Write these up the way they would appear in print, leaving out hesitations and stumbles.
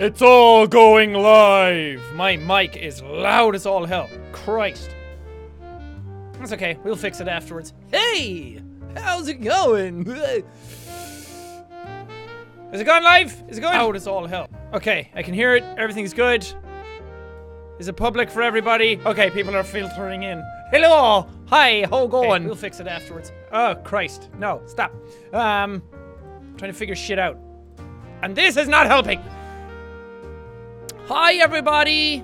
It's all going live. My mic is loud as all hell. Christ. That's okay. We'll fix it afterwards. Hey! How's it going? Is it going live? Is it going loud as all hell? Okay, I can hear it. Everything's good. Is it public for everybody? Okay, people are filtering in. Hello! Hi, how going? Okay, we'll fix it afterwards. Oh, Christ. No, stop. Trying to figure shit out. And this is not helping. Hi, everybody.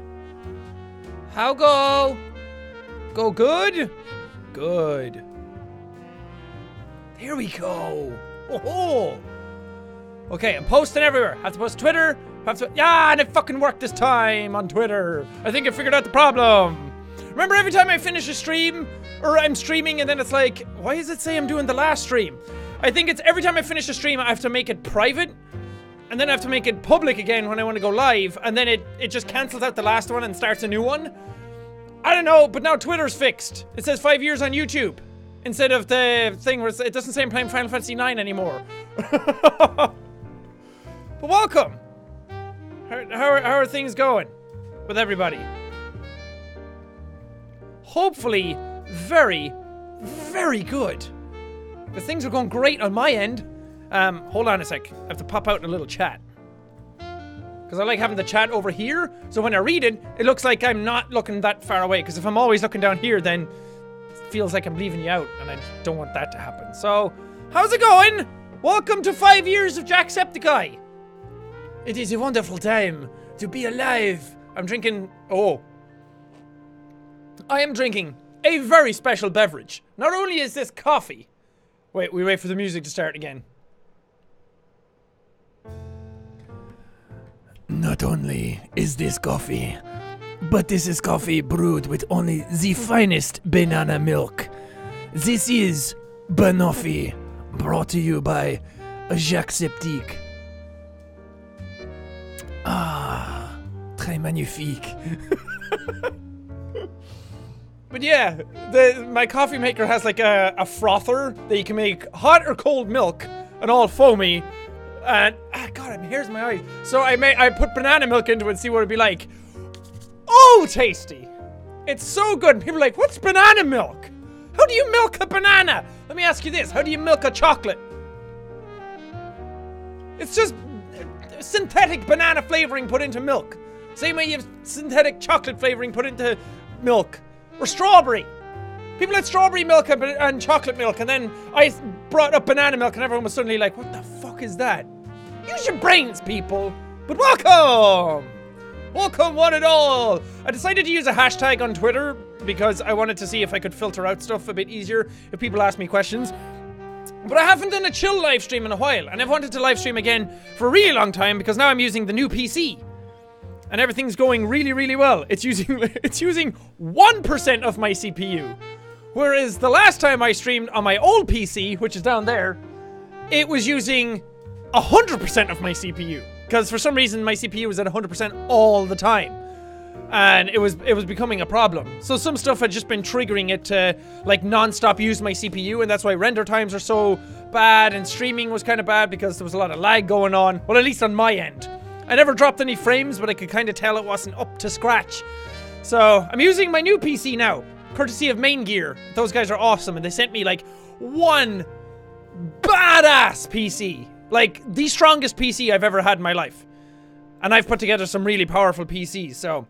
How go? Go good? Good. There we go. Oh. Okay, I'm posting everywhere. Have to post Twitter. Yeah, and it fucking worked this time on Twitter. I think I figured out the problem. Remember every time I finish a stream, or I'm streaming and then it's like, why does it say I'm doing the last stream? I think it's every time I finish a stream, I have to make it private. And then I have to make it public again when I want to go live. And then it just cancels out the last one and starts a new one. I don't know, but now Twitter's fixed. It says 5 years on YouTube. Instead of the thing where it doesn't say I'm playing Final Fantasy 9 anymore. But welcome. How are things going with everybody? Hopefully, very, very good. Because things are going great on my end. Hold on a sec. I have to pop out in a little chat. Because I like having the chat over here. So when I read it, it looks like I'm not looking that far away. Because if I'm always looking down here, then it feels like I'm leaving you out. And I don't want that to happen. So, how's it going? Welcome to 5 years of Jacksepticeye. It is a wonderful time to be alive. I'm drinking... Oh. I am drinking a very special beverage. Not only is this coffee... Wait, we wait for the music to start again. Not only is this coffee, but this is coffee brewed with only the finest banana milk. This is Banoffee, brought to you by Jacksepticeye. Ah, très magnifique. But yeah, my coffee maker has like a frother that you can make hot or cold milk and all foamy. And God, here's my eyes. So I put banana milk into it and see what it'd be like. Oh, tasty! It's so good. And people are like, what's banana milk? How do you milk a banana? Let me ask you this: how do you milk a chocolate? It's just synthetic banana flavoring put into milk. Same way you have synthetic chocolate flavoring put into milk. Or strawberry. People had strawberry milk and chocolate milk, and then I brought up banana milk and everyone was suddenly like, what the fuck is that? Use your brains, people. But welcome! Welcome one and all! I decided to use a hashtag on Twitter because I wanted to see if I could filter out stuff a bit easier if people ask me questions. But I haven't done a chill live stream in a while, and I've wanted to live stream again for a really long time because now I'm using the new PC. And everything's going really, really well. It's using 1% of my CPU. Whereas the last time I streamed on my old PC, which is down there, it was using 100% of my CPU. Because for some reason my CPU was at 100% all the time. And it was becoming a problem. So some stuff had just been triggering it to like non-stop use my CPU, and that's why render times are so bad, and streaming was kind of bad because there was a lot of lag going on. Well, at least on my end. I never dropped any frames, but I could kind of tell it wasn't up to scratch. So, I'm using my new PC now, courtesy of Main Gear. Those guys are awesome, and they sent me, like, one badass PC. Like, the strongest PC I've ever had in my life. And I've put together some really powerful PCs, so...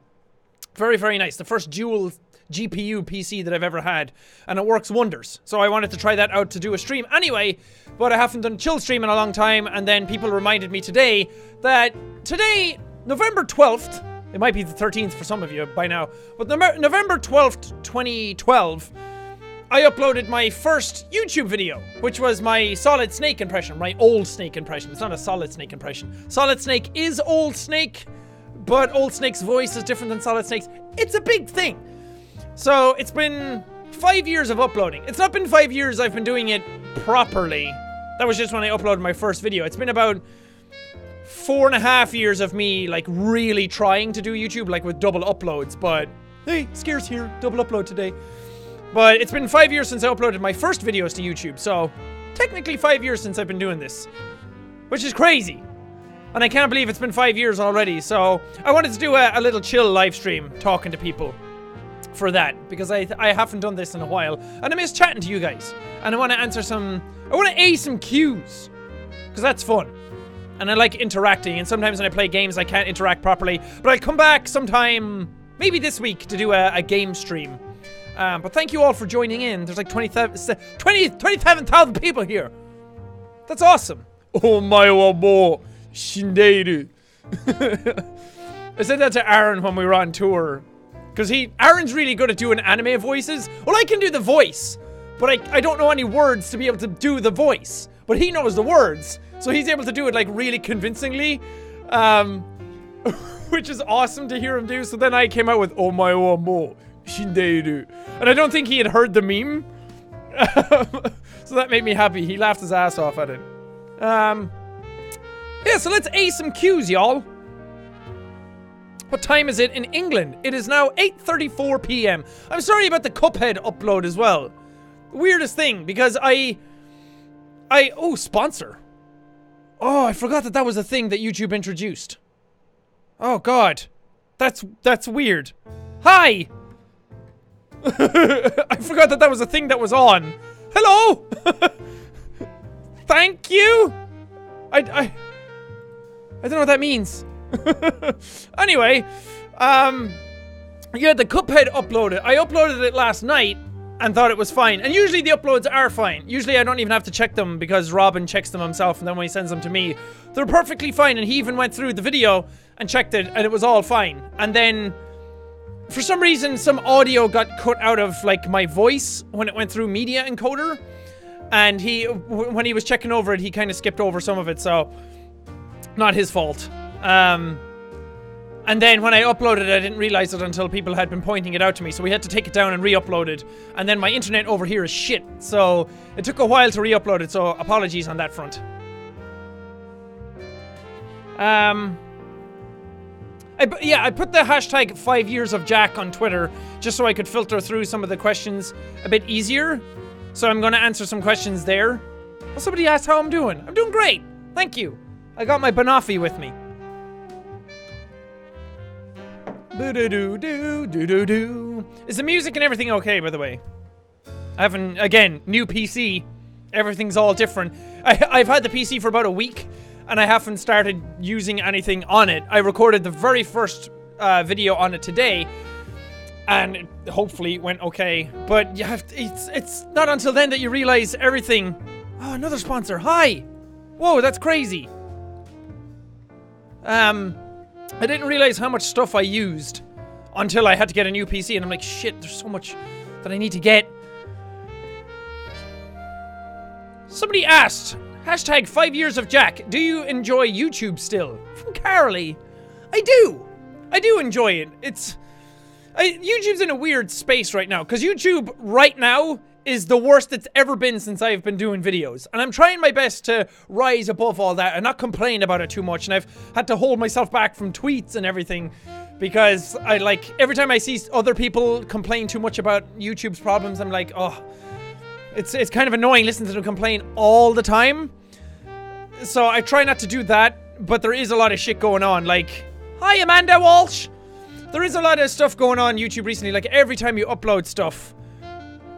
Very, very nice. The first dual GPU PC that I've ever had, and it works wonders. So I wanted to try that out to do a stream anyway, but I haven't done a chill stream in a long time, and then people reminded me today that today, November 12th, it might be the 13th for some of you by now, but November 12th, 2012, I uploaded my first YouTube video, which was my Solid Snake impression, my old Snake impression. It's not a Solid Snake impression. Solid Snake is Old Snake, but Old Snake's voice is different than Solid Snake's. It's a big thing. So, it's been 5 years of uploading. It's not been 5 years I've been doing it properly. That was just when I uploaded my first video. It's been about 4.5 years of me, like, really trying to do YouTube, like, with double uploads, but... Hey, Scare's here. Double upload today. But it's been 5 years since I uploaded my first videos to YouTube, so... Technically 5 years since I've been doing this. Which is crazy. And I can't believe it's been 5 years already, so I wanted to do a little chill live stream talking to people for that, because I haven't done this in a while, and I miss chatting to you guys, and I want to answer some, I want to A some Qs, because that's fun, and I like interacting, and sometimes when I play games I can't interact properly, but I'll come back sometime, maybe this week, to do a game stream. But thank you all for joining in. There's like 27,000 people here. That's awesome. Oh my wabo. Shinderu. I said that to Aaron when we were on tour. Because Aaron's really good at doing anime voices. Well, I can do the voice. But I don't know any words to be able to do the voice. But he knows the words. So he's able to do it like really convincingly. Which is awesome to hear him do. So then I came out with oh my wabo. Shinderu. And I don't think he had heard the meme. So that made me happy. He laughed his ass off at it. Yeah, so let's A some Qs, y'all. What time is it in England? It is now 8:34 p.m. I'm sorry about the Cuphead upload as well. Weirdest thing, because oh, sponsor. Oh, I forgot that was a thing that YouTube introduced. Oh, God. That's weird. Hi! I forgot that was a thing that was on. Hello! Thank you? I don't know what that means. Anyway, yeah, the Cuphead uploaded. I uploaded it last night and thought it was fine. And usually the uploads are fine. Usually I don't even have to check them because Robin checks them himself, and then when he sends them to me, they're perfectly fine. And he even went through the video and checked it, and it was all fine. And then for some reason, some audio got cut out of, like, my voice when it went through Media Encoder. And when he was checking over it, he kind of skipped over some of it, so not his fault. And then when I uploaded it, I didn't realize it until people had been pointing it out to me, so we had to take it down and re-upload it. And then my internet over here is shit, so it took a while to re-upload it, so apologies on that front. I put the hashtag 5 years of Jack on Twitter just so I could filter through some of the questions a bit easier. So I'm going to answer some questions there. Well, somebody asked how I'm doing. I'm doing great. Thank you. I got my banoffee with me. Is the music and everything okay, by the way? I haven't, again, new PC. Everything's all different. I've had the PC for about a week, and I haven't started using anything on it. I recorded the very first video on it today, and it hopefully went okay. But you have to, it's not until then that you realize everything. Oh, another sponsor. Hi. Whoa, that's crazy. I didn't realize how much stuff I used until I had to get a new PC, and I'm like, shit, there's so much that I need to get. Somebody asked, hashtag 5 years of Jack, do you enjoy YouTube still? From Carolee. I do enjoy it. YouTube's in a weird space right now, because YouTube right now is the worst it's ever been since I've been doing videos. And I'm trying my best to rise above all that and not complain about it too much. And I've had to hold myself back from tweets and everything because every time I see other people complain too much about YouTube's problems, I'm like, oh, it's kind of annoying listening to them complain all the time. So I try not to do that, but there is a lot of shit going on. Like, hi Amanda Walsh. There is a lot of stuff going on YouTube recently. Like every time you upload stuff,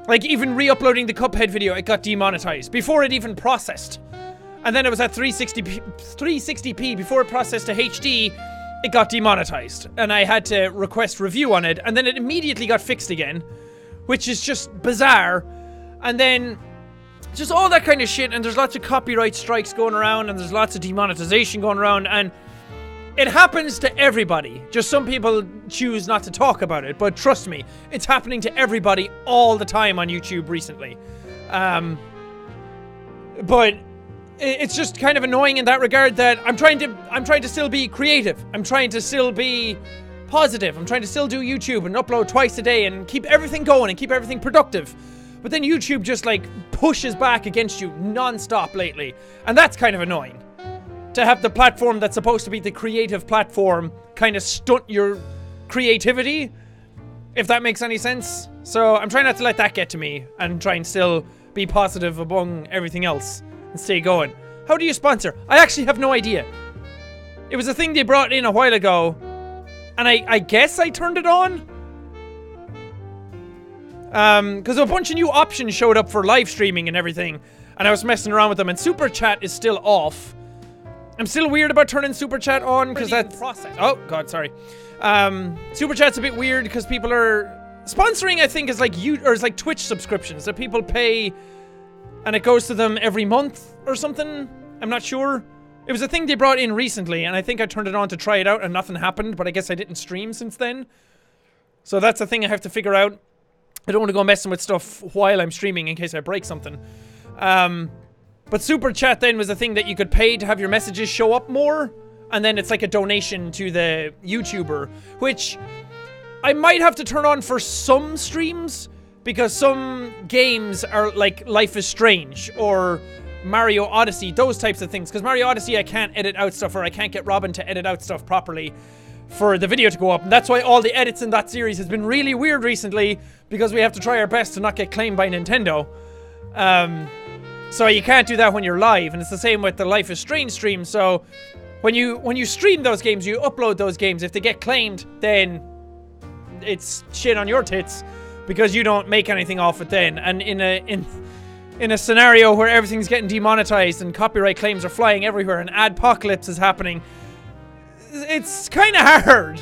like even re-uploading the Cuphead video, it got demonetized before it even processed. And then it was at 360p before it processed to HD, it got demonetized. And I had to request review on it, and then it immediately got fixed again, which is just bizarre. And then just all that kind of shit, and there's lots of copyright strikes going around, and there's lots of demonetization going around, and it happens to everybody. Just some people choose not to talk about it, but trust me, it's happening to everybody all the time on YouTube recently. But it's just kind of annoying in that regard that I'm trying to still be creative. I'm trying to still be positive. I'm trying to still do YouTube and upload twice a day and keep everything going and keep everything productive. But then YouTube just like pushes back against you non-stop lately, and that's kind of annoying. To have the platform that's supposed to be the creative platform kind of stunt your creativity, if that makes any sense. So I'm trying not to let that get to me and try and still be positive among everything else and stay going. How do you sponsor? I actually have no idea. It was a thing they brought in a while ago. And I guess I turned it on. Because a bunch of new options showed up for live streaming and everything. And I was messing around with them. And Super Chat is still off. I'm still weird about turning Super Chat on because that's... Oh, God, sorry. Super Chat's a bit weird because people are... Sponsoring, I think, is like Twitch subscriptions that people pay and it goes to them every month or something. I'm not sure. It was a thing they brought in recently, and I think I turned it on to try it out and nothing happened, but I guess I didn't stream since then. So that's a thing I have to figure out. I don't want to go messing with stuff while I'm streaming in case I break something. But Super Chat then was a thing that you could pay to have your messages show up more, and then it's like a donation to the YouTuber, which I might have to turn on for some streams, because some games are like Life is Strange, or Mario Odyssey, those types of things. Because Mario Odyssey, I can't edit out stuff, or I can't get Robin to edit out stuff properly for the video to go up. And that's why all the edits in that series has been really weird recently, because we have to try our best to not get claimed by Nintendo. So you can't do that when you're live, and it's the same with the Life is Strange stream. So when you stream those games, you upload those games, if they get claimed, then it's shit on your tits, because you don't make anything off it then. And in a scenario where everything's getting demonetized and copyright claims are flying everywhere and adpocalypse is happening, it's kind of hard.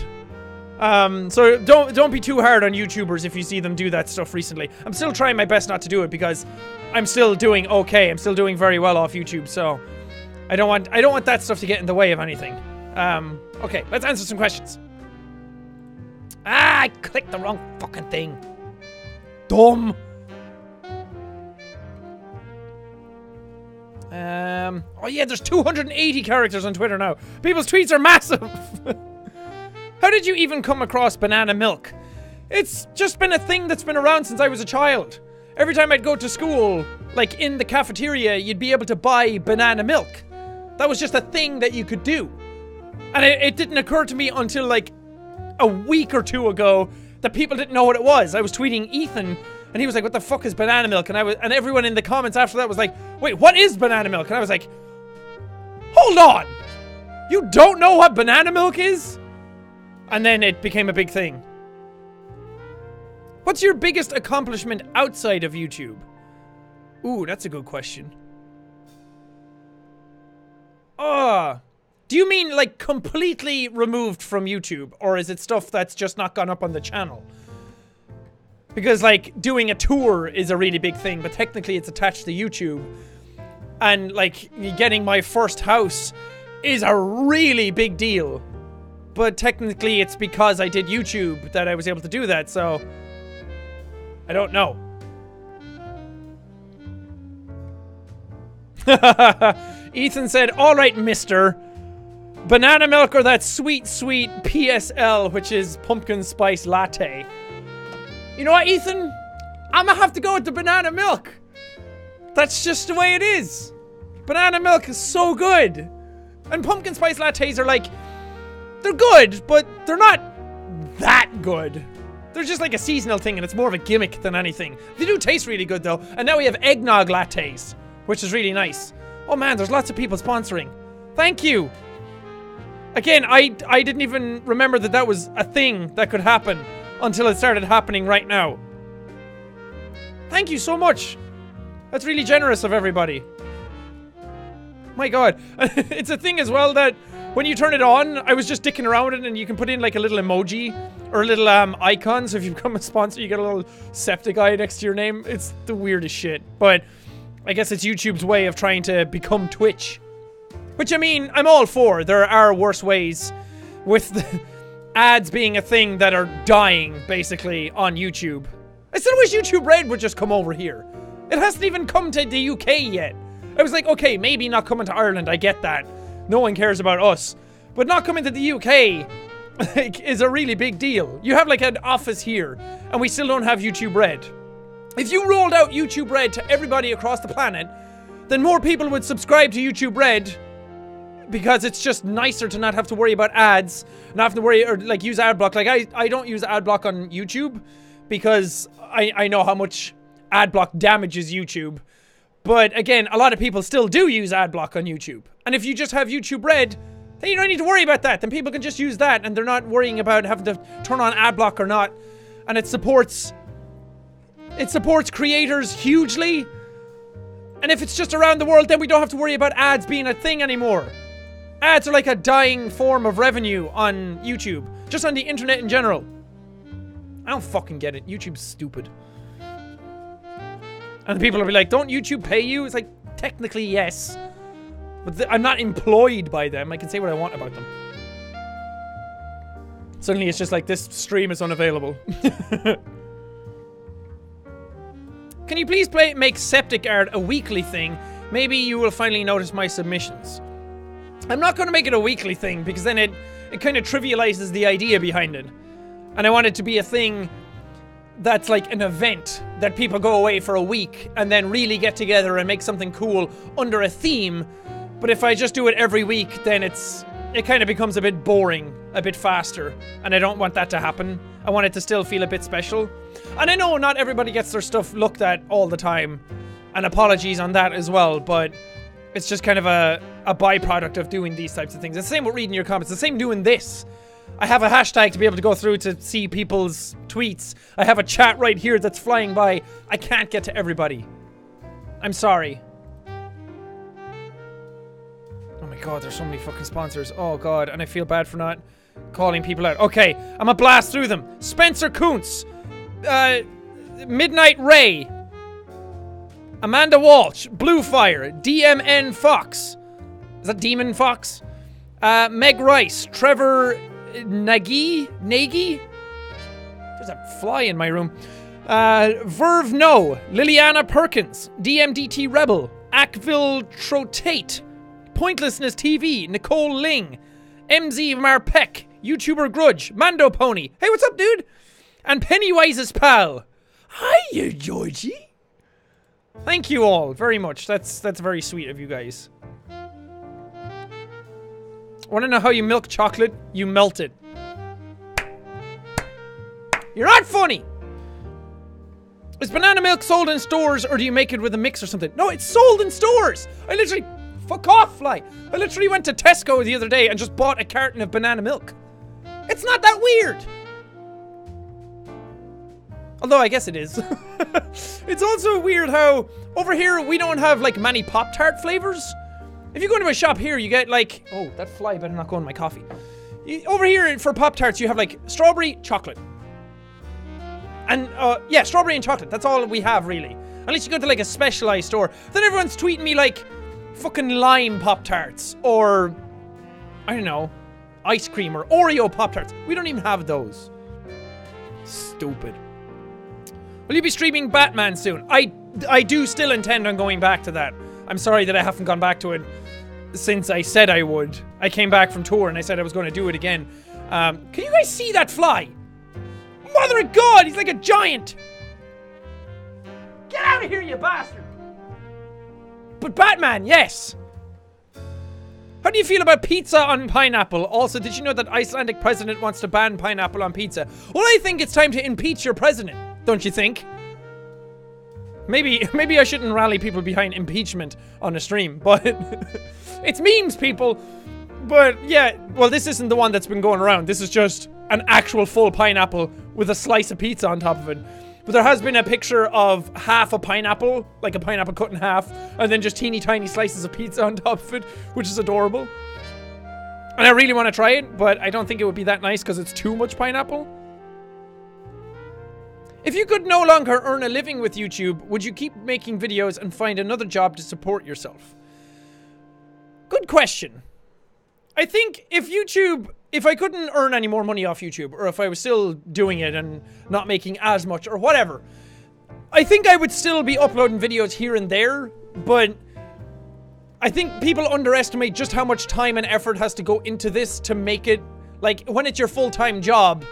So don't be too hard on YouTubers if you see them do that stuff recently. I'm still trying my best not to do it because I'm still doing okay. I'm still doing very well off YouTube, so I don't want that stuff to get in the way of anything. Okay, let's answer some questions. Ah, I clicked the wrong fucking thing. Dumb. Oh yeah, there's 280 characters on Twitter now. People's tweets are massive. How did you even come across banana milk? It's just been a thing that's been around since I was a child. Every time I'd go to school, like in the cafeteria, you'd be able to buy banana milk. That was just a thing that you could do. And it didn't occur to me until like a week or two ago that people didn't know what it was. I was tweeting Ethan, and he was like, what the fuck is banana milk? And everyone in the comments after that was like, wait, what is banana milk? And I was like, hold on! You don't know what banana milk is? And then it became a big thing. What's your biggest accomplishment outside of YouTube? Ooh, that's a good question. Do you mean like completely removed from YouTube? Or is it stuff that's just not gone up on the channel? Because like doing a tour is a really big thing, but technically it's attached to YouTube. And like getting my first house is a really big deal. But technically it's because I did YouTube that I was able to do that, so I don't know. Ethan said, alright, mister. Banana milk or that sweet, sweet PSL, which is pumpkin spice latte. You know what, Ethan? I'm gonna have to go with the banana milk. That's just the way it is. Banana milk is so good. And pumpkin spice lattes are like, they're good, but they're not that good. They're just like a seasonal thing, and it's more of a gimmick than anything. They do taste really good, though. And now we have eggnog lattes, which is really nice. Oh man, there's lots of people sponsoring. Thank you. Again, I didn't even remember that that was a thing that could happen until it started happening right now. Thank you so much. That's really generous of everybody. My god. It's a thing as well that when you turn it on, I was just dicking around with it, and you can put in like a little emoji or a little icon. So if you become a sponsor, you get a little septic eye next to your name. It's the weirdest shit. But I guess it's YouTube's way of trying to become Twitch. Which, I mean, I'm all for. There are worse ways with the ads being a thing that are dying, basically, on YouTube. I still wish YouTube Red would just come over here. It hasn't even come to the UK yet. I was like, okay, maybe not coming to Ireland, I get that. No one cares about us. But not coming to the UK like, is a really big deal. You have like an office here, and we still don't have YouTube Red. If you rolled out YouTube Red to everybody across the planet, then more people would subscribe to YouTube Red, because it's just nicer to not have to worry about ads, not have to worry, or like use ad block. Like I don't use ad block on YouTube because I know how much ad block damages YouTube. But again, a lot of people still do use ad block on YouTube. And if you just have YouTube Red, Then you don't need to worry about that. Then people can just use that and they're not worrying about having to turn on ad block or not. And it supports creators hugely. And if it's just around the world, then we don't have to worry about ads being a thing anymore. Ads are like a dying form of revenue on YouTube. Just on the internet in general. I don't fucking get it. YouTube's stupid. And people will be like, don't YouTube pay you? It's like, technically yes. But I'm not employed by them. I can say what I want about them. Suddenly it's just like, this stream is unavailable. Can you please make septic art a weekly thing? Maybe you will finally notice my submissions. I'm not going to make it a weekly thing because then it kind of trivializes the idea behind it. And I want it to be a thing that's like an event that people go away for a week and then really get together and make something cool under a theme. But if I just do it every week, then it kind of becomes a bit boring, a bit faster. And I don't want that to happen. I want it to still feel a bit special. And I know not everybody gets their stuff looked at all the time. And apologies on that as well, but it's just kind of a byproduct of doing these types of things. It's the same with reading your comments. It's the same doing this. I have a hashtag to be able to go through to see people's tweets. I have a chat right here that's flying by. I can't get to everybody. I'm sorry. Oh my god, there's so many fucking sponsors. Oh god, and I feel bad for not calling people out. Okay, I'm gonna blast through them. Spencer Kuntz. Midnight Ray. Amanda Walsh. Bluefire. DMN Fox. Is that Demon Fox? Meg Rice. Trevor Nagy? There's a fly in my room. Verve No. Liliana Perkins. DMDT Rebel. Ackville Trotate. Pointlessness TV. Nicole Ling. MZ Marpeck. YouTuber Grudge. Mando Pony. Hey, what's up, dude? And Pennywise's pal. Hiya, Georgie. Thank you all very much. That's very sweet of you guys. Want to know how you milk chocolate? You melt it. You're not funny. Is banana milk sold in stores or do you make it with a mix or something? No, it's sold in stores. I literally... Fuck off, fly. I literally went to Tesco the other day and just bought a carton of banana milk. It's not that weird. Although I guess it is. It's also weird how over here we don't have like many Pop-Tart flavors. If you go into a shop here, you get like... Oh, that fly better not go in my coffee. Over here for Pop-Tarts, you have like strawberry, chocolate. And yeah, strawberry and chocolate. That's all we have really. Unless you go to like a specialized store. Then everyone's tweeting me like fucking lime Pop-Tarts. Or, I don't know, ice cream or Oreo Pop-Tarts. We don't even have those. Stupid. Will you be streaming Batman soon? I do still intend on going back to that. I'm sorry that I haven't gone back to it since I said I would. I came back from tour and I said I was going to do it again. Can you guys see that fly? Mother of God, he's like a giant. Get out of here, you bastard. But Batman, yes. How do you feel about pizza on pineapple? Also, did you know that Icelandic president wants to ban pineapple on pizza? Well, I think it's time to impeach your president. Don't you think? Maybe I shouldn't rally people behind impeachment on a stream, but it's memes, people. But yeah, well, this isn't the one that's been going around. This is just an actual full pineapple with a slice of pizza on top of it. But there has been a picture of half a pineapple, like a pineapple cut in half, and then just teeny tiny slices of pizza on top of it, which is adorable. And I really want to try it, but I don't think it would be that nice because it's too much pineapple. If you could no longer earn a living with YouTube, would you keep making videos and find another job to support yourself? Good question. I think if I couldn't earn any more money off YouTube, or if I was still doing it and not making as much, or whatever, I think I would still be uploading videos here and there, but I think people underestimate just how much time and effort has to go into this to make it, like, when it's your full-time job,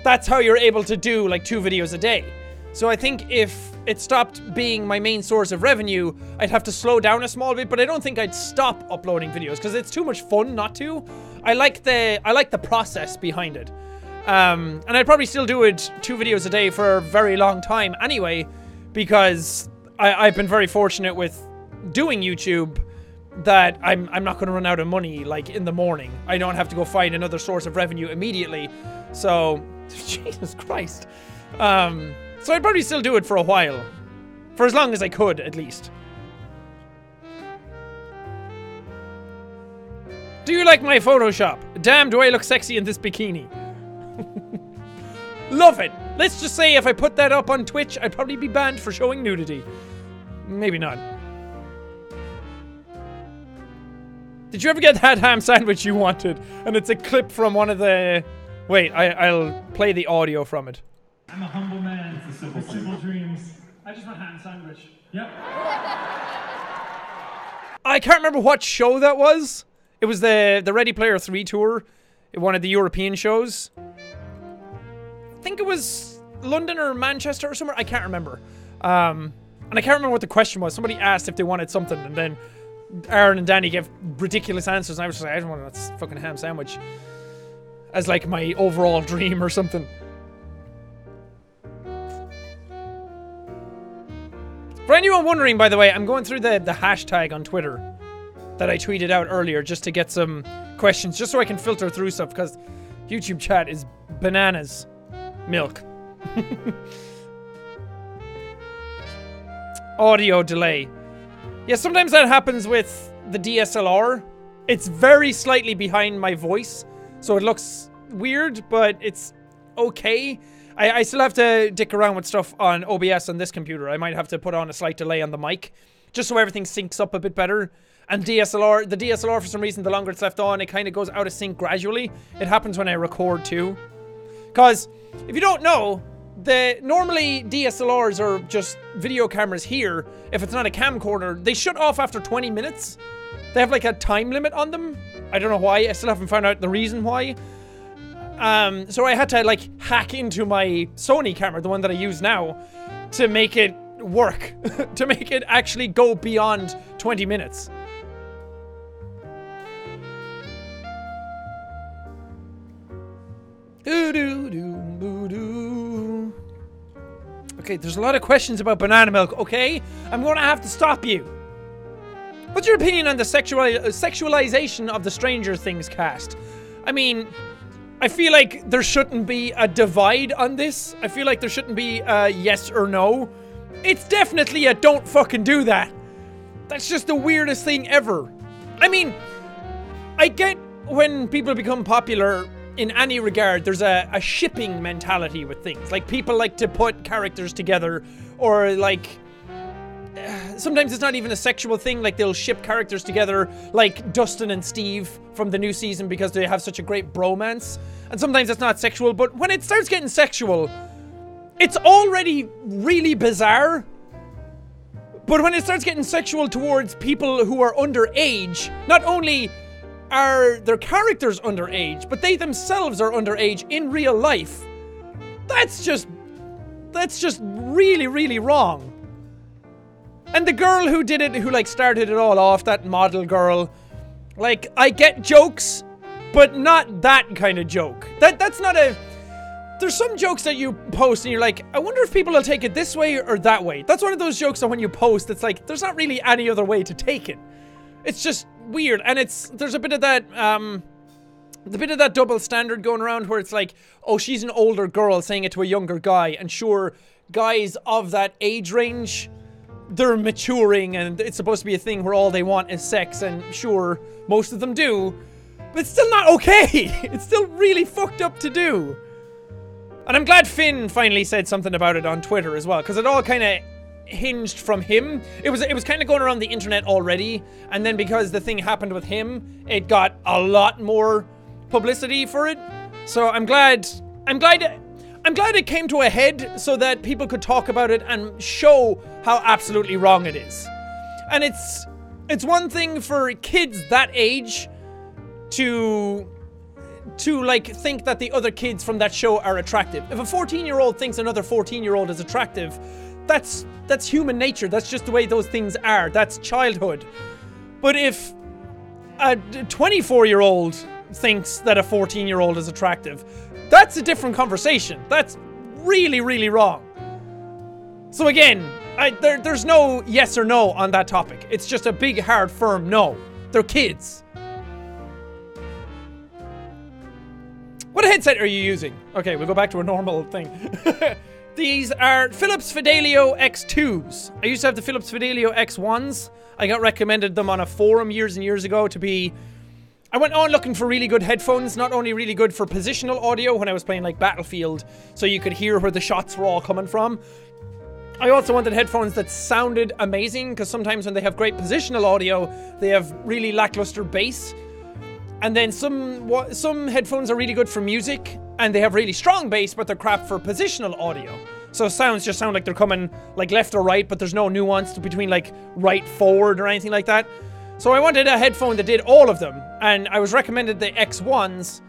that's how you're able to do like 2 videos a day. So I think if it stopped being my main source of revenue, I'd have to slow down a small bit, but I don't think I'd stop uploading videos because it's too much fun not to. I like the process behind it. And I'd probably still do it 2 videos a day for a very long time anyway, because I've been very fortunate with doing YouTube that I'm not going to run out of money, like, in the morning. I don't have to go find another source of revenue immediately. So, Jesus Christ. So I'd probably still do it for a while. For as long as I could, at least. Do you like my Photoshop? Damn, do I look sexy in this bikini? Love it. Let's just say if I put that up on Twitch, I'd probably be banned for showing nudity. Maybe not. Did you ever get that ham sandwich you wanted? And it's a clip from one of the... Wait, I'll play the audio from it. I'm a humble man. It's simple dreams. I just want a ham sandwich. Yep. I can't remember what show that was. It was the Ready Player 3 tour. One of the European shows. I think it was London or Manchester or somewhere. I can't remember. And I can't remember what the question was. Somebody asked if they wanted something, and then Aaron and Danny gave ridiculous answers, and I was just like, I don't want that fucking ham sandwich as like my overall dream or something. For anyone wondering, by the way, I'm going through the hashtag on Twitter that I tweeted out earlier just to get some questions, just so I can filter through stuff, because YouTube chat is bananas. Milk. Audio delay. Yeah, sometimes that happens with the DSLR. It's very slightly behind my voice, so it looks weird, but it's okay. I still have to dick around with stuff on OBS on this computer. I might have to put on a slight delay on the mic, just so everything syncs up a bit better. And the DSLR, for some reason, the longer it's left on, it kind of goes out of sync gradually. It happens when I record too. Because, if you don't know, normally DSLRs are just video cameras here. If it's not a camcorder, they shut off after 20 minutes. They have like a time limit on them. I don't know why. I still haven't found out the reason why. So I had to like hack into my Sony camera, the one that I use now, to make it work. To make it actually go beyond 20 minutes. Okay, there's a lot of questions about banana milk, okay? I'm gonna have to stop you. What's your opinion on the sexualization of the Stranger Things cast? I mean, I feel like there shouldn't be a divide on this. I feel like there shouldn't be a yes or no. It's definitely a don't fucking do that. That's just the weirdest thing ever. I mean, I get when people become popular in any regard, there's a shipping mentality with things. Like, people like to put characters together, or like, sometimes it's not even a sexual thing. Like, they'll ship characters together, like Dustin and Steve from the new season, because they have such a great bromance. And sometimes it's not sexual, but when it starts getting sexual, it's already really bizarre. But when it starts getting sexual towards people who are underage, not only are their characters underage, but they themselves are underage in real life. That's just really, really wrong. And the girl who did it, who like started it all off, that model girl, like, I get jokes, but not that kind of joke. That's not a... There's some jokes that you post and you're like, I wonder if people will take it this way or that way. That's one of those jokes that when you post, it's like, there's not really any other way to take it. It's just weird, and there's a bit of that, double standard going around where it's like, oh, she's an older girl saying it to a younger guy, and sure, guys of that age range, they're maturing, and it's supposed to be a thing where all they want is sex, and sure, most of them do, but it's still not okay. It's still really fucked up to do. And I'm glad Finn finally said something about it on Twitter as well, because it all kind of hinged from him. It was kind of going around the internet already, and then because the thing happened with him, it got a lot more publicity for it. So I'm glad it came to a head so that people could talk about it and show how absolutely wrong it is. And it's one thing for kids that age to like think that the other kids from that show are attractive. If a 14-year-old thinks another 14-year-old is attractive, that's human nature. That's just the way those things are. That's childhood. But if a 24-year-old thinks that a 14-year-old is attractive, that's a different conversation. That's really, really wrong. So again, There's no yes or no on that topic. It's just a big, hard, firm no. They're kids. What headset are you using? Okay, we'll go back to a normal thing. These are Philips Fidelio X2s. I used to have the Philips Fidelio X1s. I got recommended them on a forum years and years ago to be... I went on looking for really good headphones, not only really good for positional audio when I was playing like Battlefield, so you could hear where the shots were all coming from. I also wanted headphones that sounded amazing, because sometimes when they have great positional audio, they have really lackluster bass. And then some headphones are really good for music, and they have really strong bass, but they're crap for positional audio. So sounds just sound like they're coming like left or right, but there's no nuance between like right, forward, or anything like that. So I wanted a headphone that did all of them, and I was recommended the X1s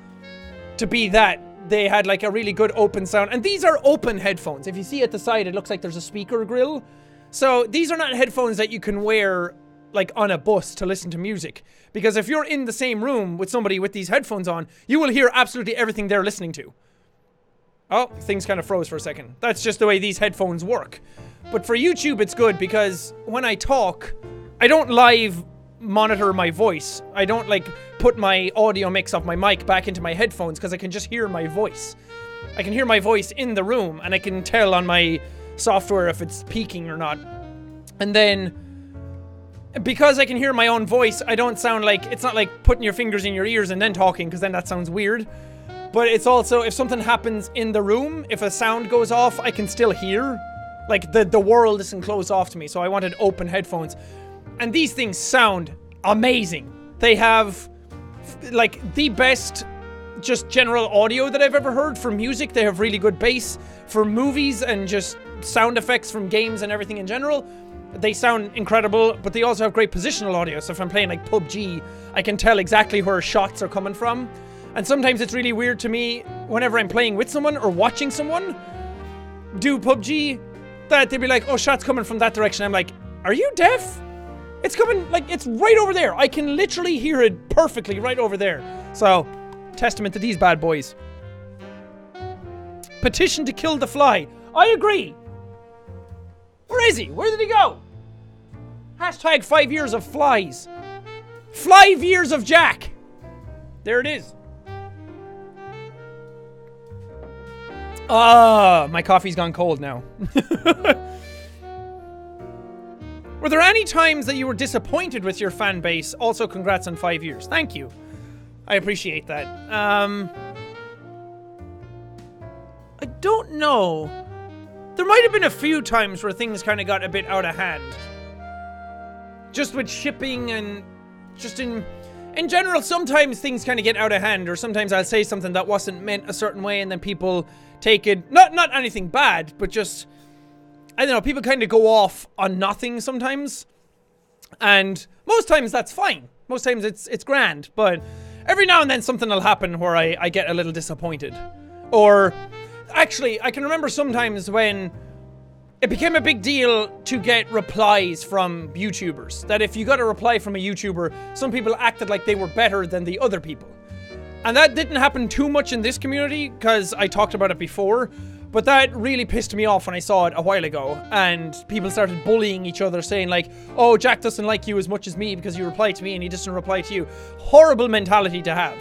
to be that. They had like a really good open sound, and these are open headphones. If you see at the side, it looks like there's a speaker grill. So these are not headphones that you can wear like on a bus to listen to music, because if you're in the same room with somebody with these headphones on, you will hear absolutely everything they're listening to. Oh, things kind of froze for a second. That's just the way these headphones work. But for YouTube, it's good because when I talk, I don't live monitor my voice. I don't like put my audio mix off my mic back into my headphones because I can just hear my voice. I can hear my voice in the room, and I can tell on my software if it's peaking or not. And then because I can hear my own voice, I don't sound like, it's not like putting your fingers in your ears and then talking, because then that sounds weird. But it's also, if something happens in the room, if a sound goes off, I can still hear. Like, the world isn't closed off to me, so I wanted open headphones. And these things sound amazing. They have, like, the best just general audio that I've ever heard for music. They have really good bass for movies and just sound effects from games and everything in general. They sound incredible, but they also have great positional audio. So if I'm playing like PUBG, I can tell exactly where shots are coming from. And sometimes it's really weird to me whenever I'm playing with someone or watching someone do PUBG, that they'd be like, oh, shots coming from that direction. I'm like, are you deaf? It's coming, like, it's right over there. I can literally hear it perfectly right over there. So, testament to these bad boys. Petition to kill the fly. I agree. Where is he? Where did he go? Hashtag 5 years of flies. 5 years of Jack. There it is. Ah, my coffee's gone cold now. Were there any times that you were disappointed with your fan base? Also, congrats on 5 years. Thank you. I appreciate that. I don't know. There might have been a few times where things kind of got a bit out of hand. Just with shipping and just in general, sometimes things kind of get out of hand, or sometimes I'll say something that wasn't meant a certain way and then people take it, not anything bad, but just, I don't know, people kind of go off on nothing sometimes. And most times that's fine. Most times it's grand, but every now and then something will happen where I get a little disappointed. Or, actually, I can remember sometimes when it became a big deal to get replies from YouTubers. That if you got a reply from a YouTuber, some people acted like they were better than the other people. And that didn't happen too much in this community, because I talked about it before. But that really pissed me off when I saw it a while ago. And people started bullying each other, saying like, oh, Jack doesn't like you as much as me because you reply to me and he doesn't reply to you. Horrible mentality to have.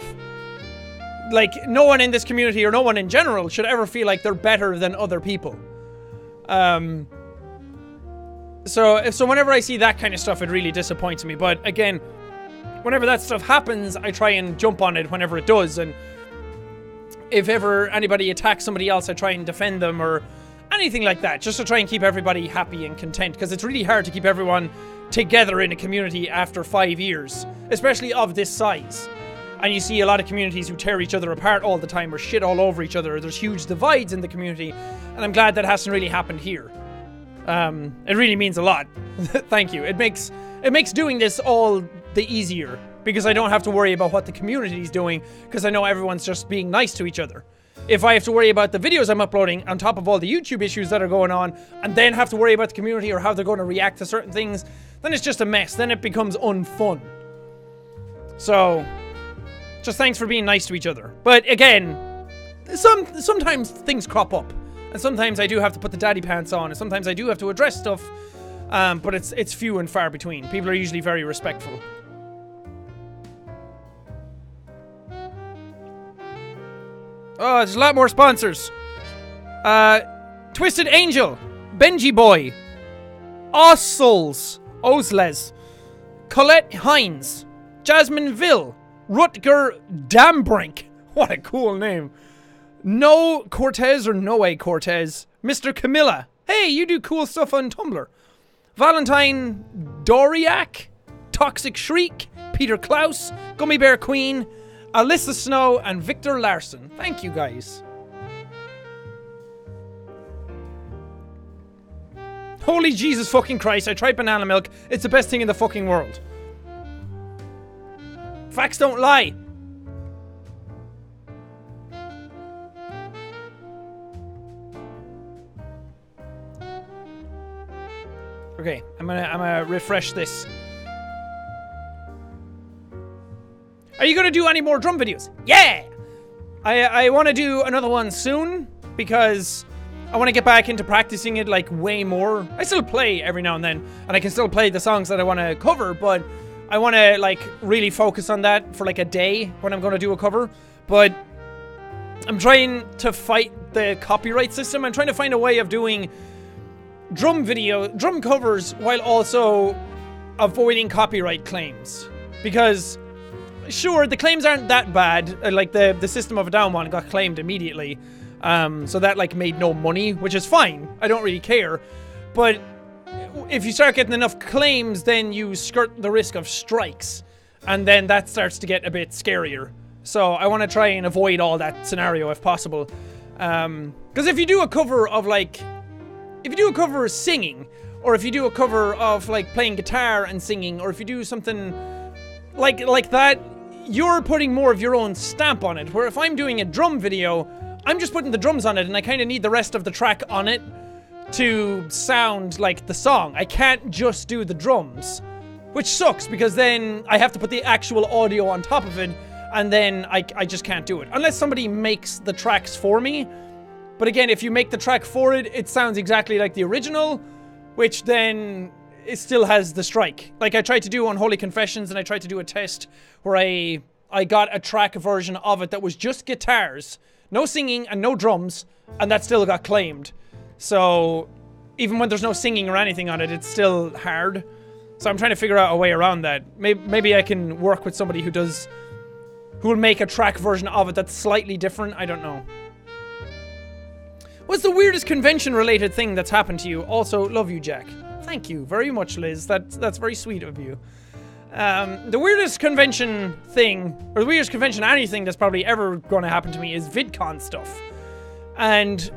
Like, no one in this community, or no one in general, should ever feel like they're better than other people. So whenever I see that kind of stuff, it really disappoints me. But again, whenever that stuff happens, I try and jump on it whenever it does. And if ever anybody attacks somebody else, I try and defend them or anything like that, just to try and keep everybody happy and content. Because it's really hard to keep everyone together in a community after 5 years, especially of this size. And you see a lot of communities who tear each other apart all the time or shit all over each other. There's huge divides in the community, and I'm glad that hasn't really happened here. It really means a lot. Thank you. It makes doing this all the easier, because I don't have to worry about what the community is doing, because I know everyone's just being nice to each other. If I have to worry about the videos I'm uploading on top of all the YouTube issues that are going on, and then have to worry about the community or how they're going to react to certain things, then it's just a mess. Then it becomes unfun. So, just thanks for being nice to each other. But again, sometimes things crop up. And sometimes I do have to put the daddy pants on, and sometimes I do have to address stuff, but it's few and far between. People are usually very respectful. Oh, there's a lot more sponsors. Twisted Angel, Benji Boy, Osles, Colette Hines, Jasmine Ville, Rutger Dambrink. What a cool name. No Cortez or Noe Cortez, Mr. Camilla. Hey, you do cool stuff on Tumblr. Valentine Doriak, Toxic Shriek, Peter Klaus, Gummy Bear Queen, Alyssa Snow, and Victor Larson. Thank you, guys. Holy Jesus fucking Christ, I tried banana milk. It's the best thing in the fucking world. Facts don't lie. Okay, I'm gonna refresh this. Are you gonna do any more drum videos? Yeah! I want to do another one soon because I want to get back into practicing it like way more. I still play every now and then, and I can still play the songs that I want to cover, but I want to like really focus on that for like a day when I'm going to do a cover. But I'm trying to fight the copyright system. I'm trying to find a way of doing drum covers while also avoiding copyright claims, because sure, the claims aren't that bad. Like the System of a Down one got claimed immediately, so that like made no money, which is fine. I don't really care. But if you start getting enough claims, then you skirt the risk of strikes, and then that starts to get a bit scarier. So I want to try and avoid all that scenario if possible, because if you do a cover of like, if you do a cover of singing, or if you do a cover of like playing guitar and singing, or if you do something like that, you're putting more of your own stamp on it. Where if I'm doing a drum video, I'm just putting the drums on it, and I kind of need the rest of the track on it to sound like the song. I can't just do the drums, which sucks because then I have to put the actual audio on top of it, and then I just can't do it unless somebody makes the tracks for me. But again, if you make the track for it, it sounds exactly like the original, which then it still has the strike. Like I tried to do on Holy Confessions, and I tried to do a test where I got a track version of it that was just guitars, no singing and no drums, and that still got claimed. So even when there's no singing or anything on it, it's still hard. So I'm trying to figure out a way around that. Maybe I can work with somebody who will make a track version of it that's slightly different. I don't know. What's the weirdest convention-related thing that's happened to you? Also, love you, Jack. Thank you very much, Liz. That's very sweet of you. The weirdest convention thing, or the weirdest convention anything that's probably ever going to happen to me is VidCon stuff. And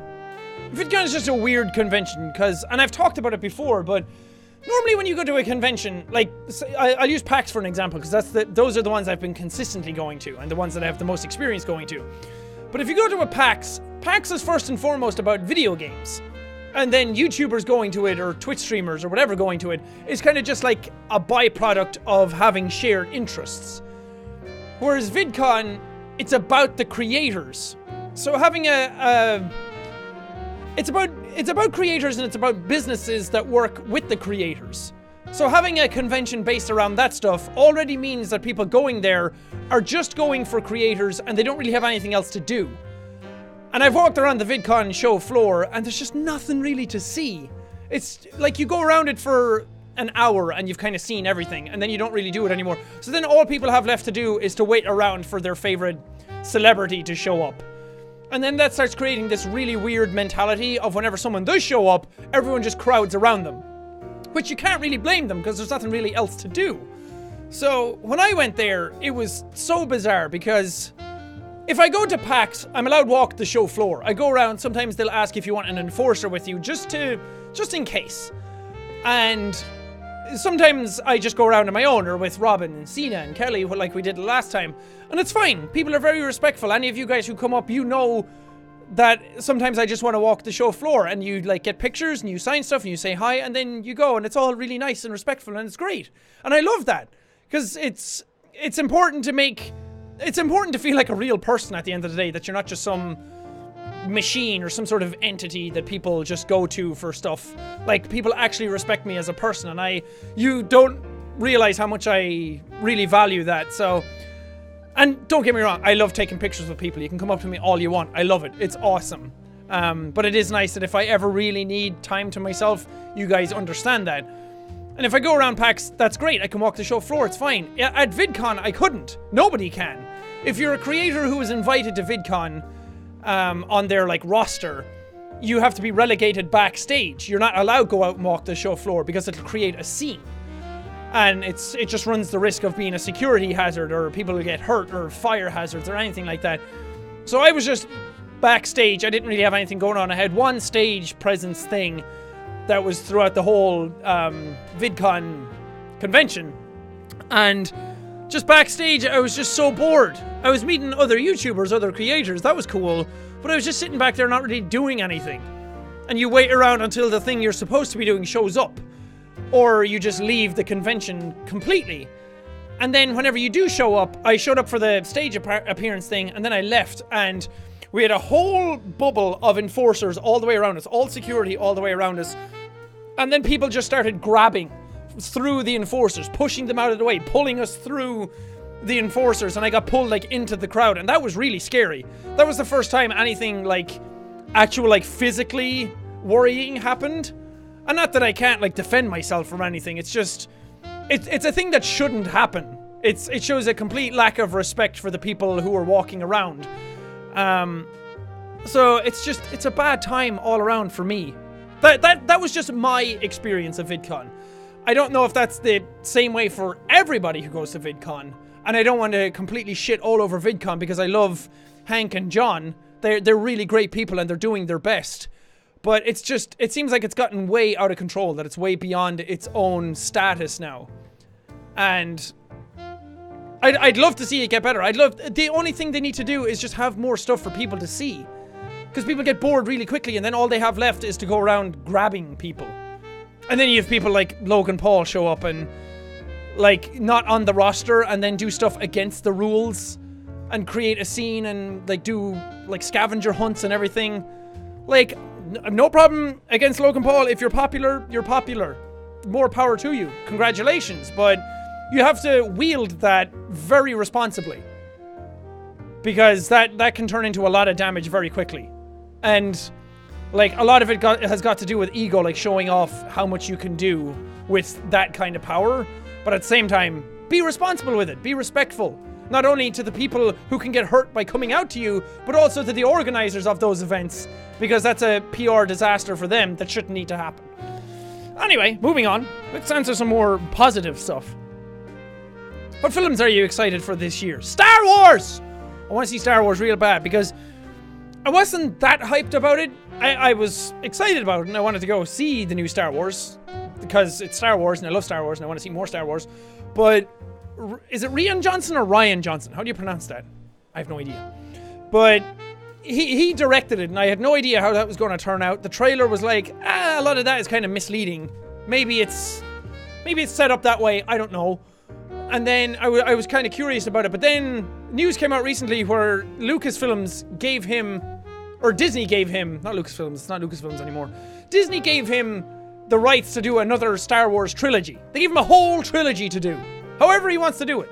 VidCon is just a weird convention, and I've talked about it before, but normally when you go to a convention, like, I'll use PAX for an example, because those are the ones I've been consistently going to, and the ones that I have the most experience going to. But if you go to a PAX is first and foremost about video games. And then YouTubers going to it, or Twitch streamers, or whatever going to it, is kind of just like a byproduct of having shared interests. Whereas VidCon, it's about the creators. So having it's about creators, and it's about businesses that work with the creators. So having a convention based around that stuff already means that people going there are just going for creators, and they don't really have anything else to do. And I've walked around the VidCon show floor, and there's just nothing really to see. It's like you go around it for an hour, and you've kind of seen everything, and then you don't really do it anymore. So then all people have left to do is to wait around for their favorite celebrity to show up. And then that starts creating this really weird mentality of whenever someone does show up, everyone just crowds around them. Which you can't really blame them, because there's nothing really else to do. So when I went there, it was so bizarre, because if I go to PAX, I'm allowed to walk the show floor. I go around, sometimes they'll ask if you want an enforcer with you, just in case. And sometimes I just go around on my own, or with Robin and Cena and Kelly, like we did the last time. And it's fine. People are very respectful. Any of you guys who come up, you know that sometimes I just want to walk the show floor, and you like get pictures, and you sign stuff, and you say hi, and then you go, and it's all really nice and respectful, and it's great. And I love that, because it's important to feel like a real person at the end of the day, that you're not just some machine or some sort of entity that people just go to for stuff. Like, people actually respect me as a person, and you don't realize how much I really value that. So, and don't get me wrong, I love taking pictures with people. You can come up to me all you want. I love it. It's awesome. But it is nice that if I ever really need time to myself, you guys understand that. And if I go around PAX, that's great. I can walk the show floor. It's fine. At VidCon, I couldn't. Nobody can. If you're a creator who is invited to VidCon on their like roster, you have to be relegated backstage. You're not allowed to go out and walk the show floor because it'll create a scene. And it just runs the risk of being a security hazard, or people will get hurt, or fire hazards, or anything like that. So I was just backstage. I didn't really have anything going on. I had one stage presence thing that was throughout the whole VidCon convention. And just backstage, I was just so bored. I was meeting other YouTubers, other creators. That was cool. But I was just sitting back there not really doing anything. And you wait around until the thing you're supposed to be doing shows up. Or you just leave the convention completely. And then whenever you do show up, I showed up for the stage appearance thing, and then I left, and we had a whole bubble of enforcers all the way around us, all security all the way around us. And then people just started grabbing through the enforcers, pushing them out of the way, pulling us through the enforcers, and I got pulled like into the crowd, and that was really scary. That was the first time anything like actual like physically worrying happened. And not that I can't like defend myself from anything, it's just it's a thing that shouldn't happen. It shows a complete lack of respect for the people who are walking around. So it's a bad time all around for me. That was just my experience of VidCon. I don't know if that's the same way for everybody who goes to VidCon. And I don't want to completely shit all over VidCon because I love Hank and John. They're really great people and they're doing their best. But it seems like it's gotten way out of control, that it's way beyond its own status now. And I'd love to see it get better. The only thing they need to do is just have more stuff for people to see. Because people get bored really quickly and then all they have left is to go around grabbing people. And then you have people like Logan Paul show up and like not on the roster and then do stuff against the rules and create a scene and like do like scavenger hunts and everything. Like, no problem against Logan Paul. If you're popular, you're popular. More power to you. Congratulations. But you have to wield that very responsibly. Because that can turn into a lot of damage very quickly. And like a lot of it has got to do with ego, like showing off how much you can do with that kind of power. But at the same time, be responsible with it. Be respectful. Not only to the people who can get hurt by coming out to you, but also to the organizers of those events. Because that's a PR disaster for them that shouldn't need to happen. Anyway, moving on. Let's answer some more positive stuff. What films are you excited for this year? Star Wars! I want to see Star Wars real bad because I wasn't that hyped about it. I was excited about it and I wanted to go see the new Star Wars. Because it's Star Wars and I love Star Wars and I want to see more Star Wars. But is it Rian Johnson or Ryan Johnson? How do you pronounce that? I have no idea. But he directed it and I had no idea how that was going to turn out. The trailer was like, a lot of that is kind of misleading. Maybe it's set up that way. I don't know. And then I was kind of curious about it. But then news came out recently where Lucasfilms gave him, or Disney gave him, not Lucasfilms, it's not Lucasfilms anymore. Disney gave him the rights to do another Star Wars trilogy. They gave him a whole trilogy to do. However he wants to do it.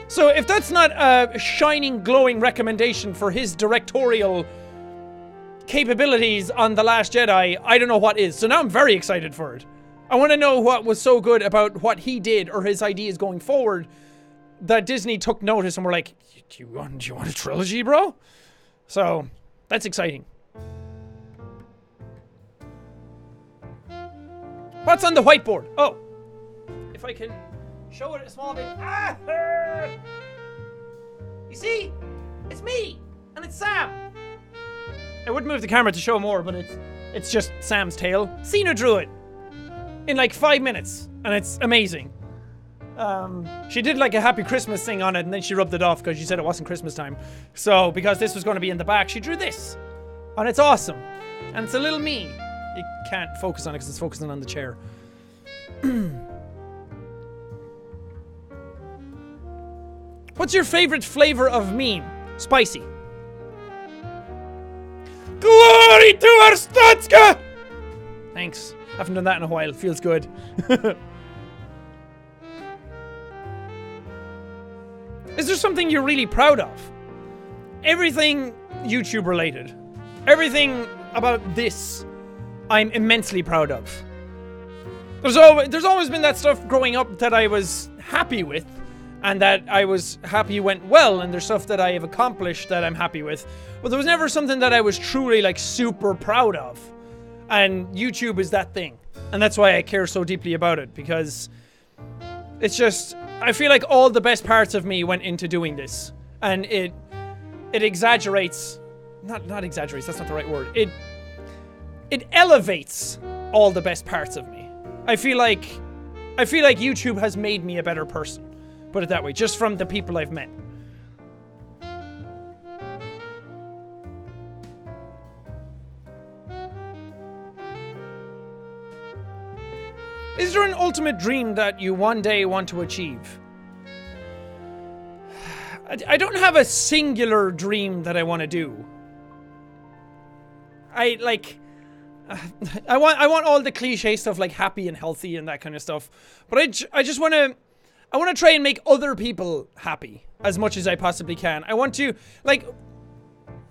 So if that's not a shining, glowing recommendation for his directorial capabilities on The Last Jedi, I don't know what is. So now I'm very excited for it. I want to know what was so good about what he did or his ideas going forward that Disney took notice and were like, do you want a trilogy, bro? So that's exciting. What's on the whiteboard? Oh, if I can show it a small bit. Ah! You see? It's me! And it's Sam! I would move the camera to show more, but it's just Sam's tail. Cena drew it in like 5 minutes, and it's amazing. She did like a Happy Christmas thing on it, and then she rubbed it off because she said it wasn't Christmas time. So, because this was going to be in the back, she drew this. And it's awesome. And it's a little me. You can't focus on it because it's focusing on the chair. What's your favorite flavor of meme? Spicy. Everybody to our Statska! Thanks. Haven't done that in a while. Feels good. Is there something you're really proud of? Everything YouTube related. Everything about this, I'm immensely proud of. There's always been that stuff growing up that I was happy with, and that I was happy went well, and there's stuff that I have accomplished that I'm happy with. But there was never something that I was truly, like, super proud of. And YouTube is that thing. And that's why I care so deeply about it, because it's just, I feel like all the best parts of me went into doing this. And it exaggerates, not exaggerates, that's not the right word. It elevates all the best parts of me. I feel like YouTube has made me a better person. Put it that way, just from the people I've met. Is there an ultimate dream that you one day want to achieve? I don't have a singular dream that I want to do. I want all the cliche stuff, like happy and healthy and that kind of stuff. But I just want to... I want to try and make other people happy as much as I possibly can. I want to, like...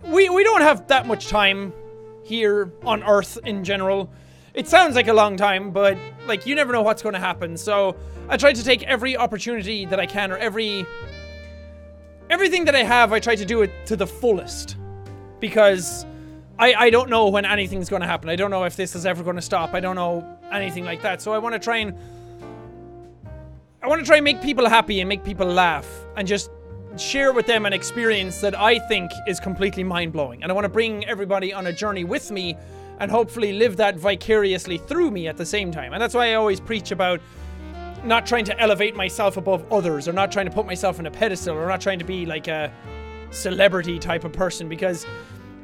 We don't have that much time here on Earth in general. It sounds like a long time, but, like, you never know what's going to happen. So, I try to take every opportunity that I can, or everything that I have, I try to do it to the fullest. Because I don't know when anything's going to happen. I don't know if this is ever going to stop. I don't know anything like that. So I want to try and make people happy and make people laugh. And just share with them an experience that I think is completely mind-blowing. And I want to bring everybody on a journey with me and hopefully live that vicariously through me at the same time. And that's why I always preach about not trying to elevate myself above others, or not trying to put myself in a pedestal, or not trying to be like a celebrity type of person, because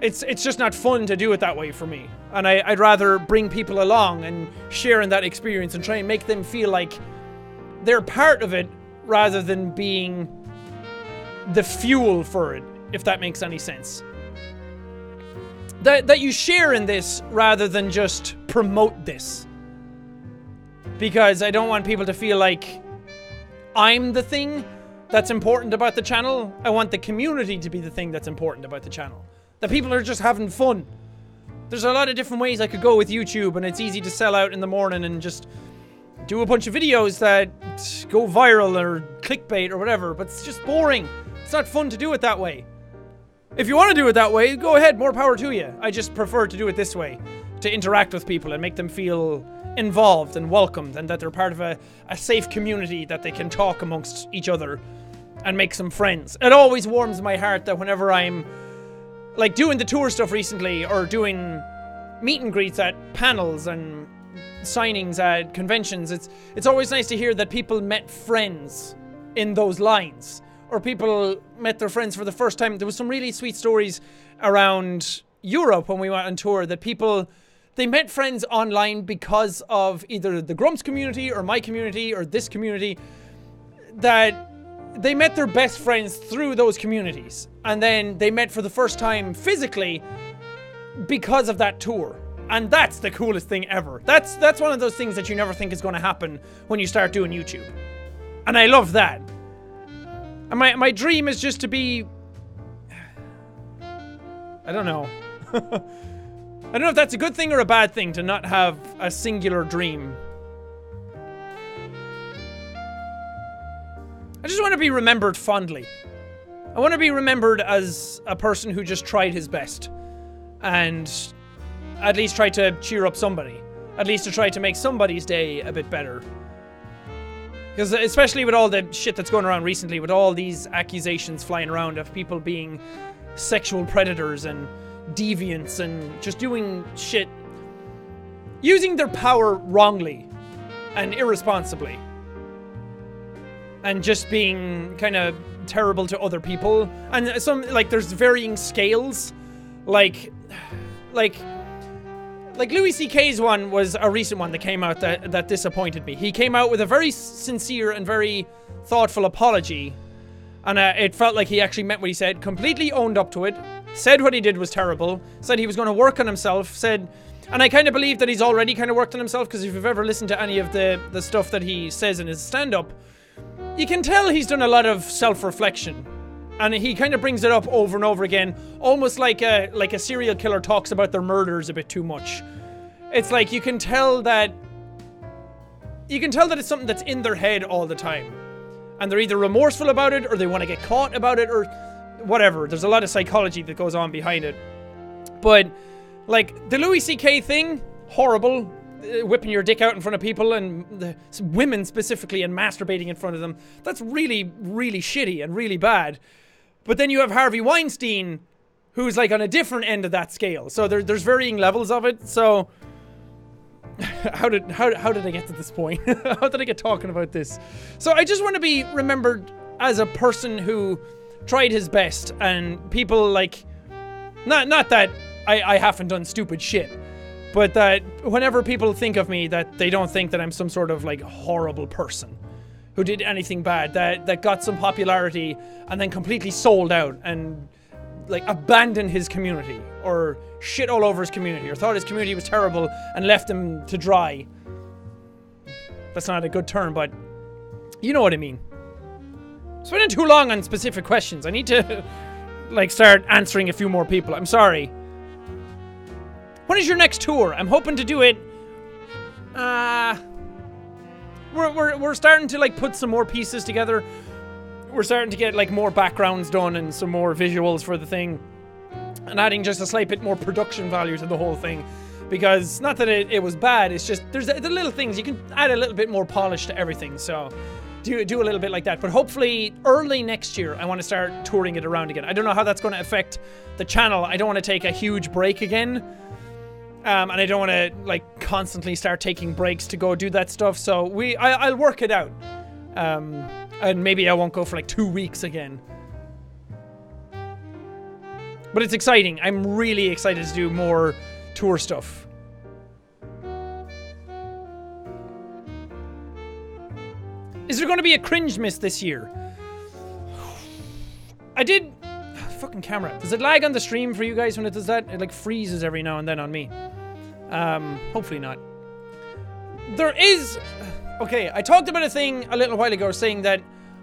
it's just not fun to do it that way for me. And I'd rather bring people along and share in that experience and try and make them feel like they're part of it rather than being the fuel for it, if that makes any sense. That you share in this rather than just promote this. Because I don't want people to feel like I'm the thing that's important about the channel. I want the community to be the thing that's important about the channel. That people are just having fun. There's a lot of different ways I could go with YouTube, and it's easy to sell out in the morning and just do a bunch of videos that go viral or clickbait or whatever, but it's just boring. It's not fun to do it that way. If you want to do it that way, go ahead, more power to you. I just prefer to do it this way, to interact with people and make them feel involved and welcomed, and that they're part of a safe community that they can talk amongst each other and make some friends. It always warms my heart that whenever I'm like doing the tour stuff recently, or doing meet and greets at panels and signings at conventions, it's always nice to hear that people met friends in those lines, or people met their friends for the first time. There was some really sweet stories around Europe when we went on tour, that people, they met friends online because of either the Grumps community or my community or this community, that they met their best friends through those communities, and then they met for the first time physically because of that tour. And that's the coolest thing ever. That's one of those things that you never think is going to happen when you start doing YouTube. And I love that. And my dream is just to be... I don't know. I don't know if that's a good thing or a bad thing to not have a singular dream. I just want to be remembered fondly. I want to be remembered as a person who just tried his best. And at least tried to cheer up somebody. At least to try to make somebody's day a bit better. Because especially with all the shit that's going around recently, with all these accusations flying around of people being sexual predators and deviants and just doing shit, using their power wrongly and irresponsibly, and just being kind of terrible to other people. And some, like, there's varying scales. Like Louis C.K.'s one was a recent one that came out that disappointed me. He came out with a very sincere and very thoughtful apology And it felt like he actually meant what he said, completely owned up to it, said what he did was terrible, said he was going to work on himself, said... And I kind of believe that he's already kind of worked on himself, because if you've ever listened to any of the stuff that he says in his stand-up, you can tell he's done a lot of self-reflection. And he kind of brings it up over and over again, almost like a serial killer talks about their murders a bit too much. It's like you can tell that it's something that's in their head all the time. And they're either remorseful about it, or they want to get caught about it, or whatever. There's a lot of psychology that goes on behind it. But, like, the Louis C.K. thing, horrible. Whipping your dick out in front of people, and the women specifically, and masturbating in front of them. That's really, really shitty and really bad. But then you have Harvey Weinstein, who's, like, on a different end of that scale. So there's varying levels of it. So... How did I get to this point? How did I get talking about this? So I just want to be remembered as a person who tried his best, and people like, not that I haven't done stupid shit, but that whenever people think of me, that they don't think that I'm some sort of like horrible person who did anything bad, that got some popularity and then completely sold out and like abandoned his community, or shit all over his community, or thought his community was terrible and left him to dry. That's not a good term, but you know what I mean. Spending too long on specific questions. I need to like start answering a few more people. I'm sorry. When is your next tour? I'm hoping to do it. We're starting to like put some more pieces together. We're starting to get like more backgrounds done and some more visuals for the thing, and adding just a slight bit more production value to the whole thing, because not that it was bad, it's just there's the little things you can add a little bit more polish to everything. So do a little bit like that. But hopefully early next year I want to start touring it around again. I don't know how that's going to affect the channel. I don't want to take a huge break again, and I don't want to like constantly start taking breaks to go do that stuff. So I'll work it out. And maybe I won't go for like 2 weeks again. But it's exciting. I'm really excited to do more tour stuff. Is there going to be a cringe miss this year? I did... Fucking camera. Does it lag on the stream for you guys when it does that? It like freezes every now and then on me. Hopefully not. There is... Okay, I talked about a thing a little while ago saying that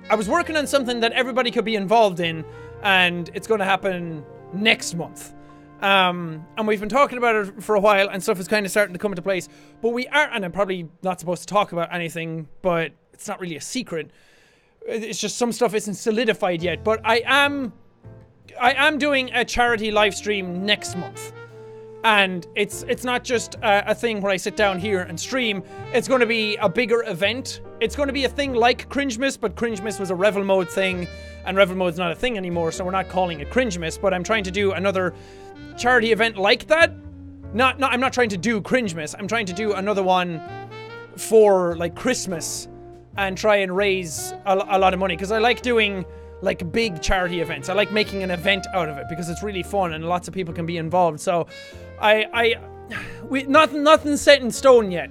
I was working on something that everybody could be involved in, and it's going to happen next month. And we've been talking about it for a while, and stuff is kind of starting to come into place. But we are, and I'm probably not supposed to talk about anything, but it's not really a secret. It's just some stuff isn't solidified yet. But I am doing a charity live stream next month. And it's not just a thing where I sit down here and stream. It's going to be a bigger event. It's going to be a thing like Cringemas, but Cringemas was a Revel Mode thing, and Revel Mode's not a thing anymore, so we're not calling it Cringemas. But I'm trying to do another charity event like that. I'm not trying to do Cringemas. I'm trying to do another one for like Christmas and try and raise a lot of money, because I like doing like big charity events. I like making an event out of it because it's really fun and lots of people can be involved. So nothing's set in stone yet,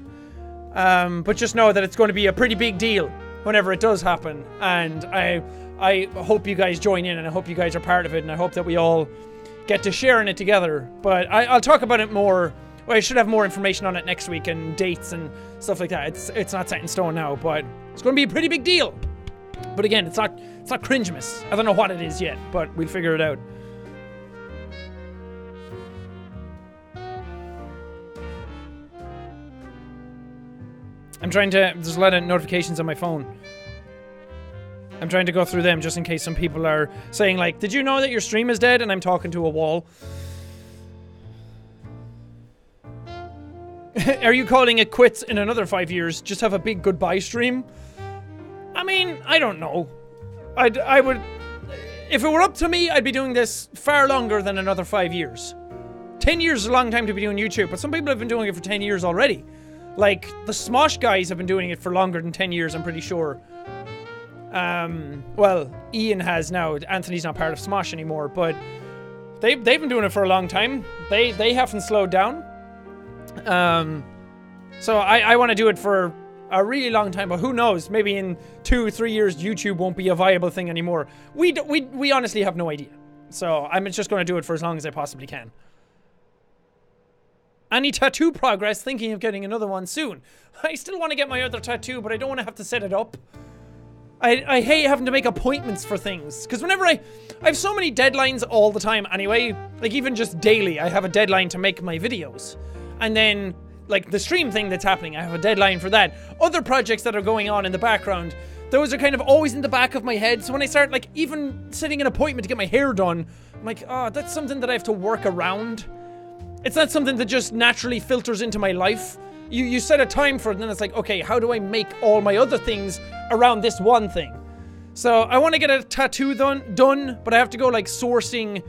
but just know that it's going to be a pretty big deal whenever it does happen, and I hope you guys join in, and I hope you guys are part of it, and I hope that we all get to share in it together. But I'll talk about it more. Well, I should have more information on it next week, and dates and stuff like that. It's not set in stone now, but it's going to be a pretty big deal. But again, it's not Cringemas. I don't know what it is yet, but we'll figure it out. I'm trying to... There's a lot of notifications on my phone. I'm trying to go through them just in case some people are saying like, did you know that your stream is dead? And I'm talking to a wall. Are you calling it quits in another 5 years? Just have a big goodbye stream? I mean, I don't know. I would... If it were up to me, I'd be doing this far longer than another 5 years. 10 years is a long time to be doing YouTube, but some people have been doing it for 10 years already. Like, the Smosh guys have been doing it for longer than 10 years, I'm pretty sure. Well, Ian has now. Anthony's not part of Smosh anymore, but they've been doing it for a long time. They haven't slowed down. So I want to do it for a really long time, but who knows? Maybe in 2-3 years, YouTube won't be a viable thing anymore. We honestly have no idea. So I'm just going to do it for as long as I possibly can. Any tattoo progress? Thinking of getting another one soon. I still want to get my other tattoo, but I don't want to have to set it up. I hate having to make appointments for things. Because whenever I have so many deadlines all the time anyway. Like even just daily, I have a deadline to make my videos. And then, like the stream thing that's happening, I have a deadline for that. Other projects that are going on in the background, those are kind of always in the back of my head. So when I start like even setting an appointment to get my hair done, I'm like, oh, that's something that I have to work around. It's not something that just naturally filters into my life. You set a time for it, and then it's like, okay, how do I make all my other things around this one thing? So I want to get a tattoo done, but I have to go like sourcing.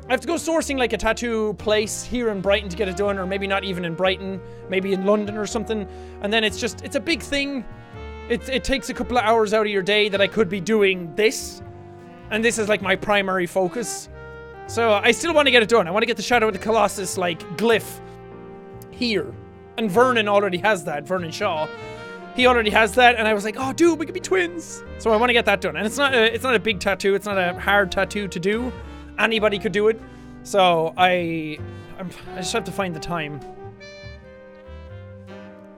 I have to go sourcing like a tattoo place here in Brighton to get it done, or maybe not even in Brighton, maybe in London or something. And then it's a big thing. It takes a couple of hours out of your day that I could be doing this. And this is like my primary focus. So I still want to get it done. I want to get the Shadow of the Colossus like glyph here. And Vernon already has that. Vernon Shaw. He already has that, and I was like, oh dude, we could be twins. So I want to get that done. And it's not a big tattoo, it's not a hard tattoo to do. Anybody could do it. So I just have to find the time.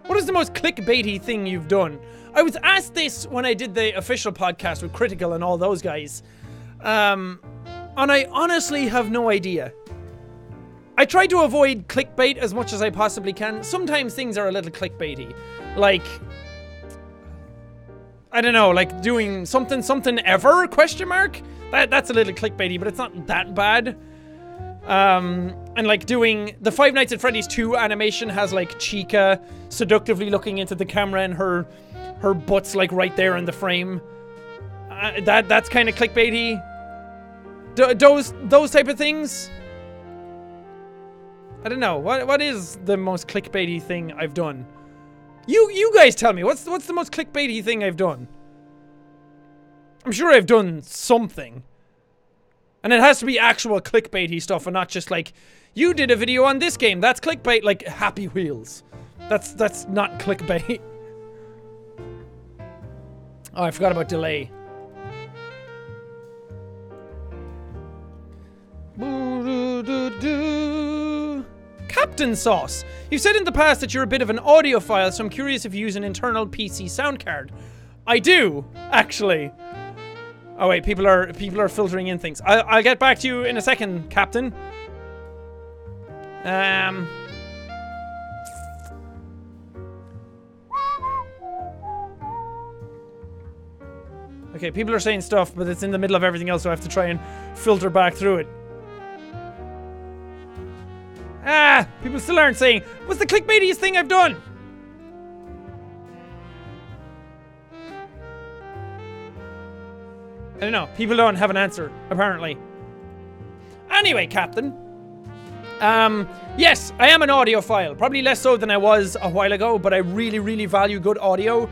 What is the most clickbaity thing you've done? I was asked this when I did the official podcast with Critical and all those guys. And I honestly have no idea. I try to avoid clickbait as much as I possibly can. Sometimes things are a little clickbaity. Like, I don't know, like doing something ever, question mark? That's a little clickbaity, but it's not that bad. And like doing the Five Nights at Freddy's 2 animation has like Chica seductively looking into the camera and her butt's like right there in the frame. That's kind of clickbaity. Those type of things. I don't know. What is the most clickbaity thing I've done? You guys tell me. What's the most clickbaity thing I've done? I'm sure I've done something. And it has to be actual clickbaity stuff and not just like, you did a video on this game. That's clickbait, like Happy Wheels. That's not clickbait. Oh, I forgot about delay. Captain Sauce. You've said in the past that you're a bit of an audiophile, so I'm curious if you use an internal PC sound card. I do, actually. Oh wait, people are filtering in things. I'll get back to you in a second, Captain. Okay, people are saying stuff, but it's in the middle of everything else, so I have to try and filter back through it. People still aren't saying, what's the clickbaitiest thing I've done? I don't know. People don't have an answer, apparently. Anyway, Captain. Yes, I am an audiophile. Probably less so than I was a while ago, but I really, really value good audio.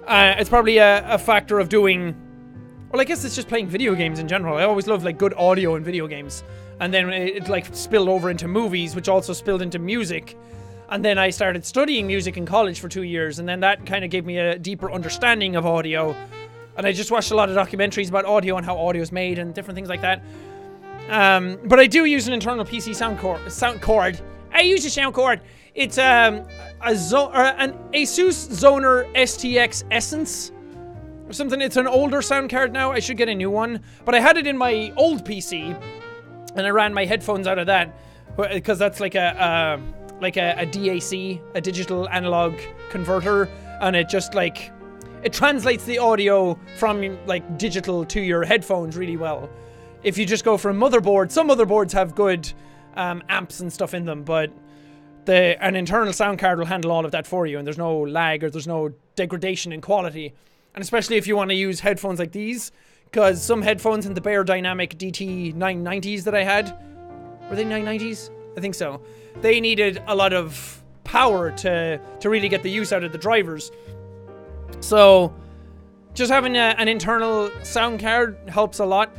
It's probably a factor of doing... Well, I guess it's just playing video games in general. I always love, like, good audio in video games. And then it like, spilled over into movies, which also spilled into music. And then I started studying music in college for 2 years, and then that kind of gave me a deeper understanding of audio. And I just watched a lot of documentaries about audio and how audio is made and different things like that. But I do use an internal PC sound cord. I use a sound cord. It's an Asus Zoner STX Essence or something. It's an older sound card now. I should get a new one. But I had it in my old PC, and I ran my headphones out of that because that's like a DAC, a digital analog converter, and it just like it translates the audio from like digital to your headphones really well. If you just go for a motherboard, some motherboards have good amps and stuff in them, but an internal sound card will handle all of that for you, and there's no lag or there's no degradation in quality. And especially if you want to use headphones like these, because some headphones in the Bear Dynamic DT 990s that I had, were they 990s? I think so. They needed a lot of power to really get the use out of the drivers. So just having an internal sound card helps a lot.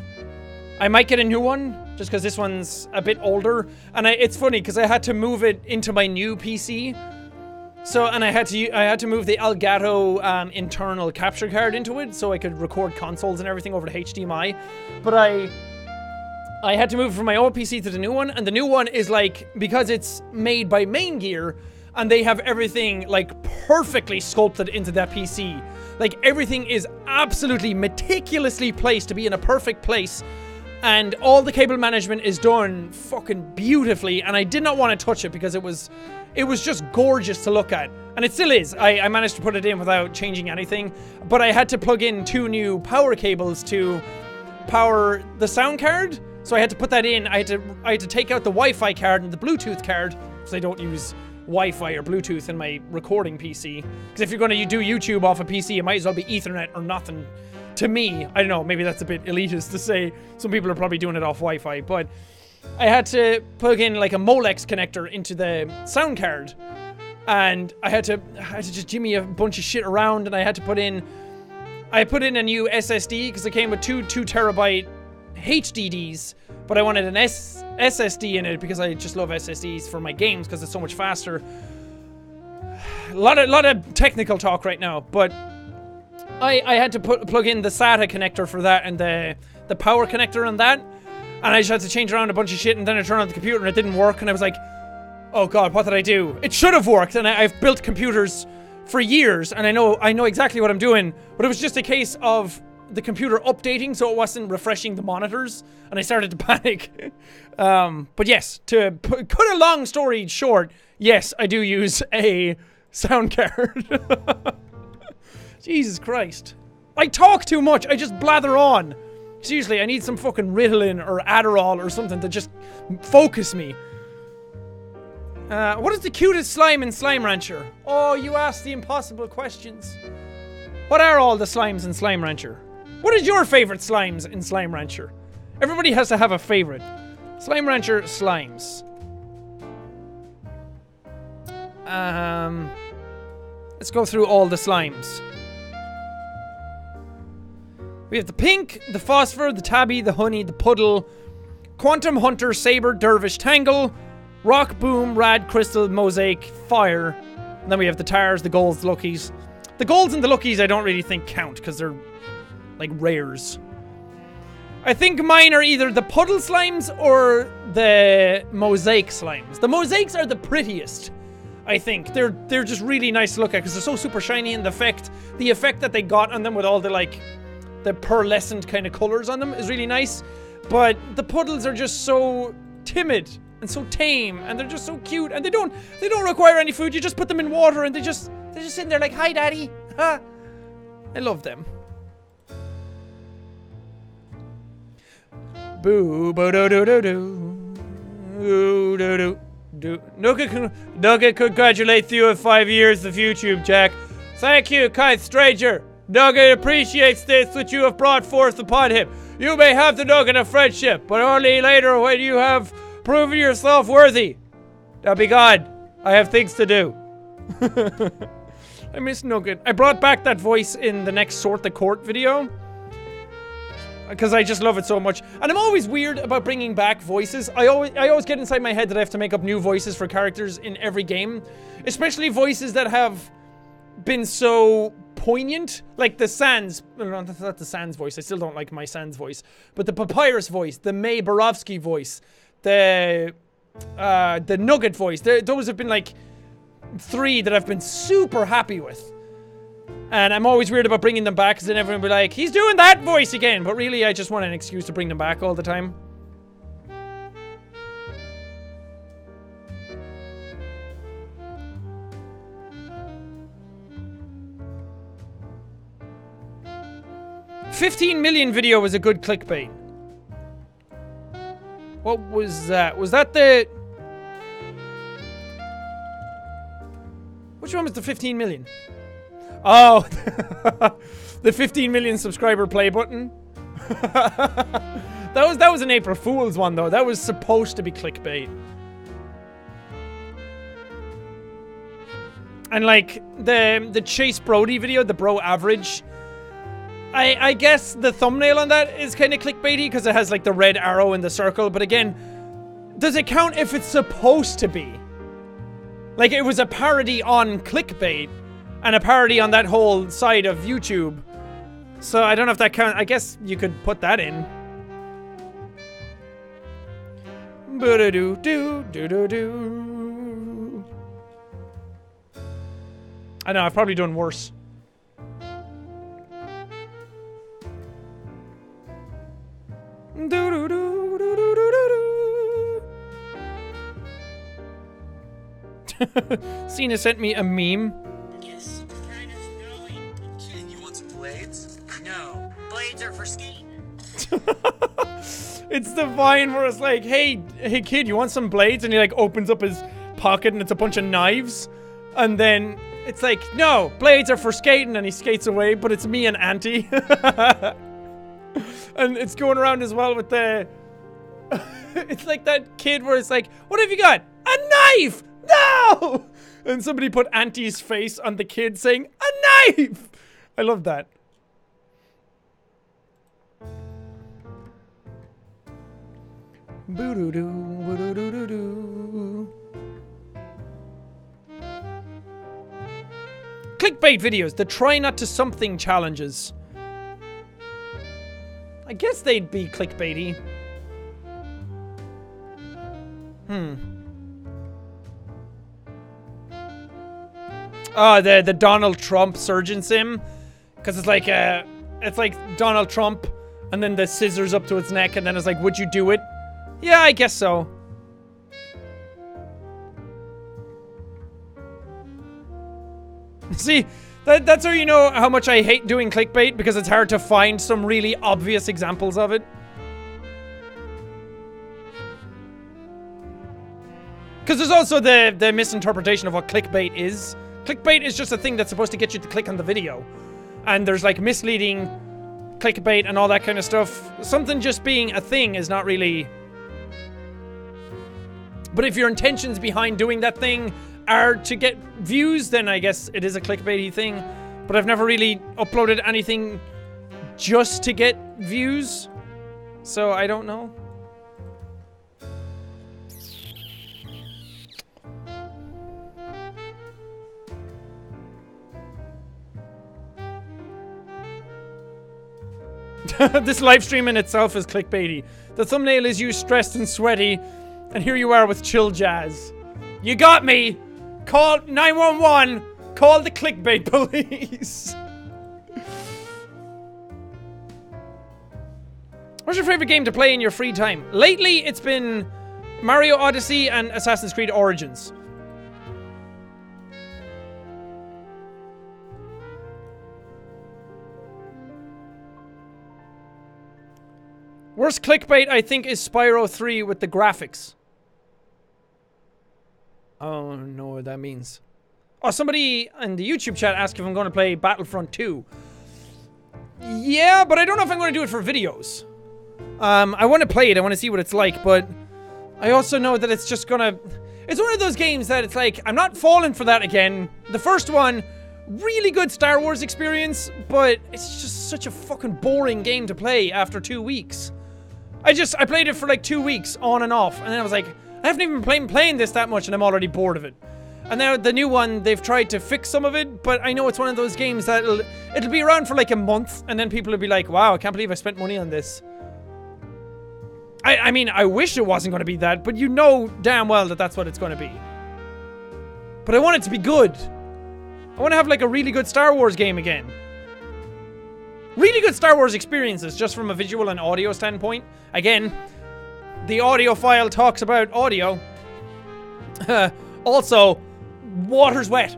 I might get a new one just because this one's a bit older. And it's funny because I had to move it into my new PC. So, and I had to move the Elgato internal capture card into it so I could record consoles and everything over the HDMI. But I had to move from my old PC to the new one, and the new one is like, because it's made by Main Gear, and they have everything like perfectly sculpted into that PC. Like everything is absolutely meticulously placed to be in a perfect place. And all the cable management is done fucking beautifully, and I did not want to touch it because it was just gorgeous to look at. And it still is. I managed to put it in without changing anything, but I had to plug in 2 new power cables to power the sound card. So I had to put that in. I had to take out the Wi-Fi card and the Bluetooth card, because I don't use Wi-Fi or Bluetooth in my recording PC. Because if you're going to do YouTube off a PC, it might as well be Ethernet or nothing. To me, I don't know, maybe that's a bit elitist to say. Some people are probably doing it off Wi-Fi, but I had to plug in like a Molex connector into the sound card, and I had to just jimmy a bunch of shit around, and I put in a new SSD because it came with 2 2TB HDDs, but I wanted an SSD in it because I just love SSDs for my games because it's so much faster. A lot of technical talk right now, but I had to plug in the SATA connector for that and the power connector on that, and I just had to change around a bunch of shit, and then I turned on the computer and it didn't work, and I was like, oh god, what did I do? It should have worked, and I've built computers for years, and I know exactly what I'm doing, but it was just a case of the computer updating, so it wasn't refreshing the monitors, and I started to panic. But yes, to cut a long story short, yes, I do use a sound card. Jesus Christ. I talk too much. I just blather on. Seriously, I need some fucking Ritalin or Adderall or something to just focus me. What is the cutest slime in Slime Rancher? Oh, you asked the impossible questions. What are all the slimes in Slime Rancher? What is your favorite slimes in Slime Rancher? Everybody has to have a favorite. Slime Rancher slimes. Let's go through all the slimes. We have the pink, the phosphor, the tabby, the honey, the puddle, quantum hunter, saber, dervish, tangle, rock, boom, rad, crystal, mosaic, fire. And then we have the tars, the golds, the luckies. The golds and the luckies I don't really think count because they're like rares. I think mine are either the puddle slimes or the mosaic slimes. The mosaics are the prettiest, I think. They're just really nice to look at because they're so super shiny, and the effect that they got on them with all the like the pearlescent kind of colors on them is really nice. But the puddles are just so timid and so tame, and they're just so cute, and they don't require any food. You just put them in water and they're just sitting there like, hi daddy. Ha. I love them. Boo boo do do do do. Ooh, do do do. Nugget congratulates you on 5 years of YouTube, Jack. Thank you, kind stranger. Nugget appreciates this which you have brought forth upon him. You may have the nugget of friendship, but only later when you have proven yourself worthy. Now be gone. I have things to do. I miss Nugget. I brought back that voice in the next Sort the Court video, because I just love it so much. And I'm always weird about bringing back voices. I always get inside my head that I have to make up new voices for characters in every game. Especially voices that have been so poignant. Like the Sans. No, that's not the Sans voice. I still don't like my Sans voice. But the Papyrus voice. The May Borowski voice. The Nugget voice. Those have been like 3 that I've been super happy with. And I'm always weird about bringing them back, because then everyone will be like, he's doing that voice again. But really, I just want an excuse to bring them back all the time. $15 million video was a good clickbait. What was that? Was that the... Which one was the 15 million? Oh, the 15 million subscriber play button. that was an April Fool's one though. That was supposed to be clickbait. And like the Chase Brody video, the bro average. I guess the thumbnail on that is kind of clickbaity because it has like the red arrow in the circle. But again, does it count if it's supposed to be? Like, it was a parody on clickbait and a parody on that whole side of YouTube. So I don't know if that counts. I guess you could put that in. Boo-da-doo-doo-doo-doo-doo. I know, I've probably done worse. Cena sent me a meme. Yes, kind of snowing. Kid, you want some blades? No, blades are for skating. It's the Vine where it's like, hey kid, you want some blades? And he like opens up his pocket and it's a bunch of knives. And then it's like, no, blades are for skating, and he skates away, but it's me and Auntie. And it's going around as well with the... It's like that kid where it's like, what have you got? A knife! No! And somebody put Auntie's face on the kid saying, a knife! I love that. Boo-doo-doo, boo-doo-doo-doo-doo. Clickbait videos, the try not to something challenges. I guess they'd be clickbaity. Oh, the Donald Trump surgeon sim. Because it's like Donald Trump and then the scissors up to its neck and then it's like, would you do it? Yeah, I guess so. See, that's how you know how much I hate doing clickbait, because it's hard to find some really obvious examples of it. Because there's also the misinterpretation of what clickbait is. Clickbait is just a thing that's supposed to get you to click on the video. And there's like misleading clickbait and all that kind of stuff. Something just being a thing is not really... But if your intentions behind doing that thing are to get views, then I guess it is a clickbaity thing. But I've never really uploaded anything just to get views. So I don't know. This live stream in itself is clickbaity. The thumbnail is you stressed and sweaty, and here you are with chill jazz. You got me! Call 911! Call the clickbait police! What's your favorite game to play in your free time? Lately, it's been Mario Odyssey and Assassin's Creed Origins. Worst clickbait, I think, is Spyro 3 with the graphics. I don't know what that means. Oh, somebody in the YouTube chat asked if I'm going to play Battlefront 2. Yeah, but I don't know if I'm going to do it for videos. I want to play it, I want to see what it's like, but I also know that it's just gonna... It's one of those games that it's like, I'm not falling for that again. The first one, really good Star Wars experience, but it's just such a fucking boring game to play after 2 weeks. I played it for like 2 weeks, on and off, and then I was like, I haven't even been playing this that much and I'm already bored of it. And now the new one, they've tried to fix some of it, but I know it's one of those games that it'll be around for like a month, and then people will be like, wow, I can't believe I spent money on this. I mean, I wish it wasn't going to be that, but you know damn well that that's what it's going to be. But I want it to be good. I want to have like a really good Star Wars game again. Really good Star Wars experiences, just from a visual and audio standpoint. Again, the audio file talks about audio. Also, water's wet.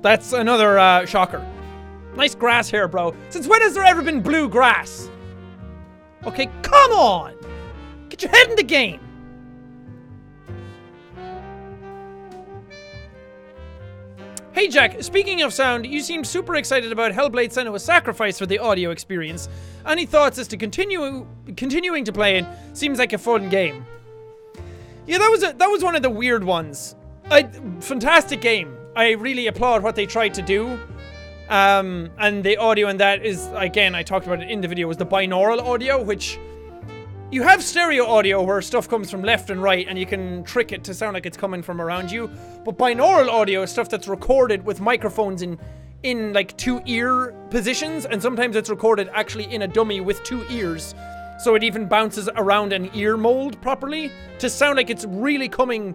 That's another shocker. Nice grass here, bro. Since when has there ever been blue grass? Okay, come on! Get your head in the game! Hey Jack, speaking of sound, you seem super excited about Hellblade: Senua's Sacrifice for the audio experience. Any thoughts as to continuing to play it? Seems like a fun game. Yeah, that was one of the weird ones. Fantastic game. I really applaud what they tried to do. And the audio in that is, again, I talked about it in the video, was the binaural audio, which you have stereo audio where stuff comes from left and right and you can trick it to sound like it's coming from around you. But binaural audio is stuff that's recorded with microphones in like 2 ear positions, and sometimes it's recorded actually in a dummy with 2 ears. So it even bounces around an ear mold properly to sound like it's really coming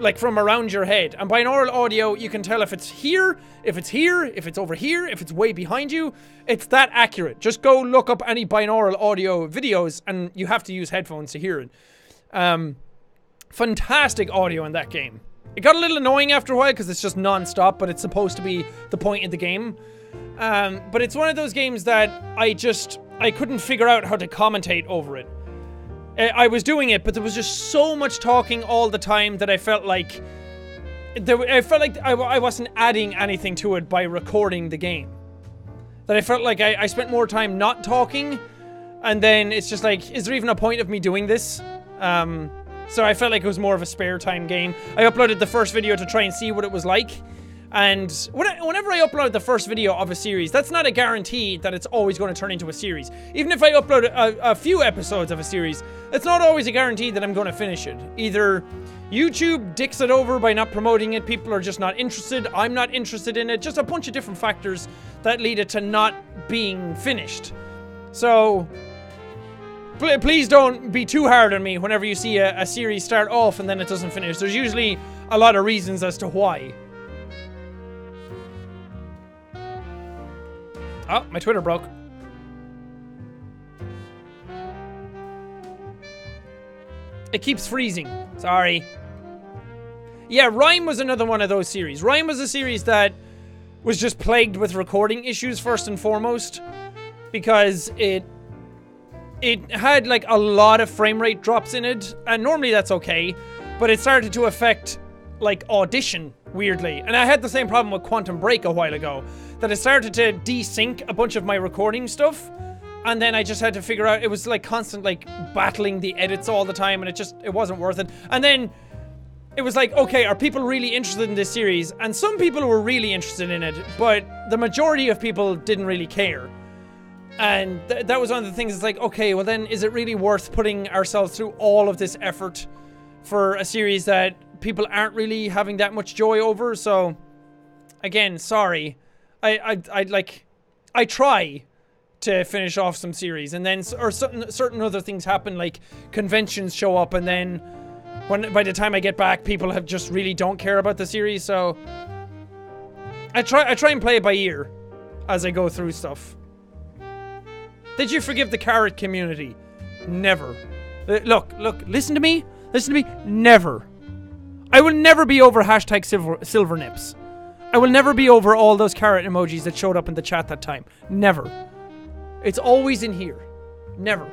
like from around your head. And binaural audio, you can tell if it's here, if it's here, if it's over here, if it's way behind you. It's that accurate. Just go look up any binaural audio videos and you have to use headphones to hear it. Fantastic audio in that game. It got a little annoying after a while because it's just non-stop, but it's supposed to be the point of the game. But it's one of those games that I couldn't figure out how to commentate over it. I was doing it, but there was just so much talking all the time that I felt like I wasn't adding anything to it by recording the game. That I felt like I spent more time not talking, and then it's just like, is there even a point of me doing this? So I felt like it was more of a spare time game. I uploaded the first video to try and see what it was like. And whenever I upload the first video of a series, that's not a guarantee that it's always going to turn into a series. Even if I upload a few episodes of a series, it's not always a guarantee that I'm going to finish it. Either YouTube dicks it over by not promoting it, people are just not interested, I'm not interested in it, just a bunch of different factors that lead it to not being finished. So please don't be too hard on me whenever you see a series start off and then it doesn't finish. There's usually a lot of reasons as to why. Oh, my Twitter broke. It keeps freezing. Sorry. Yeah, Rime was another one of those series. Rime was a series that was just plagued with recording issues first and foremost. Because it had like a lot of frame rate drops in it. And normally that's okay. But it started to affect like Audition, weirdly. And I had the same problem with Quantum Break a while ago. That I started to desync a bunch of my recording stuff, and then I just had to figure out, it was like constant like battling the edits all the time, and it wasn't worth it. And then it was like, okay, are people really interested in this series? And some people were really interested in it, but the majority of people didn't really care. And that was one of the things. It's like, okay, well then, is it really worth putting ourselves through all of this effort for a series that people aren't really having that much joy over? So again, sorry. I try to finish off some series, and then certain other things happen, like conventions show up, and then by the time I get back, people have just really don't care about the series. So I try and play it by ear as I go through stuff. Did you forgive the carrot community? Never. Look, listen to me, never. I will never be over hashtag silver nips. I will never be over all those carrot emojis that showed up in the chat that time. Never. It's always in here. Never.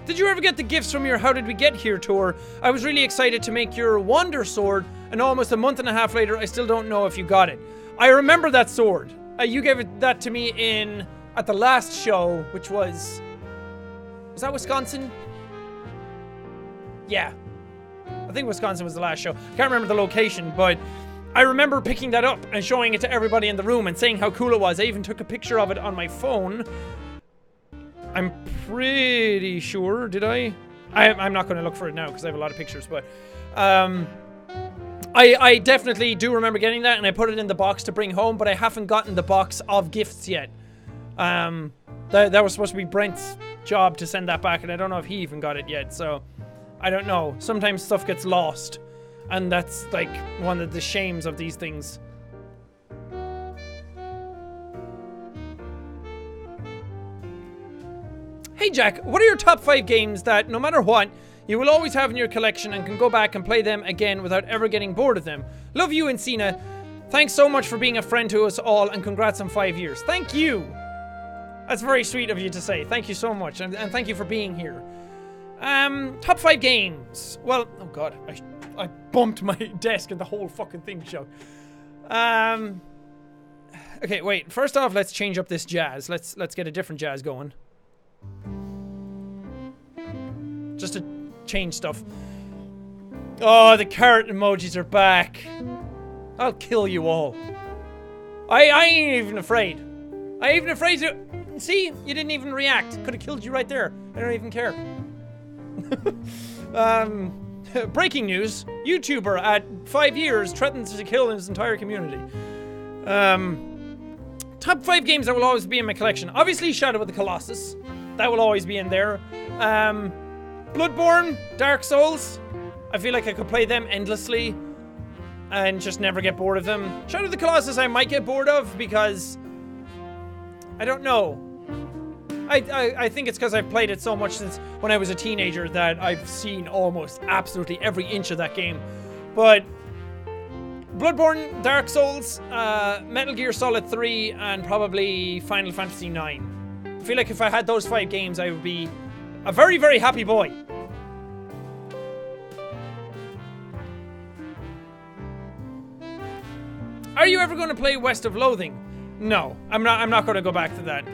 Did you ever get the gifts from your How Did We Get Here tour? I was really excited to make your Wonder Sword, and almost a month and a half later, I still don't know if you got it. I remember that sword. You gave that to me at the last show, which was that Wisconsin? Yeah. I think Wisconsin was the last show. I can't remember the location, but I remember picking that up and showing it to everybody in the room and saying how cool it was. I even took a picture of it on my phone. I'm pretty sure, did I? I'm not going to look for it now because I have a lot of pictures, but I definitely do remember getting that, and I put it in the box to bring home, but I haven't gotten the box of gifts yet. That was supposed to be Brent's job to send that back, and I don't know if he even got it yet, so I don't know. Sometimes stuff gets lost, and that's like one of the shames of these things. Hey Jack, what are your top 5 games that, no matter what, you will always have in your collection and can go back and play them again without ever getting bored of them? Love you and Cena. Thanks so much for being a friend to us all, and congrats on 5 years. Thank you! That's very sweet of you to say. Thank you so much, and thank you for being here. Top 5 games. Well, oh god, I bumped my desk and the whole fucking thing shook. Okay, wait. First off, let's change up this jazz. Let's get a different jazz going. Just to change stuff. Oh, the carrot emojis are back. I'll kill you all. I ain't even afraid. I ain't even afraid to... See? You didn't even react. Could have killed you right there. I don't even care. Breaking news. YouTuber at 5 years threatens to kill his entire community. Top 5 games that will always be in my collection. Obviously, Shadow of the Colossus. That will always be in there. Bloodborne, Dark Souls. I feel like I could play them endlessly and just never get bored of them. Shadow of the Colossus I might get bored of because... I don't know. I think it's because I've played it so much since when I was a teenager that I've seen almost absolutely every inch of that game. But Bloodborne, Dark Souls, Metal Gear Solid 3, and probably Final Fantasy 9. I feel like if I had those 5 games, I would be a very, very happy boy. Are you ever going to play West of Loathing? No, I'm not going to go back to that.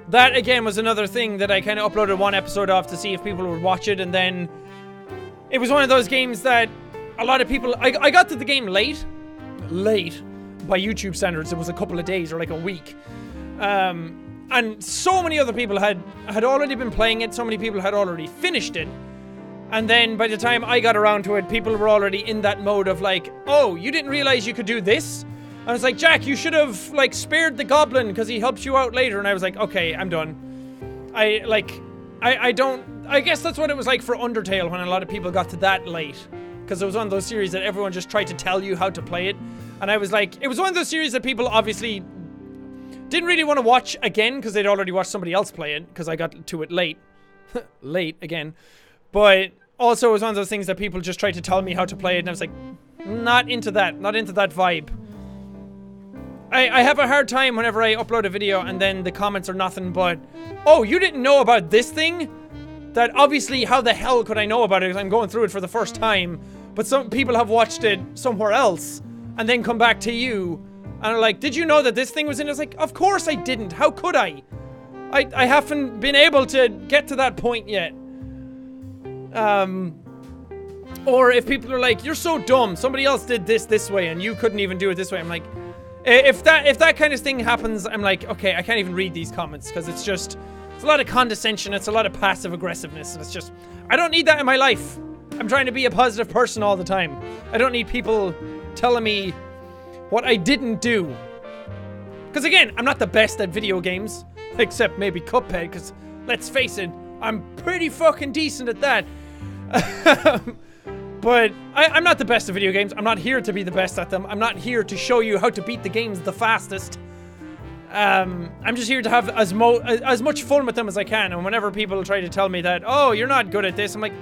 That, again, was another thing that I kind of uploaded one episode of to see if people would watch it, and then it was one of those games that a lot of people... I got to the game late. Late. By YouTube standards, it was a couple of days or like a week. And so many other people had already been playing it, so many people had already finished it. And then by the time I got around to it, people were already in that mode of like, oh, you didn't realize you could do this? I was like, Jack, you should have, like, spared the goblin because he helps you out later. And I was like, okay, I'm done. I guess that's what it was like for Undertale when a lot of people got to that late. Because it was one of those series that everyone just tried to tell you how to play it. And I was like, it was one of those series that people obviously didn't really want to watch again because they'd already watched somebody else play it because I got to it late. Late, again. But also it was one of those things that people just tried to tell me how to play it. And I was like, not into that. Not into that vibe. I have a hard time whenever I upload a video and then the comments are nothing but, oh, you didn't know about this thing? That obviously, how the hell could I know about it? I'm going through it for the first time, but some people have watched it somewhere else and then come back to you and are like, did you know that this thing was in it? I was like, of course I didn't. How could I? I haven't been able to get to that point yet. Or if people are like, you're so dumb, somebody else did this way and you couldn't even do it this way. I'm like, if that kind of thing happens, I'm like, okay, I can't even read these comments because it's a lot of condescension, it's a lot of passive aggressiveness, and it's just, I don't need that in my life. I'm trying to be a positive person all the time. I don't need people telling me what I didn't do. Because again, I'm not the best at video games, except maybe Cuphead, because let's face it, I'm pretty fucking decent at that. But I'm not the best at video games. I'm not here to be the best at them. I'm not here to show you how to beat the games the fastest. I'm just here to have as much fun with them as I can. And whenever people try to tell me that, oh, you're not good at this, I'm like,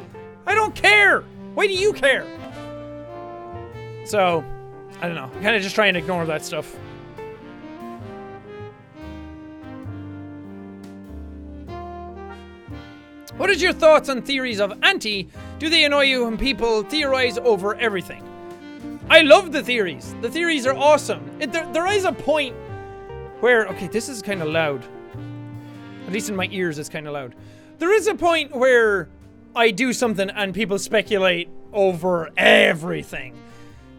I don't care. Why do you care? So, I don't know. I kind of just try and ignore that stuff. What is your thoughts on theories of anti? Do they annoy you when people theorize over everything? I love the theories. The theories are awesome. There is a point where... Okay, this is kind of loud. At least in my ears, it's kind of loud. There is a point where I do something and people speculate over everything.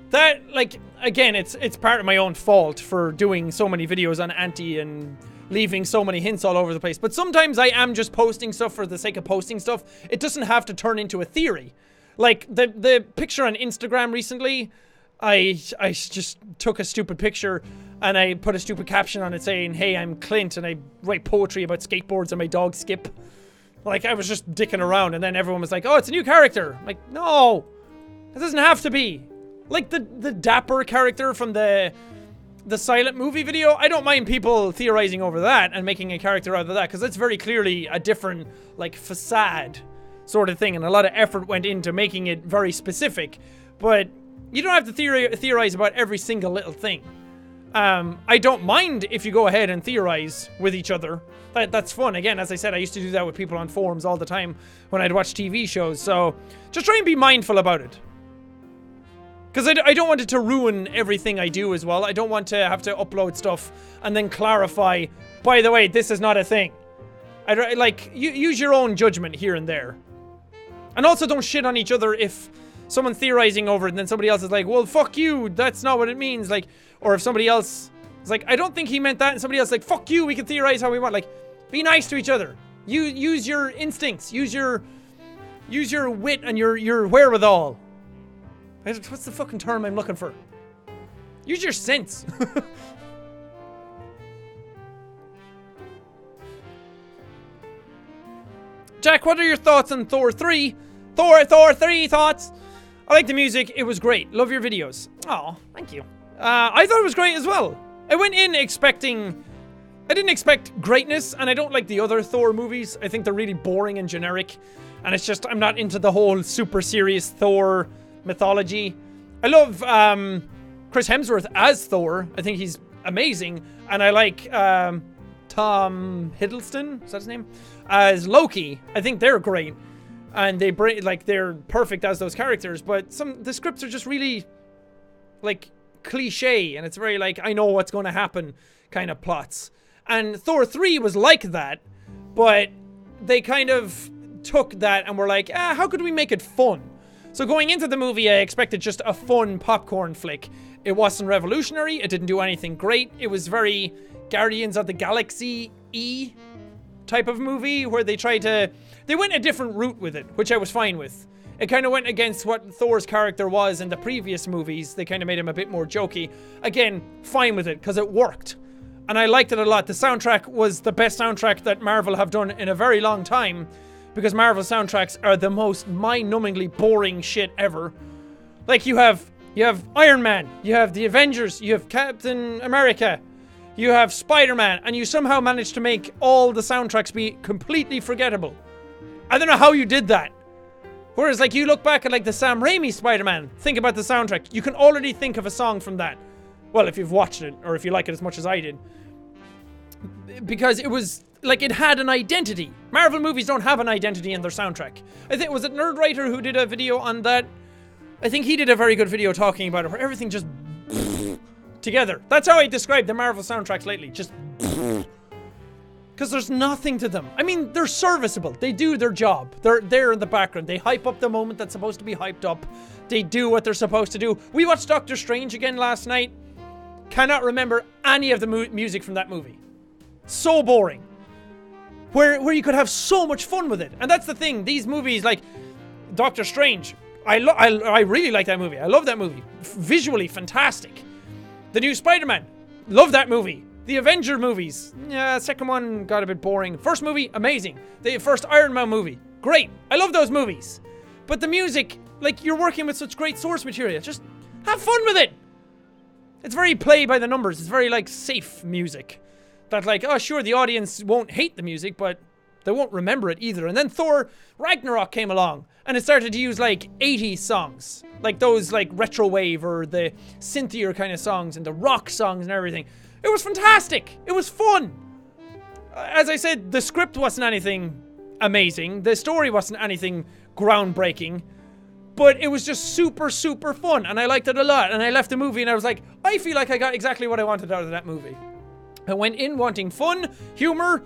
That, like, again, it's part of my own fault for doing so many videos on anti and leaving so many hints all over the place. But sometimes I am just posting stuff for the sake of posting stuff. It doesn't have to turn into a theory. Like, the picture on Instagram recently, I just took a stupid picture and I put a stupid caption on it saying, hey, I'm Clint, and I write poetry about skateboards and my dog Skip. Like, I was just dicking around, and then everyone was like, oh, it's a new character. I'm like, no, it doesn't have to be. Like, the Dapper character from the Silent movie video, I don't mind people theorizing over that and making a character out of that, because it's very clearly a different, like, facade sort of thing, and a lot of effort went into making it very specific. But you don't have to theorize about every single little thing. I don't mind if you go ahead and theorize with each other. That's fun. Again, as I said, I used to do that with people on forums all the time when I'd watch TV shows, so just try and be mindful about it. Because I don't want it to ruin everything I do as well. I don't want to have to upload stuff and then clarify, by the way, this is not a thing. Like, use your own judgment here and there. And also don't shit on each other if someone theorizing over it, and then somebody else is like, well, fuck you, that's not what it means. Like, or if somebody else is like, I don't think he meant that, and somebody else is like, fuck you, we can theorize how we want. Like, be nice to each other. Use your instincts. Use your wit and your wherewithal. What's the fucking term I'm looking for? Use your sense. Jack, what are your thoughts on Thor 3? Thor 3 thoughts? I like the music. It was great. Love your videos. Oh, thank you. I thought it was great as well. I went in expecting... I didn't expect greatness, and I don't like the other Thor movies. I think they're really boring and generic. And it's just, I'm not into the whole super serious Thor mythology. I love Chris Hemsworth as Thor. I think he's amazing. And I like Tom Hiddleston, is that his name? As Loki. I think they're great. And they're perfect as those characters. But the scripts are just really, like, cliche. And it's very, like, I know what's going to happen kind of plots. And Thor 3 was like that. But they kind of took that and were like, how could we make it fun? So going into the movie, I expected just a fun popcorn flick. It wasn't revolutionary. It didn't do anything great. It was very Guardians of the Galaxy-y type of movie where they went a different route with it, which I was fine with. It kind of went against what Thor's character was in the previous movies. They kind of made him a bit more jokey. Again, fine with it because it worked. And I liked it a lot. The soundtrack was the best soundtrack that Marvel have done in a very long time. Because Marvel soundtracks are the most mind-numbingly boring shit ever. Like, you have Iron Man, you have the Avengers, you have Captain America, you have Spider-Man, and you somehow managed to make all the soundtracks be completely forgettable. I don't know how you did that. Whereas, like, you look back at, like, the Sam Raimi Spider-Man, think about the soundtrack, you can already think of a song from that. Well, if you've watched it, or if you like it as much as I did. Because it was... like, it had an identity. Marvel movies don't have an identity in their soundtrack. I think, was it Nerdwriter who did a video on that? I think he did a very good video talking about it, where everything just together. That's how I describe the Marvel soundtracks lately. Just because there's nothing to them. I mean, they're serviceable. They do their job. They're there in the background. They hype up the moment that's supposed to be hyped up. They do what they're supposed to do. We watched Doctor Strange again last night. Cannot remember any of the music from that movie. So boring. Where you could have so much fun with it. And that's the thing. These movies, like Doctor Strange, I really like that movie. I love that movie. Visually fantastic. The new Spider-Man, love that movie. The Avenger movies, yeah, second one got a bit boring. First movie, amazing. The first Iron Man movie, great. I love those movies. But the music, like, you're working with such great source material. Just have fun with it. It's very play by the numbers. It's very, like, safe music. That, like, oh, sure, the audience won't hate the music, but they won't remember it either. And then Thor Ragnarok came along, and it started to use, like, 80s songs. Like those, like, retro wave or the synthier kind of songs and the rock songs and everything. It was fantastic. It was fun. As I said, the script wasn't anything amazing. The story wasn't anything groundbreaking. But it was just super, super fun, and I liked it a lot. And I left the movie, and I was like, I feel like I got exactly what I wanted out of that movie. I went in wanting fun, humor,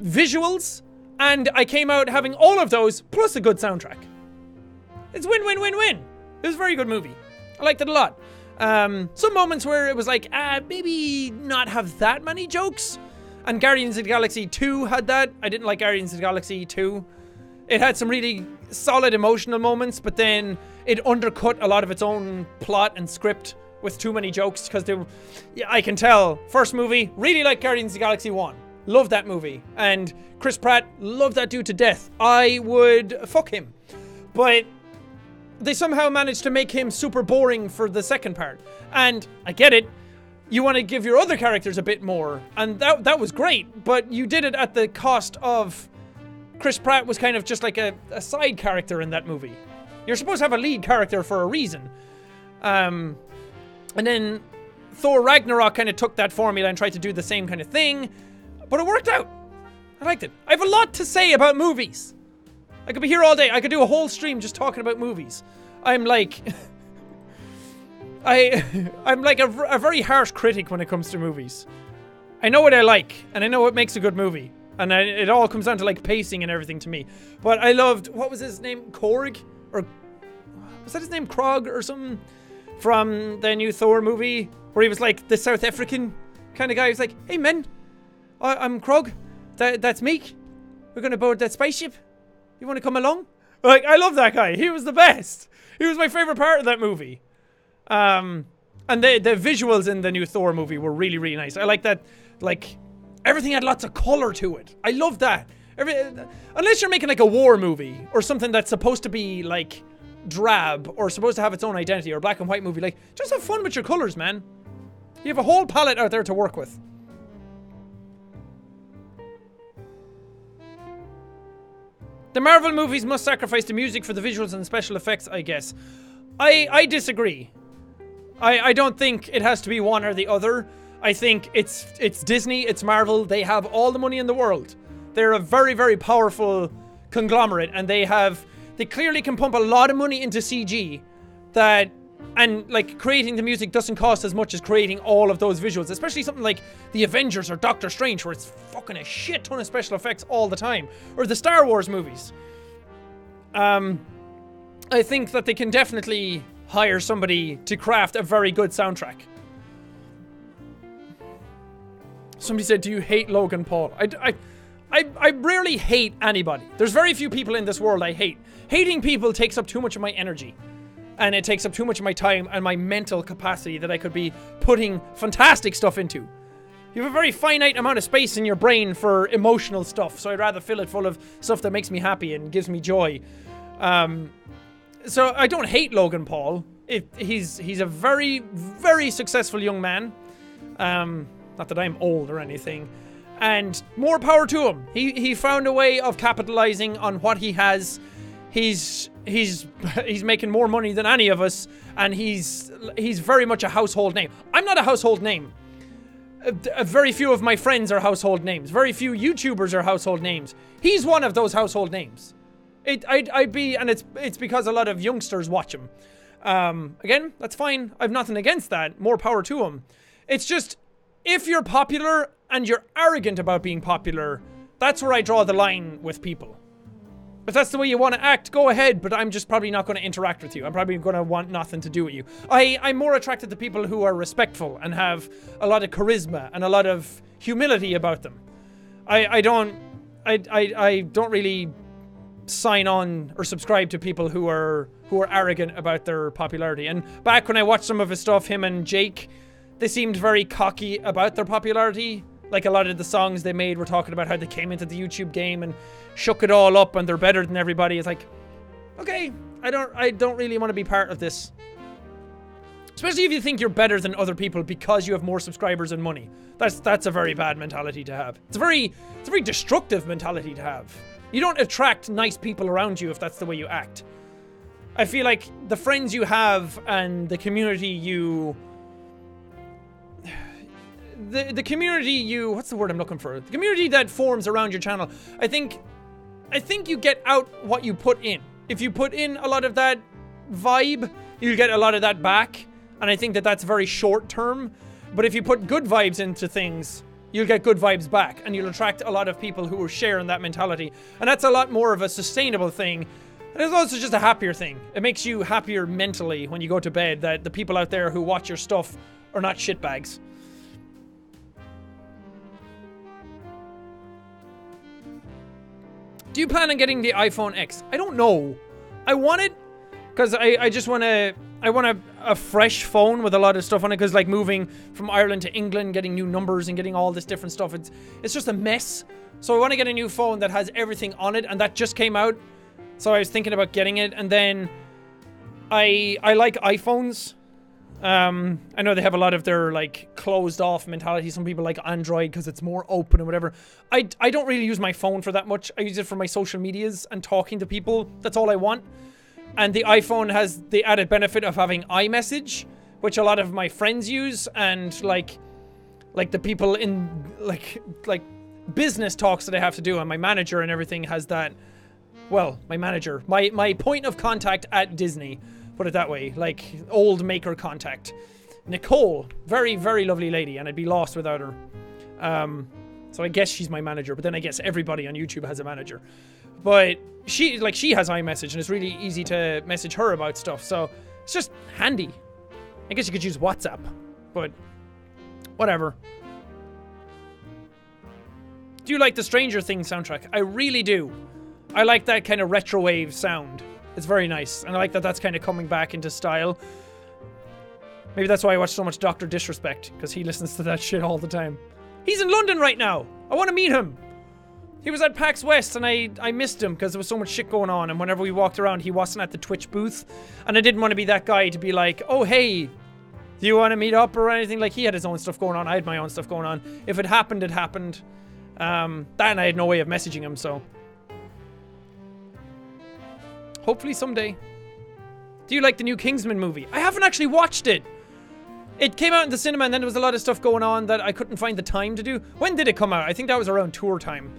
visuals, and I came out having all of those, plus a good soundtrack. It's win, win, win, win. It was a very good movie. I liked it a lot. Some moments where it was like, maybe not have that many jokes. And Guardians of the Galaxy 2 had that. I didn't like Guardians of the Galaxy 2. It had some really solid emotional moments, but then it undercut a lot of its own plot and script with too many jokes, because they were, yeah, I can tell. First movie, really like Guardians of the Galaxy 1. Love that movie. And Chris Pratt, love that dude to death. I would fuck him. But they somehow managed to make him super boring for the second part. And I get it. You want to give your other characters a bit more. And that was great. But you did it at the cost of... Chris Pratt was kind of just like a side character in that movie. You're supposed to have a lead character for a reason. And then Thor Ragnarok kind of took that formula and tried to do the same kind of thing. But it worked out. I liked it. I have a lot to say about movies. I could be here all day. I could do a whole stream just talking about movies. I'm like... I'm like a very harsh critic when it comes to movies. I know what I like, and I know what makes a good movie. And it all comes down to, like, pacing and everything to me. But I loved... what was his name? Korg? Or... was that his name, Krog or something, from the new Thor movie, where he was like the South African kind of guy. He was like, hey men, I'm Krog, that's Meek, we're gonna board that spaceship, you want to come along? Like, I love that guy. He was the best. He was my favorite part of that movie. And the visuals in the new Thor movie were really, really nice. I like that, like, everything had lots of color to it. I love that. Unless you're making like a war movie or something that's supposed to be like drab or supposed to have its own identity, or a black and white movie, like, just have fun with your colors, man. You have a whole palette out there to work with. The Marvel movies must sacrifice the music for the visuals and the special effects, I guess. I disagree. I don't think it has to be one or the other. I think it's Disney, it's Marvel. They have all the money in the world. They're a very, very powerful conglomerate, and they clearly can pump a lot of money into CG and like creating the music doesn't cost as much as creating all of those visuals, especially something like the Avengers or Doctor Strange, where it's fucking a shit ton of special effects all the time, or the Star Wars movies. I think that they can definitely hire somebody to craft a very good soundtrack. Somebody said, do you hate Logan Paul? I rarely hate anybody. There's very few people in this world I hate. Hating people takes up too much of my energy. And it takes up too much of my time and my mental capacity that I could be putting fantastic stuff into. You have a very finite amount of space in your brain for emotional stuff, so I'd rather fill it full of stuff that makes me happy and gives me joy. So I don't hate Logan Paul. He's a very, very successful young man. Not that I'm old or anything. And more power to him. He found a way of capitalizing on what he has. He's making more money than any of us, and he's very much a household name. I'm not a household name. Very few of my friends are household names. Very few YouTubers are household names. He's one of those household names. I'd be, and it's because a lot of youngsters watch him. Again, that's fine. I've nothing against that. More power to him. It's just, if you're popular and you're arrogant about being popular, that's where I draw the line with people. If that's the way you want to act, go ahead, but I'm just probably not going to interact with you. I'm probably going to want nothing to do with you. I'm more attracted to people who are respectful and have a lot of charisma and a lot of humility about them. I don't really sign on or subscribe to people who are arrogant about their popularity. And back when I watched some of his stuff, him and Jake, they seemed very cocky about their popularity. Like, a lot of the songs they made were talking about how they came into the YouTube game and shook it all up and they're better than everybody. It's like, okay, I don't really want to be part of this. Especially if you think you're better than other people because you have more subscribers and money. That's a very bad mentality to have. It's a very destructive mentality to have. You don't attract nice people around you if that's the way you act. I feel like the friends you have and the community you... The community you... What's the word I'm looking for? The community that forms around your channel. I think you get out what you put in. If you put in a lot of that vibe, you'll get a lot of that back. And I think that that's very short term. But if you put good vibes into things, you'll get good vibes back. And you'll attract a lot of people who are sharing that mentality. And that's a lot more of a sustainable thing. And it's also just a happier thing. It makes you happier mentally when you go to bed that the people out there who watch your stuff are not shitbags. Do you plan on getting the iPhone X? I don't know. I want it because I just want a fresh phone with a lot of stuff on it, because like moving from Ireland to England, getting new numbers and getting all this different stuff, it's just a mess. So I want to get a new phone that has everything on it, and that just came out. So I was thinking about getting it, and then I like iPhones. I know they have a lot of their like closed off mentality. Some people like Android because it's more open and whatever. I don't really use my phone for that much. I use it for my social medias and talking to people. That's all I want. And the iPhone has the added benefit of having iMessage, which a lot of my friends use, and like the people in like business talks that I have to do, and my manager and everything has that. Well, my manager, my point of contact at Disney. Put it that way, like old maker contact. Nicole, very, very lovely lady, and I'd be lost without her. So I guess she's my manager, but then I guess everybody on YouTube has a manager. But she has iMessage, and it's really easy to message her about stuff. So it's just handy. I guess you could use WhatsApp, but whatever. Do you like the Stranger Things soundtrack? I really do. I like that kind of retrowave sound. It's very nice. And I like that that's kind of coming back into style. Maybe that's why I watch so much Dr. Disrespect, because he listens to that shit all the time. He's in London right now. I want to meet him. He was at PAX West, and I missed him because there was so much shit going on. And whenever we walked around, he wasn't at the Twitch booth. And I didn't want to be that guy to be like, oh, hey, do you want to meet up or anything? Like, he had his own stuff going on. I had my own stuff going on. If it happened, it happened. That and I had no way of messaging him, so. Hopefully someday. Do you like the new Kingsman movie? I haven't actually watched it. It came out in the cinema, and then there was a lot of stuff going on that I couldn't find the time to do. When did it come out? I think that was around tour time.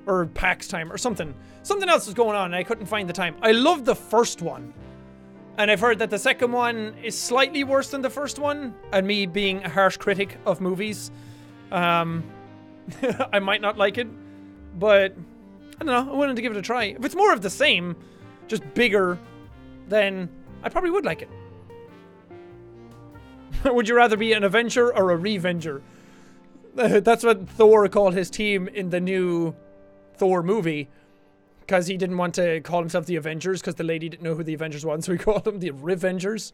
Or PAX time, or something. Something else was going on, and I couldn't find the time. I loved the first one. And I've heard that the second one is slightly worse than the first one. And me being a harsh critic of movies, I might not like it. But, I don't know, I'm willing to give it a try. If it's more of the same, just bigger, then I probably would like it. Would you rather be an Avenger or a Revenger? That's what Thor called his team in the new Thor movie. Because he didn't want to call himself the Avengers, because the lady didn't know who the Avengers was, so he called them the Revengers.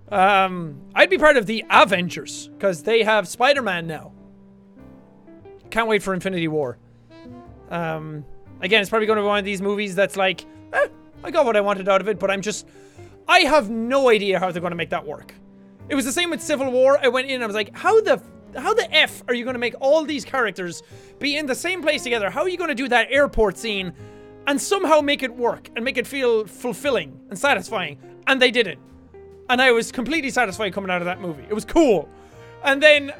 I'd be part of the Avengers, because they have Spider-Man now. Can't wait for Infinity War. Again, it's probably going to be one of these movies that's like, I got what I wanted out of it, but I have no idea how they're going to make that work. It was the same with Civil War. I went in and I was like, how the F are you going to make all these characters be in the same place together? How are you going to do that airport scene and somehow make it work and make it feel fulfilling and satisfying? And they did it. And I was completely satisfied coming out of that movie. It was cool. And then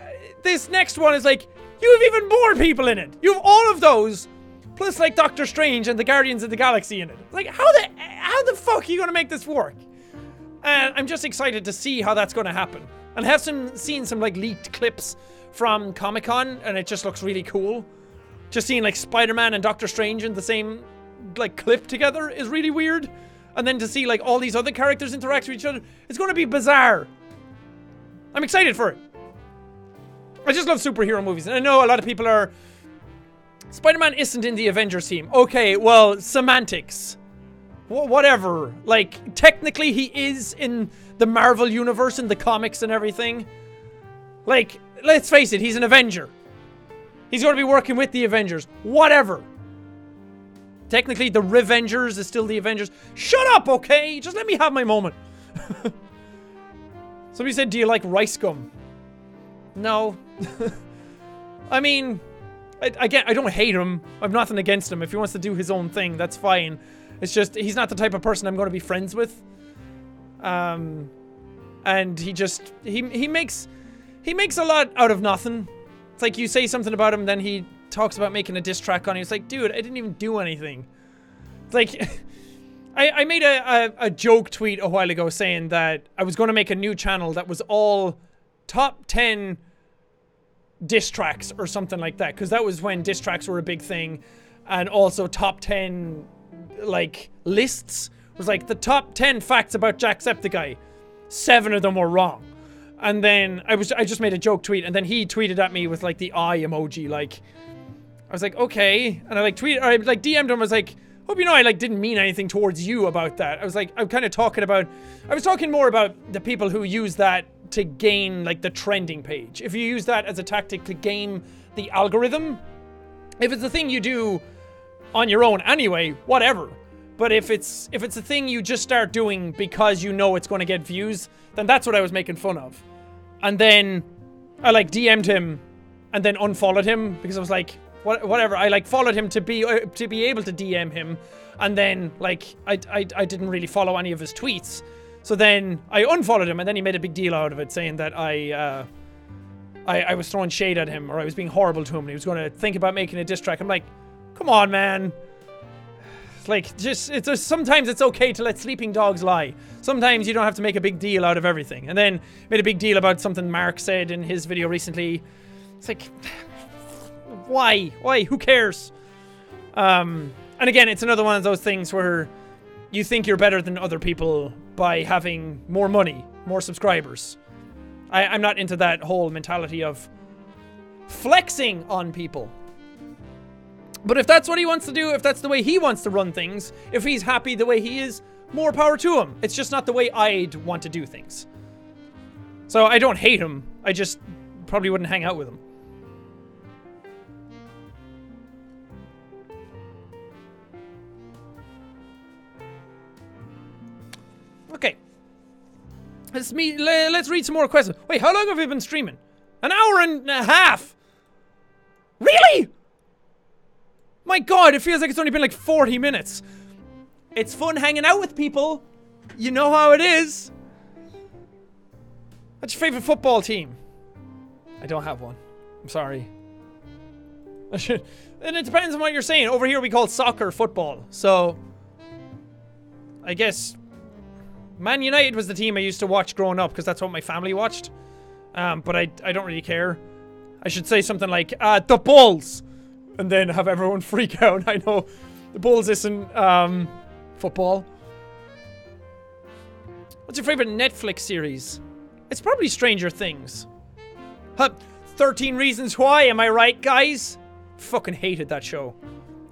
this next one is like, you have even more people in it. You have all of those, plus like Doctor Strange and the Guardians of the Galaxy in it. Like, how the fuck are you going to make this work? And I'm just excited to see how that's going to happen. And I have seen some like leaked clips from Comic-Con, and it just looks really cool. Just seeing like Spider-Man and Doctor Strange in the same like clip together is really weird. And then to see like all these other characters interact with each other, it's going to be bizarre. I'm excited for it. I just love superhero movies, and I know a lot of people are... Spider-Man isn't in the Avengers team. Okay, well, semantics. Whatever. Like, technically he is in the Marvel universe, in the comics and everything. Like, let's face it, he's an Avenger. He's going to be working with the Avengers. Whatever. Technically, the Revengers is still the Avengers. Shut up, okay? Just let me have my moment. Somebody said, do you like rice gum? No. I mean, again, I don't hate him. I've nothing against him. If he wants to do his own thing, that's fine. It's just, he's not the type of person I'm going to be friends with. And he makes a lot out of nothing. It's like you say something about him, then he talks about making a diss track on you. It's like, dude, I didn't even do anything. It's like, I made a joke tweet a while ago saying that I was going to make a new channel that was all top 10 diss tracks or something like that. Because that was when diss tracks were a big thing. And also top 10, like, lists. It was like the top 10 facts about Jacksepticeye. 7 of them were wrong. And then I just made a joke tweet, and then he tweeted at me with like the eye emoji. Like, I was like, okay. And I DM'd him. I was like, hope you know I like didn't mean anything towards you about that. I was like, I was talking more about the people who use that to gain like the trending page. If you use that as a tactic to game the algorithm, if it's a thing you do on your own anyway, whatever. But if it's a thing you just start doing because you know it's going to get views, then that's what I was making fun of. And then I like DM'd him and then unfollowed him because I was like, whatever. I like followed him to be able to DM him, and then like I didn't really follow any of his tweets. So then I unfollowed him, and then he made a big deal out of it, saying that I was throwing shade at him, or I was being horrible to him, and he was going to think about making a diss track. I'm like, come on, man. Like, sometimes it's okay to let sleeping dogs lie. Sometimes you don't have to make a big deal out of everything. And then made a big deal about something Mark said in his video recently. It's like, why? Who cares? I And again, it's another one of those things where you think you're better than other people by having more money, more subscribers. I'm not into that whole mentality of flexing on people. But if that's what he wants to do, if that's the way he wants to run things, if he's happy the way he is, more power to him. It's just not the way I'd want to do things. So I don't hate him. I just probably wouldn't hang out with him. Okay. Let's read some more questions. Wait, how long have we been streaming? An hour and a half! Really? My god, it feels like it's only been like 40 minutes. It's fun hanging out with people. You know how it is. What's your favorite football team? I don't have one. I'm sorry. And it depends on what you're saying. Over here we call soccer football. So, I guess Man United was the team I used to watch growing up because that's what my family watched. But I don't really care. I should say something like, the Bulls! And then have everyone freak out. I know the Bulls isn't football. What's your favorite Netflix series? It's probably Stranger Things. 13 Reasons Why, am I right, guys? Fucking hated that show.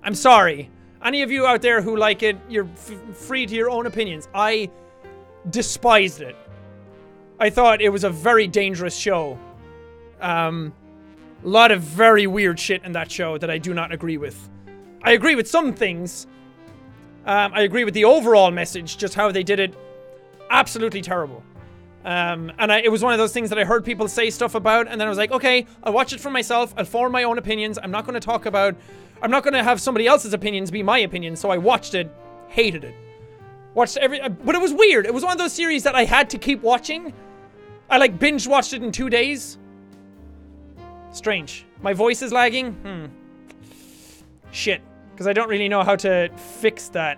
I'm sorry. Any of you out there who like it, you're free to your own opinions. I despised it. I thought it was a very dangerous show. A lot of very weird shit in that show that I do not agree with. I agree with some things. I agree with the overall message, just how they did it. Absolutely terrible. It was one of those things that I heard people say stuff about, and then I was like, okay, I'll watch it for myself. I'll form my own opinions. I'm not going to have somebody else's opinions be my opinions. So I watched it, hated it. But it was weird. It was one of those series that I had to keep watching. I like binge watched it in 2 days. Strange. My voice is lagging? Shit. Because I don't really know how to fix that.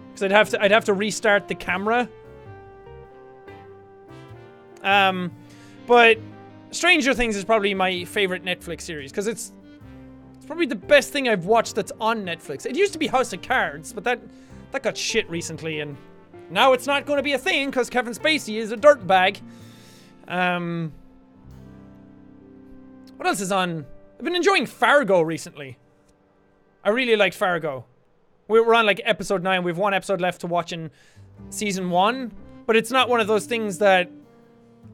Because I'd have to restart the camera. But Stranger Things is probably my favorite Netflix series. Because it's probably the best thing I've watched that's on Netflix. It used to be House of Cards, but that got shit recently. And now it's not going to be a thing because Kevin Spacey is a dirtbag. What else is on? I've been enjoying Fargo recently. I really liked Fargo. We're on like episode 9. We have one episode left to watch in season 1. But it's not one of those things that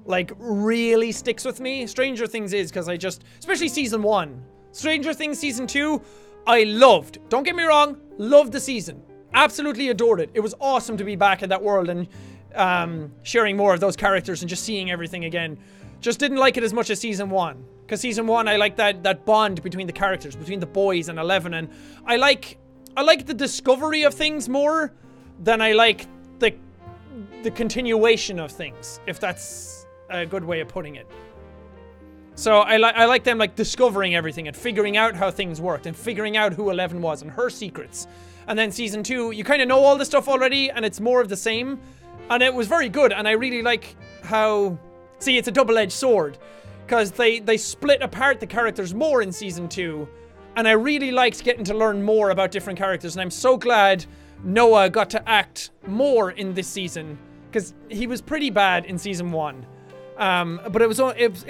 like really sticks with me. Stranger Things is because especially season 1. Stranger Things season 2, I loved. Don't get me wrong, loved the season. Absolutely adored it. It was awesome to be back in that world and sharing more of those characters and just seeing everything again. Just didn't like it as much as season 1. Because season 1, I like that bond between the characters, between the boys and Eleven, and I like the discovery of things more than I like the continuation of things, if that's a good way of putting it. So I like them like discovering everything and figuring out how things worked and figuring out who Eleven was and her secrets. And then season 2, you kind of know all the stuff already and it's more of the same. And it was very good, and I really like how... See, it's a double-edged sword. Because they split apart the characters more in season 2. And I really liked getting to learn more about different characters. And I'm so glad Noah got to act more in this season. Because he was pretty bad in season 1. But it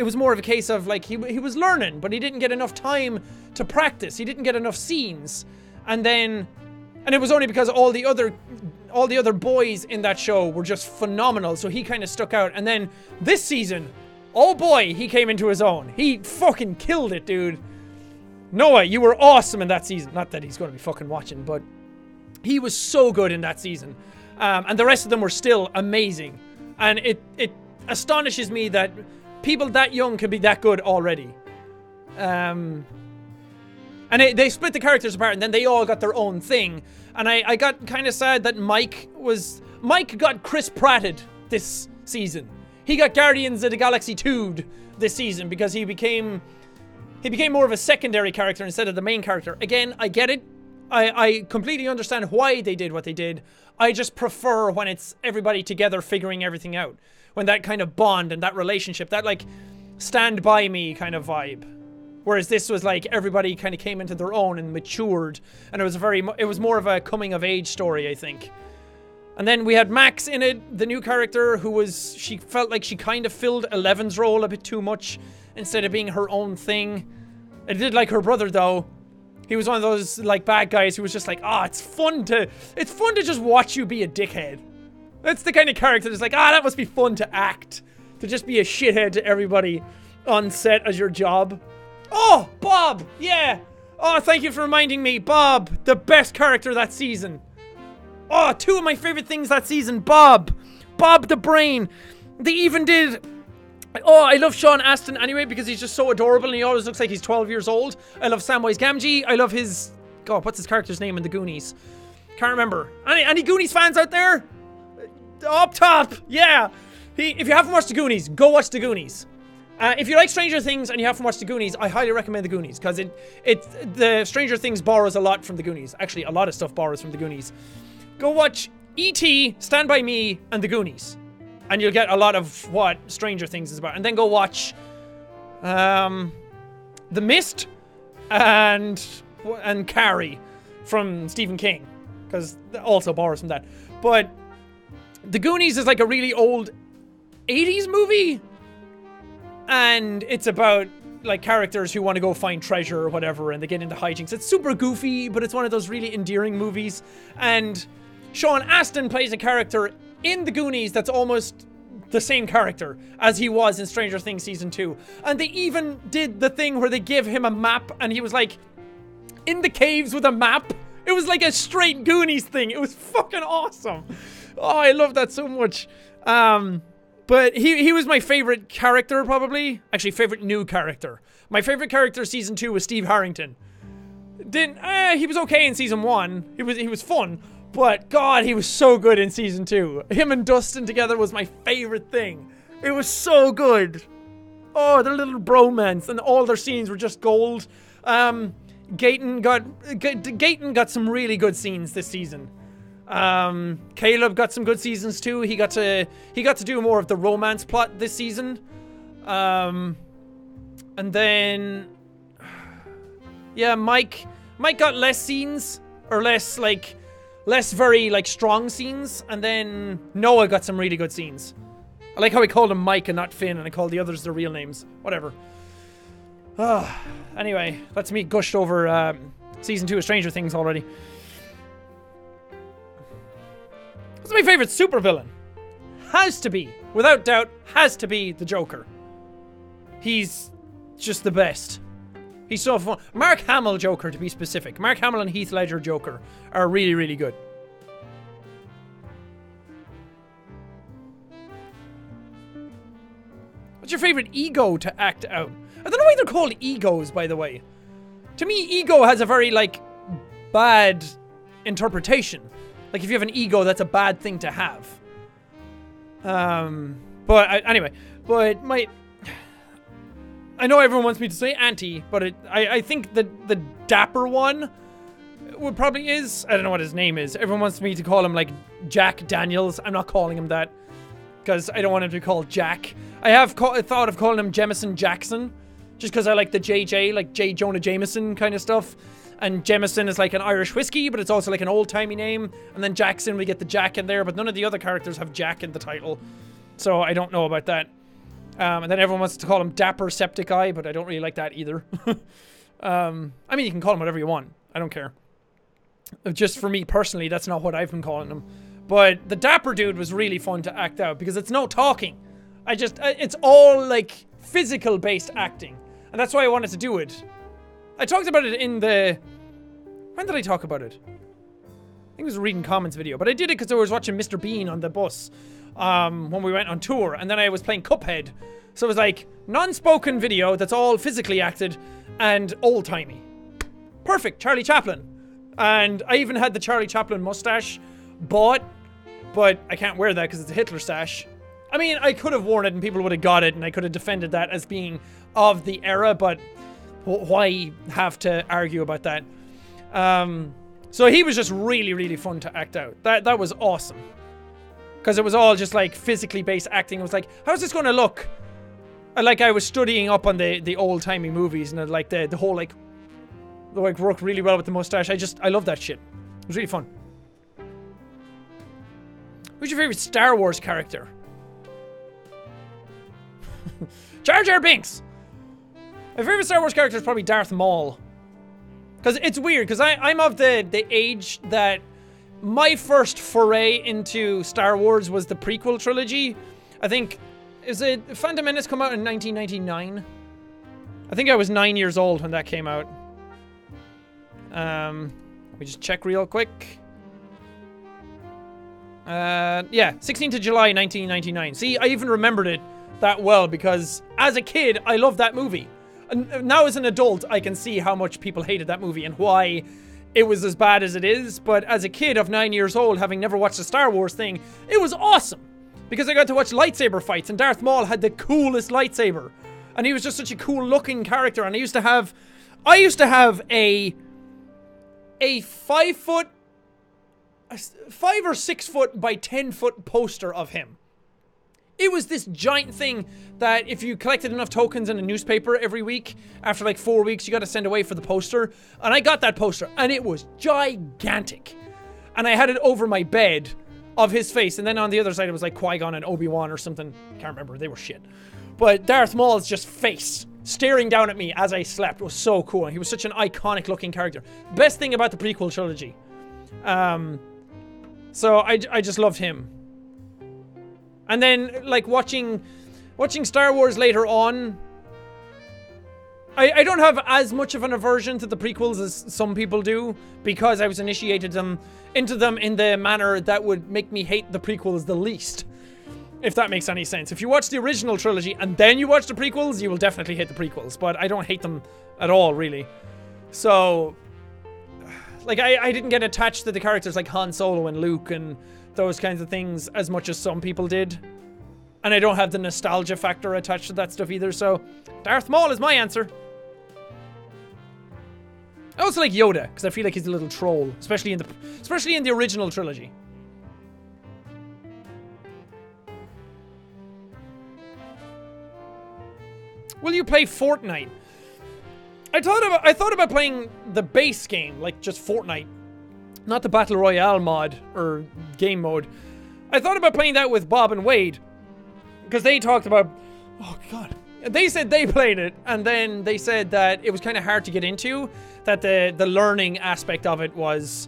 was more of a case of like he was learning, but he didn't get enough time to practice. He didn't get enough scenes. And it was only because all the other boys in that show were just phenomenal. So he kind of stuck out. And then this season... Oh boy, he came into his own. He fucking killed it, dude. Noah, you were awesome in that season. Not that he's going to be fucking watching, but he was so good in that season. And the rest of them were still amazing. And it astonishes me that people that young can be that good already. And they split the characters apart, and then they all got their own thing. And I got kind of sad that Mike got Chris Pratted this season. He got Guardians of the Galaxy 2'd this season because he became more of a secondary character instead of the main character. Again, I get it. I completely understand why they did what they did. I just prefer when it's everybody together figuring everything out. When that kind of bond and that relationship, that like stand by me kind of vibe. Whereas this was like everybody kind of came into their own and matured, and it was more of a coming of age story, I think. And then we had Max in it, the new character, she felt like she kind of filled Eleven's role a bit too much instead of being her own thing. I did like her brother though. He was one of those like bad guys who was just like, it's fun to just watch you be a dickhead. That's the kind of character that's like, that must be fun to act. To just be a shithead to everybody on set as your job. Oh, Bob! Yeah! Oh, thank you for reminding me. Bob, the best character that season. Oh, two of my favorite things that season. Bob the Brain. They even did... Oh, I love Sean Astin anyway because he's just so adorable and he always looks like he's 12 years old. I love Samwise Gamgee. I love his... God, what's his character's name in the Goonies? Can't remember. Any Goonies fans out there? Up top! Yeah! If you haven't watched the Goonies, go watch the Goonies. If you like Stranger Things and you haven't watched the Goonies, I highly recommend the Goonies because the Stranger Things borrows a lot from the Goonies. Actually, a lot of stuff borrows from the Goonies. Go watch E.T., Stand By Me, and the Goonies, and you'll get a lot of what Stranger Things is about. And then go watch The Mist and Carrie from Stephen King because it also borrows from that. But the Goonies is like a really old 80s movie. And it's about, like, characters who want to go find treasure or whatever, and they get into hijinks. It's super goofy, but it's one of those really endearing movies. And Sean Astin plays a character in The Goonies that's almost the same character as he was in Stranger Things Season 2. And they even did the thing where they give him a map, and he was, like, in the caves with a map. It was like a straight Goonies thing. It was fucking awesome. Oh, I love that so much. But he was my favorite character, probably. Actually, favorite new character. My favorite character season 2 was Steve Harrington. He was okay in season 1. He was fun. But God, he was so good in season 2. Him and Dustin together was my favorite thing. It was so good. Oh, their little bromance, and all their scenes were just gold. Gaten got some really good scenes this season. Caleb got some good seasons too. He got to do more of the romance plot this season. And then Mike got less scenes, or less very like strong scenes, and then Noah got some really good scenes. I like how he called him Mike and not Finn, and I called the others their real names. Whatever. Anyway, that's me gushed over season 2 of Stranger Things already. What's my favorite supervillain? Has to be, without doubt, has to be the Joker. He's just the best. He's so fun. Mark Hamill Joker, to be specific. Mark Hamill and Heath Ledger Joker are really, really good. What's your favorite ego to act out? I don't know why they're called egos, by the way. To me, ego has a very, like, bad interpretation. Like, if you have an ego, that's a bad thing to have. Anyway, I know everyone wants me to say Auntie, but I think that the dapper one would probably is. I don't know what his name is. Everyone wants me to call him, like, Jack Daniels. I'm not calling him that, because I don't want him to be called Jack. I have thought of calling him Jemison Jackson, just because I like the JJ, like J. Jonah Jameson kind of stuff. And Jameson is like an Irish whiskey, but it's also like an old-timey name. And then Jackson, we get the Jack in there, but none of the other characters have Jack in the title. So I don't know about that. And then everyone wants to call him Dapper Septiceye, but I don't really like that either. I mean, you can call him whatever you want. I don't care. Just for me personally, that's not what I've been calling him. But the Dapper dude was really fun to act out because it's no talking. It's all like physical-based acting. And that's why I wanted to do it. I talked about it in the... When did I talk about it? I think it was a reading comments video. But I did it because I was watching Mr. Bean on the bus when we went on tour. And then I was playing Cuphead. So it was like non-spoken video that's all physically acted and old-timey. Perfect, Charlie Chaplin. And I even had the Charlie Chaplin mustache bought. But I can't wear that because it's a Hitler stash. I mean, I could have worn it and people would have got it. And I could have defended that as being of the era. But... why have to argue about that? So he was just really, really fun to act out. That was awesome. Because it was all just like physically based acting. It was like, how's this going to look? I was studying up on the old-timey movies, and like the whole like worked really well with the mustache. I love that shit. It was really fun. Who's your favorite Star Wars character? Jar Jar Binks! My favorite Star Wars character is probably Darth Maul. Because it's weird, because I'm of the age that my first foray into Star Wars was the prequel trilogy. I think, Phantom Menace come out in 1999? I think I was 9 years old when that came out. Let me just check real quick. Yeah, 16th of July, 1999. See, I even remembered it that well because as a kid, I loved that movie. And now as an adult, I can see how much people hated that movie and why it was as bad as it is. But as a kid of 9 years old, having never watched a Star Wars thing, it was awesome. Because I got to watch lightsaber fights, and Darth Maul had the coolest lightsaber. And he was just such a cool looking character. And I used to have a 5 or 6 foot by 10 foot poster of him. It was this giant thing that if you collected enough tokens in a newspaper every week, after like 4 weeks, you got to send away for the poster. And I got that poster, and it was gigantic. And I had it over my bed of his face. And then on the other side, it was like Qui-Gon and Obi-Wan or something. Can't remember. They were shit. But Darth Maul's just face staring down at me as I slept was so cool. He was such an iconic looking character. Best thing about the prequel trilogy. So I just loved him. And then, like, watching Star Wars later on, I don't have as much of an aversion to the prequels as some people do, because I was initiated into them in the manner that would make me hate the prequels the least. If that makes any sense. If you watch the original trilogy and then you watch the prequels, you will definitely hate the prequels. But I don't hate them at all, really. So, like, I didn't get attached to the characters like Han Solo and Luke and those kinds of things as much as some people did. And I don't have the nostalgia factor attached to that stuff either, so Darth Maul is my answer. I also like Yoda, because I feel like he's a little troll, especially in the original trilogy. Will you play Fortnite? I thought about playing the base game, like just Fortnite. Not the Battle Royale mod, or game mode. I thought about playing that with Bob and Wade. Because they talked about... Oh, God. They said they played it, and then they said that it was kind of hard to get into. That the learning aspect of it was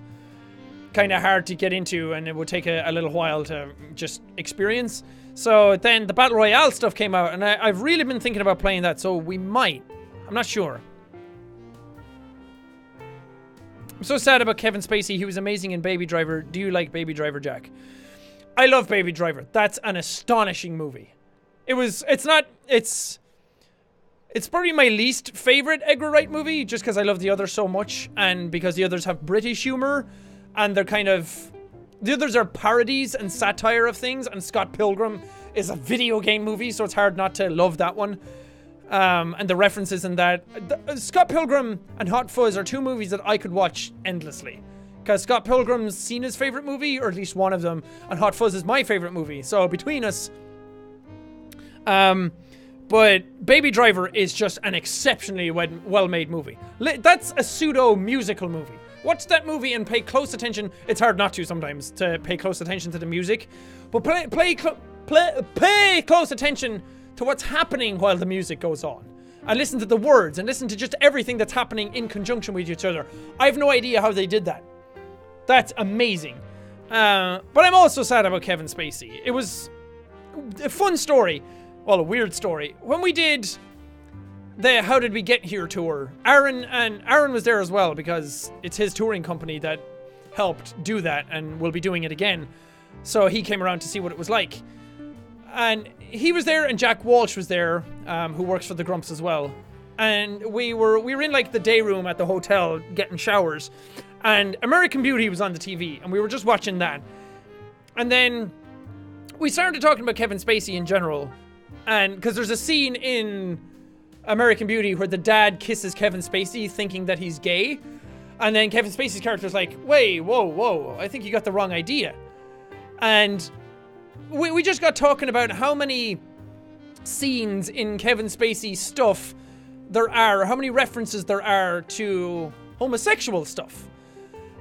kind of hard to get into, and it would take a little while to just experience. So then the Battle Royale stuff came out, and I've really been thinking about playing that, so we might. I'm not sure. I'm so sad about Kevin Spacey. He was amazing in Baby Driver. Do you like Baby Driver, Jack? I love Baby Driver. That's an astonishing movie. It's probably my least favorite Edgar Wright movie, just because I love the others so much, and because the others have British humor, and they're kind of... The others are parodies and satire of things, and Scott Pilgrim is a video game movie, so it's hard not to love that one. And the references in that. Scott Pilgrim and Hot Fuzz are two movies that I could watch endlessly. Because Scott Pilgrim's Cena's favorite movie, or at least one of them, and Hot Fuzz is my favorite movie. So between us... But Baby Driver is just an exceptionally well-made movie. That's a pseudo-musical movie. Watch that movie and pay close attention. It's hard not to sometimes, to pay close attention to the music. But pay close attention to what's happening while the music goes on. And listen to the words, and listen to just everything that's happening in conjunction with each other. I have no idea how they did that. That's amazing. But I'm also sad about Kevin Spacey. It was a fun story. Well, a weird story. When we did the How Did We Get Here tour, Aaron was there as well, because it's his touring company that helped do that and will be doing it again. So he came around to see what it was like. And he was there, and Jack Walsh was there, who works for the Grumps as well. And we were in like the day room at the hotel getting showers, and American Beauty was on the TV, and we were just watching that. And then we started talking about Kevin Spacey in general, and because there's a scene in American Beauty where the dad kisses Kevin Spacey thinking that he's gay, and then Kevin Spacey's character's like, wait, whoa, I think you got the wrong idea. And we just got talking about how many scenes in Kevin Spacey stuff there are, how many references there are to homosexual stuff.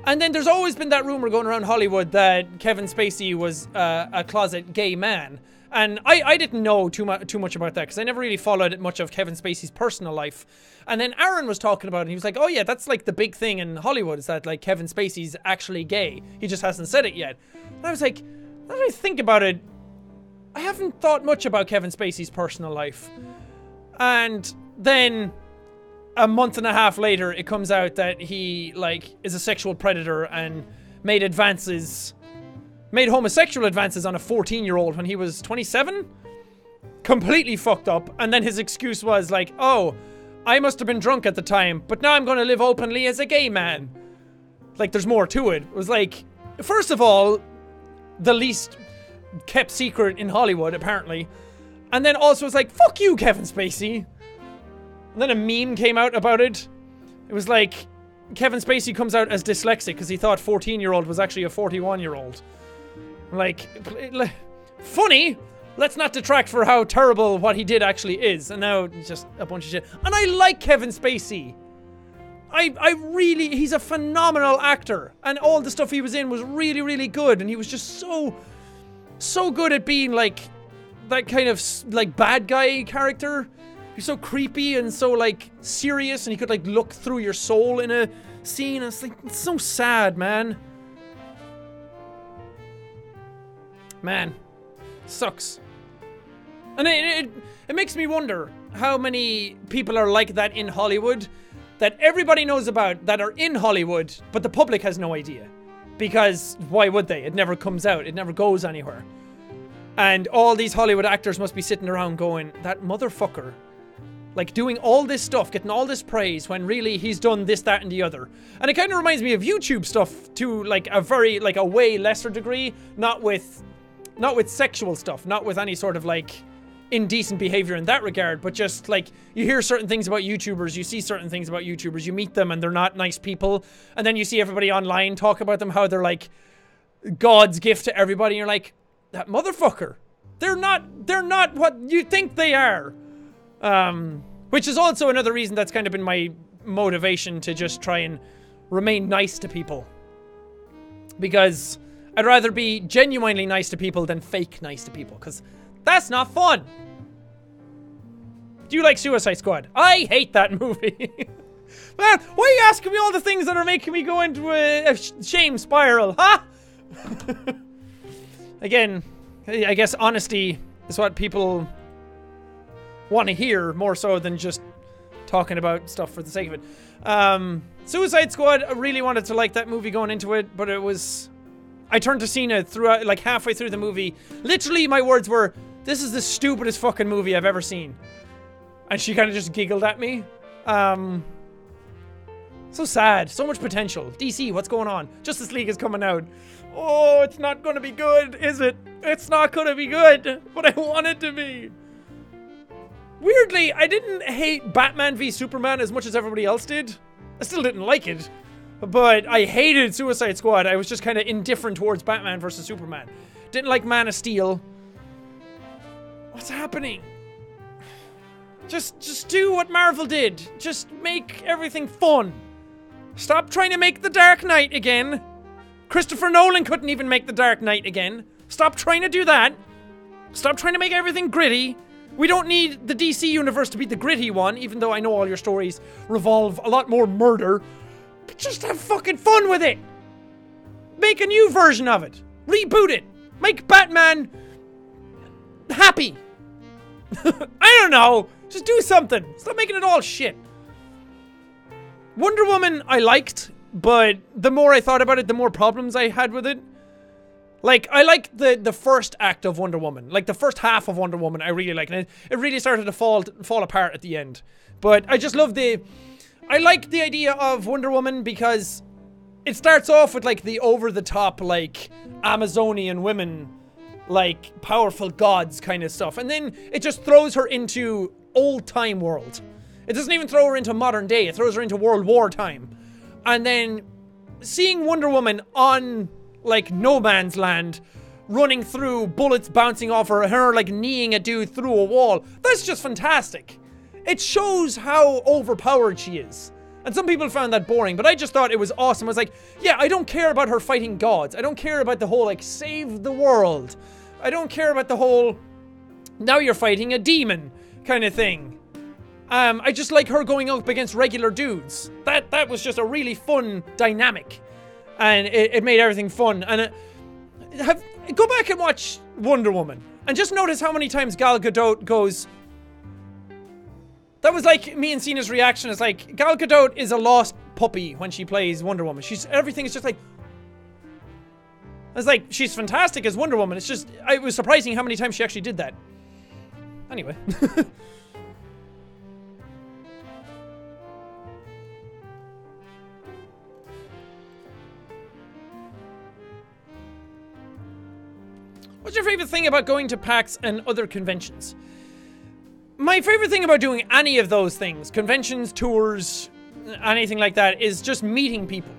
And then there's always been that rumor going around Hollywood that Kevin Spacey was a closet gay man. And I didn't know too much about that because I never really followed much of Kevin Spacey's personal life. And then Aaron was talking about it and he was like, oh yeah, that's like the big thing in Hollywood is that like Kevin Spacey's actually gay. He just hasn't said it yet. And I was like, now that I think about it, I haven't thought much about Kevin Spacey's personal life. And then a month and a half later, it comes out that he like is a sexual predator and made homosexual advances on a 14-year-old when he was 27. Completely fucked up. And then his excuse was like, oh, I must have been drunk at the time, but now I'm going to live openly as a gay man. Like, there's more to it. It was like, first of all, the least kept secret in Hollywood, apparently. And then also it's like, fuck you, Kevin Spacey. And then a meme came out about it. It was like, Kevin Spacey comes out as dyslexic because he thought 14-year-old was actually a 41-year-old. Like, funny. Let's not detract for how terrible what he did actually is. And now it's just a bunch of shit. And I like Kevin Spacey. I really, he's a phenomenal actor. And all the stuff he was in was really, really good. And he was just so good at being like, that kind of like bad guy character. He's so creepy and so like serious. And he could like look through your soul in a scene. And it's like, it's so sad, man. Man. Sucks. And it makes me wonder how many people are like that in Hollywood that everybody knows about that are in Hollywood, but the public has no idea. Because why would they? It never comes out. It never goes anywhere. And all these Hollywood actors must be sitting around going, that motherfucker, like doing all this stuff, getting all this praise when really he's done this, that, and the other. And it kind of reminds me of YouTube stuff to like a very, like a way lesser degree, not with sexual stuff, not with any sort of like indecent behavior in that regard, but just like you hear certain things about YouTubers, you see certain things about YouTubers, you meet them and they're not nice people, and then you see everybody online talk about them, how they're like God's gift to everybody, and you're like, that motherfucker, they're not what you think they are. Which is also another reason that's kind of been my motivation to just try and remain nice to people, because I'd rather be genuinely nice to people than fake nice to people, because that's not fun. Do you like Suicide Squad? I hate that movie. Man, why are you asking me all the things that are making me go into a shame spiral, huh? Again, I guess honesty is what people want to hear more so than just talking about stuff for the sake of it. Suicide Squad, I really wanted to like that movie going into it, but it was... I turned to Cena throughout, like halfway through the movie. Literally, my words were, this is the stupidest fucking movie I've ever seen. And she kind of just giggled at me. So sad. So much potential. DC, what's going on? Justice League is coming out. Oh, it's not going to be good, is it? It's not going to be good, but I want it to be. Weirdly, I didn't hate Batman v Superman as much as everybody else did. I still didn't like it. But I hated Suicide Squad. I was just kind of indifferent towards Batman versus Superman. Didn't like Man of Steel. What's happening? Just do what Marvel did. Just make everything fun. Stop trying to make The Dark Knight again. Christopher Nolan couldn't even make The Dark Knight again. Stop trying to do that. Stop trying to make everything gritty. We don't need the DC universe to be the gritty one, even though I know all your stories revolve a lot more murder. But just have fucking fun with it. Make a new version of it. Reboot it. Make Batman happy. I don't know. Just do something. Stop making it all shit. Wonder Woman I liked, but the more I thought about it, the more problems I had with it. Like, I liked the first act of Wonder Woman. Like, the first half of Wonder Woman I really liked. And it really started to fall apart at the end. But I just love I like the idea of Wonder Woman because it starts off with like the over-the-top like Amazonian women, like powerful gods kind of stuff, and then it just throws her into old-time world. It doesn't even throw her into modern day, it throws her into World War time. And then seeing Wonder Woman on like no man's land running through, bullets bouncing off her like kneeing a dude through a wall. That's just fantastic. It shows how overpowered she is. And some people found that boring, but I just thought it was awesome. I was like, yeah, I don't care about her fighting gods. I don't care about the whole, like, save the world. I don't care about the whole, now you're fighting a demon kind of thing. I just like her going up against regular dudes. That was just a really fun dynamic. And it made everything fun. And go back and watch Wonder Woman. And just notice how many times Gal Gadot goes... That was like me and Cena's reaction. It's like, Gal Gadot is a lost puppy when she plays Wonder Woman. Everything is just like... It's like, she's fantastic as Wonder Woman. It's just, it was surprising how many times she actually did that. Anyway. What's your favorite thing about going to PAX and other conventions? My favorite thing about doing any of those things, conventions, tours, anything like that, is just meeting people.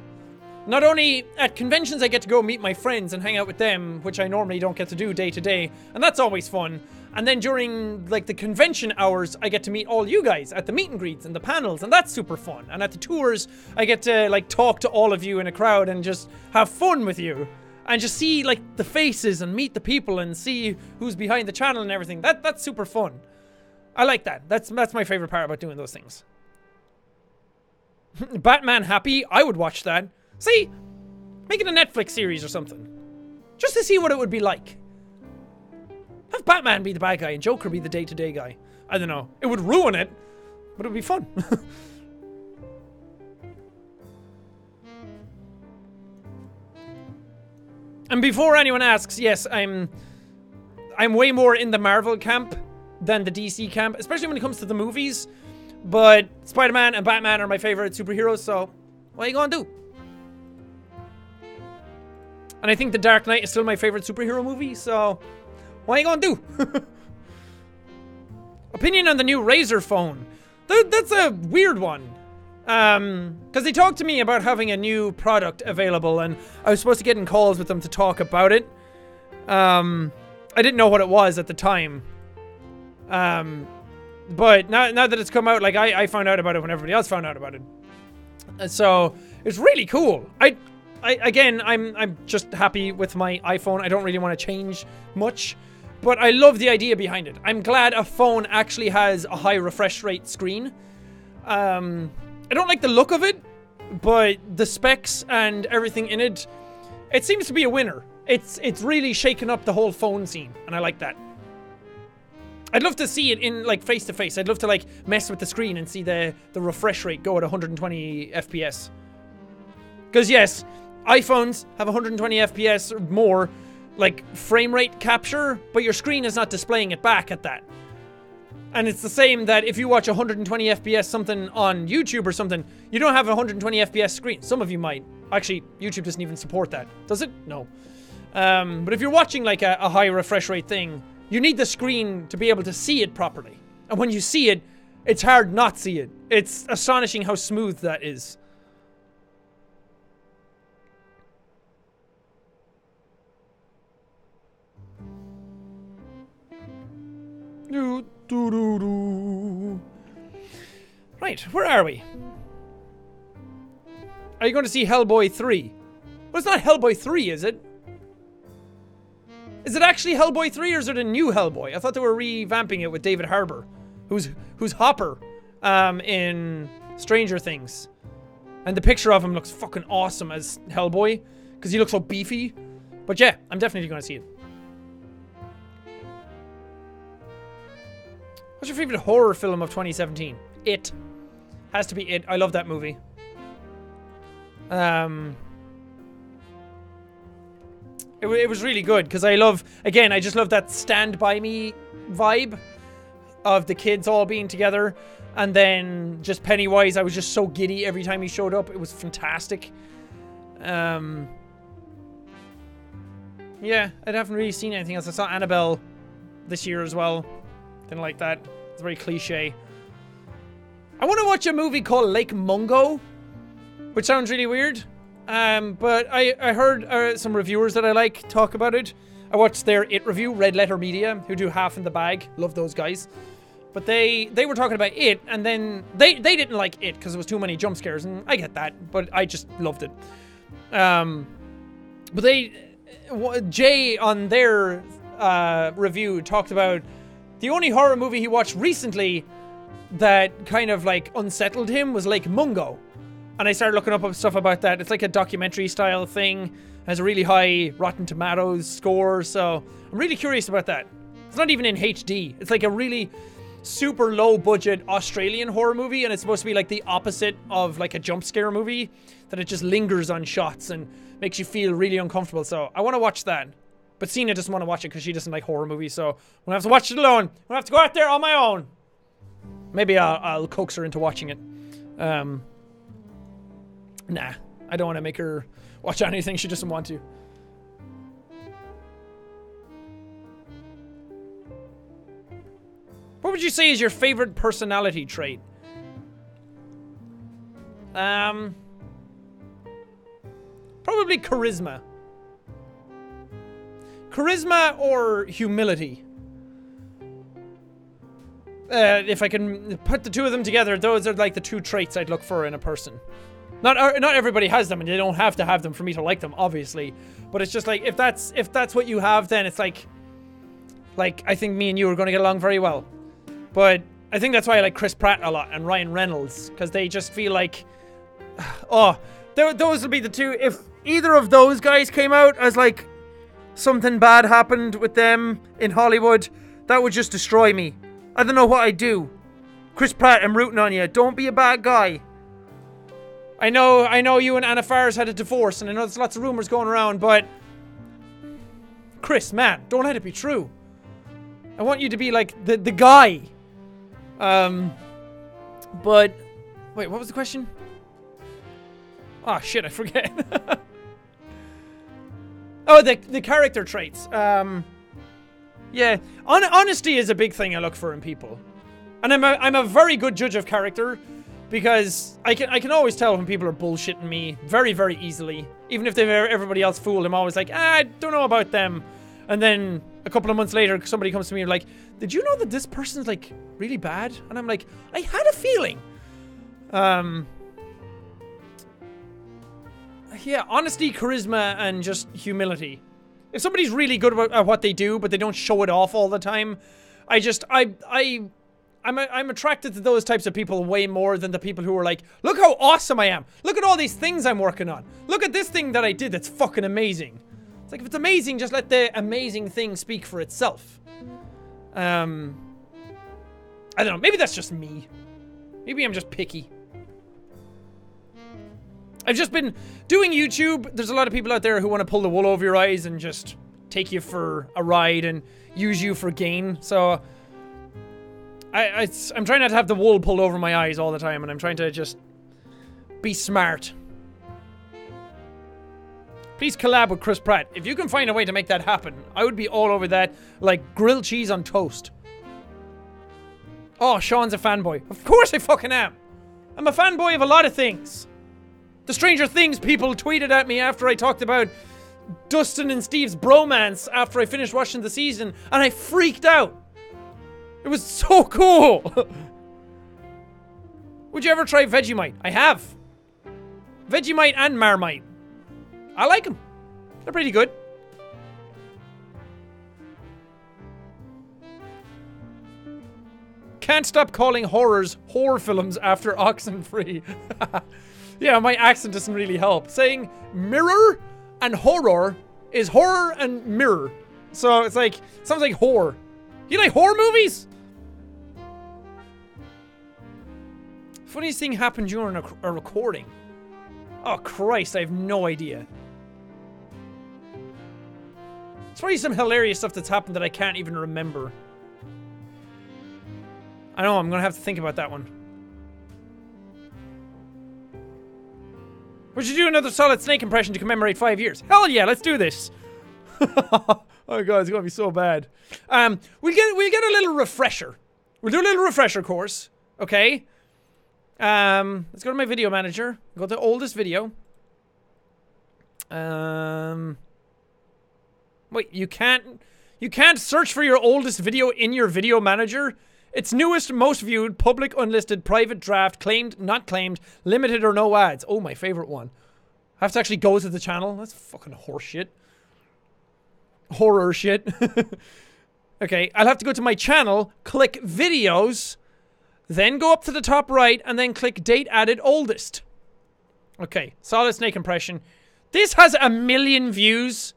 Not only at conventions I get to go meet my friends and hang out with them, which I normally don't get to do day to day, and that's always fun. And then during like the convention hours, I get to meet all you guys at the meet and greets and the panels, and that's super fun. And at the tours, I get to like talk to all of you in a crowd and just have fun with you. And just see like the faces and meet the people and see who's behind the channel and everything. That's super fun. I like that. That's my favorite part about doing those things. Batman happy? I would watch that. See? Make it a Netflix series or something. Just to see what it would be like. Have Batman be the bad guy and Joker be the day-to-day guy. I don't know. It would ruin it, but it would be fun. And before anyone asks, yes, I'm way more in the Marvel camp than the DC camp, especially when it comes to the movies. But Spider-Man and Batman are my favorite superheroes, so what are you gonna do? And I think The Dark Knight is still my favorite superhero movie, so what are you gonna do? Opinion on the new Razer phone. That's a weird one. Because they talked to me about having a new product available, and I was supposed to get in calls with them to talk about it. I didn't know what it was at the time. But now that it's come out, like, I found out about it when everybody else found out about it. And so, it's really cool. Again, I'm just happy with my iPhone. I don't really want to change much. But I love the idea behind it. I'm glad a phone actually has a high refresh rate screen. I don't like the look of it, but the specs and everything in it, it seems to be a winner. It's really shaken up the whole phone scene, and I like that. I'd love to see it in, like, face-to-face. I'd love to, like, mess with the screen and see the refresh rate go at 120 FPS. Because, yes, iPhones have 120 FPS or more, like, frame rate capture, but your screen is not displaying it back at that. And it's the same that if you watch 120 FPS something on YouTube or something, you don't have a 120 FPS screen. Some of you might. Actually, YouTube doesn't even support that. Does it? No. But if you're watching like a high refresh rate thing, you need the screen to be able to see it properly. And when you see it, it's hard not see it. It's astonishing how smooth that is. Right, where are we? Are you going to see Hellboy 3? Well, it's not Hellboy 3, is it? Is it actually Hellboy 3 or is it a new Hellboy? I thought they were revamping it with David Harbour, who's Hopper in Stranger Things. And the picture of him looks fucking awesome as Hellboy, because he looks so beefy. But yeah, I'm definitely going to see it. What's your favorite horror film of 2017? It. Has to be It. I love that movie. It was really good, because I love, again, I just love that Stand By Me vibe of the kids all being together. And then just Pennywise, I was just so giddy every time he showed up. It was fantastic. Yeah, I haven't really seen anything else. I saw Annabelle this year as well. Didn't like that. It's very cliche. I want to watch a movie called Lake Mungo, which sounds really weird. But I heard some reviewers that I like talk about it. I watched their It review, Red Letter Media, who do Half in the Bag. Love those guys. But they were talking about It, and then they didn't like It because there was too many jump scares, and I get that, but I just loved it. But Jay on their review talked about the only horror movie he watched recently that kind of like unsettled him was Lake Mungo. And I started looking up stuff about that. It's like a documentary style thing. Has a really high Rotten Tomatoes score, so I'm really curious about that. It's not even in HD. It's like a really super low budget Australian horror movie, and it's supposed to be like the opposite of like a jump scare movie, that it just lingers on shots and makes you feel really uncomfortable. So I want to watch that. But Cena doesn't want to watch it because she doesn't like horror movies, so I'm gonna have to watch it alone. I'm gonna have to go out there on my own. Maybe I'll coax her into watching it. Nah, I don't want to make her watch anything she doesn't want to. What would you say is your favorite personality trait? Probably charisma. Charisma or humility. If I can put the two of them together, those are like the two traits I'd look for in a person. Not everybody has them, and you don't have to have them for me to like them, obviously. But it's just like, if that's what you have, then it's like I think me and you are going to get along very well. But I think that's why I like Chris Pratt a lot and Ryan Reynolds, because they just feel like, oh, those would be the two. If either of those guys came out as like something bad happened with them in Hollywood, that would just destroy me. I don't know what I'd do. Chris Pratt, I'm rooting on you. Don't be a bad guy. I know you and Anna Faris had a divorce, and I know there's lots of rumors going around, but Chris, man, don't let it be true. I want you to be like the guy. But wait, what was the question? Oh shit, I forget. Oh, the character traits. Yeah, honesty is a big thing I look for in people, and I'm a very good judge of character. Because I can always tell when people are bullshitting me very, very easily. Even if they've everybody else fooled, I'm always like, I don't know about them. And then a couple of months later, somebody comes to me and like, did you know that this person's like really bad? And I'm like, I had a feeling. Yeah, honesty, charisma, and just humility. If somebody's really good at what they do, but they don't show it off all the time, I'm attracted to those types of people way more than the people who are like, look how awesome I am. Look at all these things I'm working on. Look at this thing that I did that's fucking amazing. It's like, if it's amazing, just let the amazing thing speak for itself. I don't know. Maybe that's just me. Maybe I'm just picky. I've just been doing YouTube. There's a lot of people out there who want to pull the wool over your eyes and just take you for a ride and use you for gain. So I'm trying not to have the wool pulled over my eyes all the time, and I'm trying to just be smart. Please collab with Chris Pratt. If you can find a way to make that happen, I would be all over that like grilled cheese on toast. Oh, Sean's a fanboy. Of course I fucking am. I'm a fanboy of a lot of things. The Stranger Things people tweeted at me after I talked about Dustin and Steve's bromance after I finished watching the season, and I freaked out. It was so cool. Would you ever try Vegemite? I have. Vegemite and Marmite. I like them. They're pretty good. Can't stop calling horrors horror films after Oxenfree. Yeah, my accent doesn't really help. Saying mirror and horror is horror and mirror. So it's like, sounds like horror. You like horror movies? Funniest thing happened during a recording. Oh Christ, I have no idea. It's probably some hilarious stuff that's happened that I can't even remember. I know, I'm gonna have to think about that one. Would you do another Solid Snake impression to commemorate 5 years? Hell yeah, let's do this. Oh god, it's gonna be so bad. We get a little refresher. We'll do a little refresher course, okay? Let's go to my video manager. Go to the oldest video. What Wait, you can't search for your oldest video in your video manager? It's newest, most viewed, public, unlisted, private, draft, claimed, not claimed, limited or no ads. Oh, my favorite one. I have to actually go to the channel? That's fucking horse shit. Horror shit. Okay, I'll have to go to my channel, click videos, then go up to the top right, and then click date added oldest. Okay, Solid Snake impression. This has 1 million views.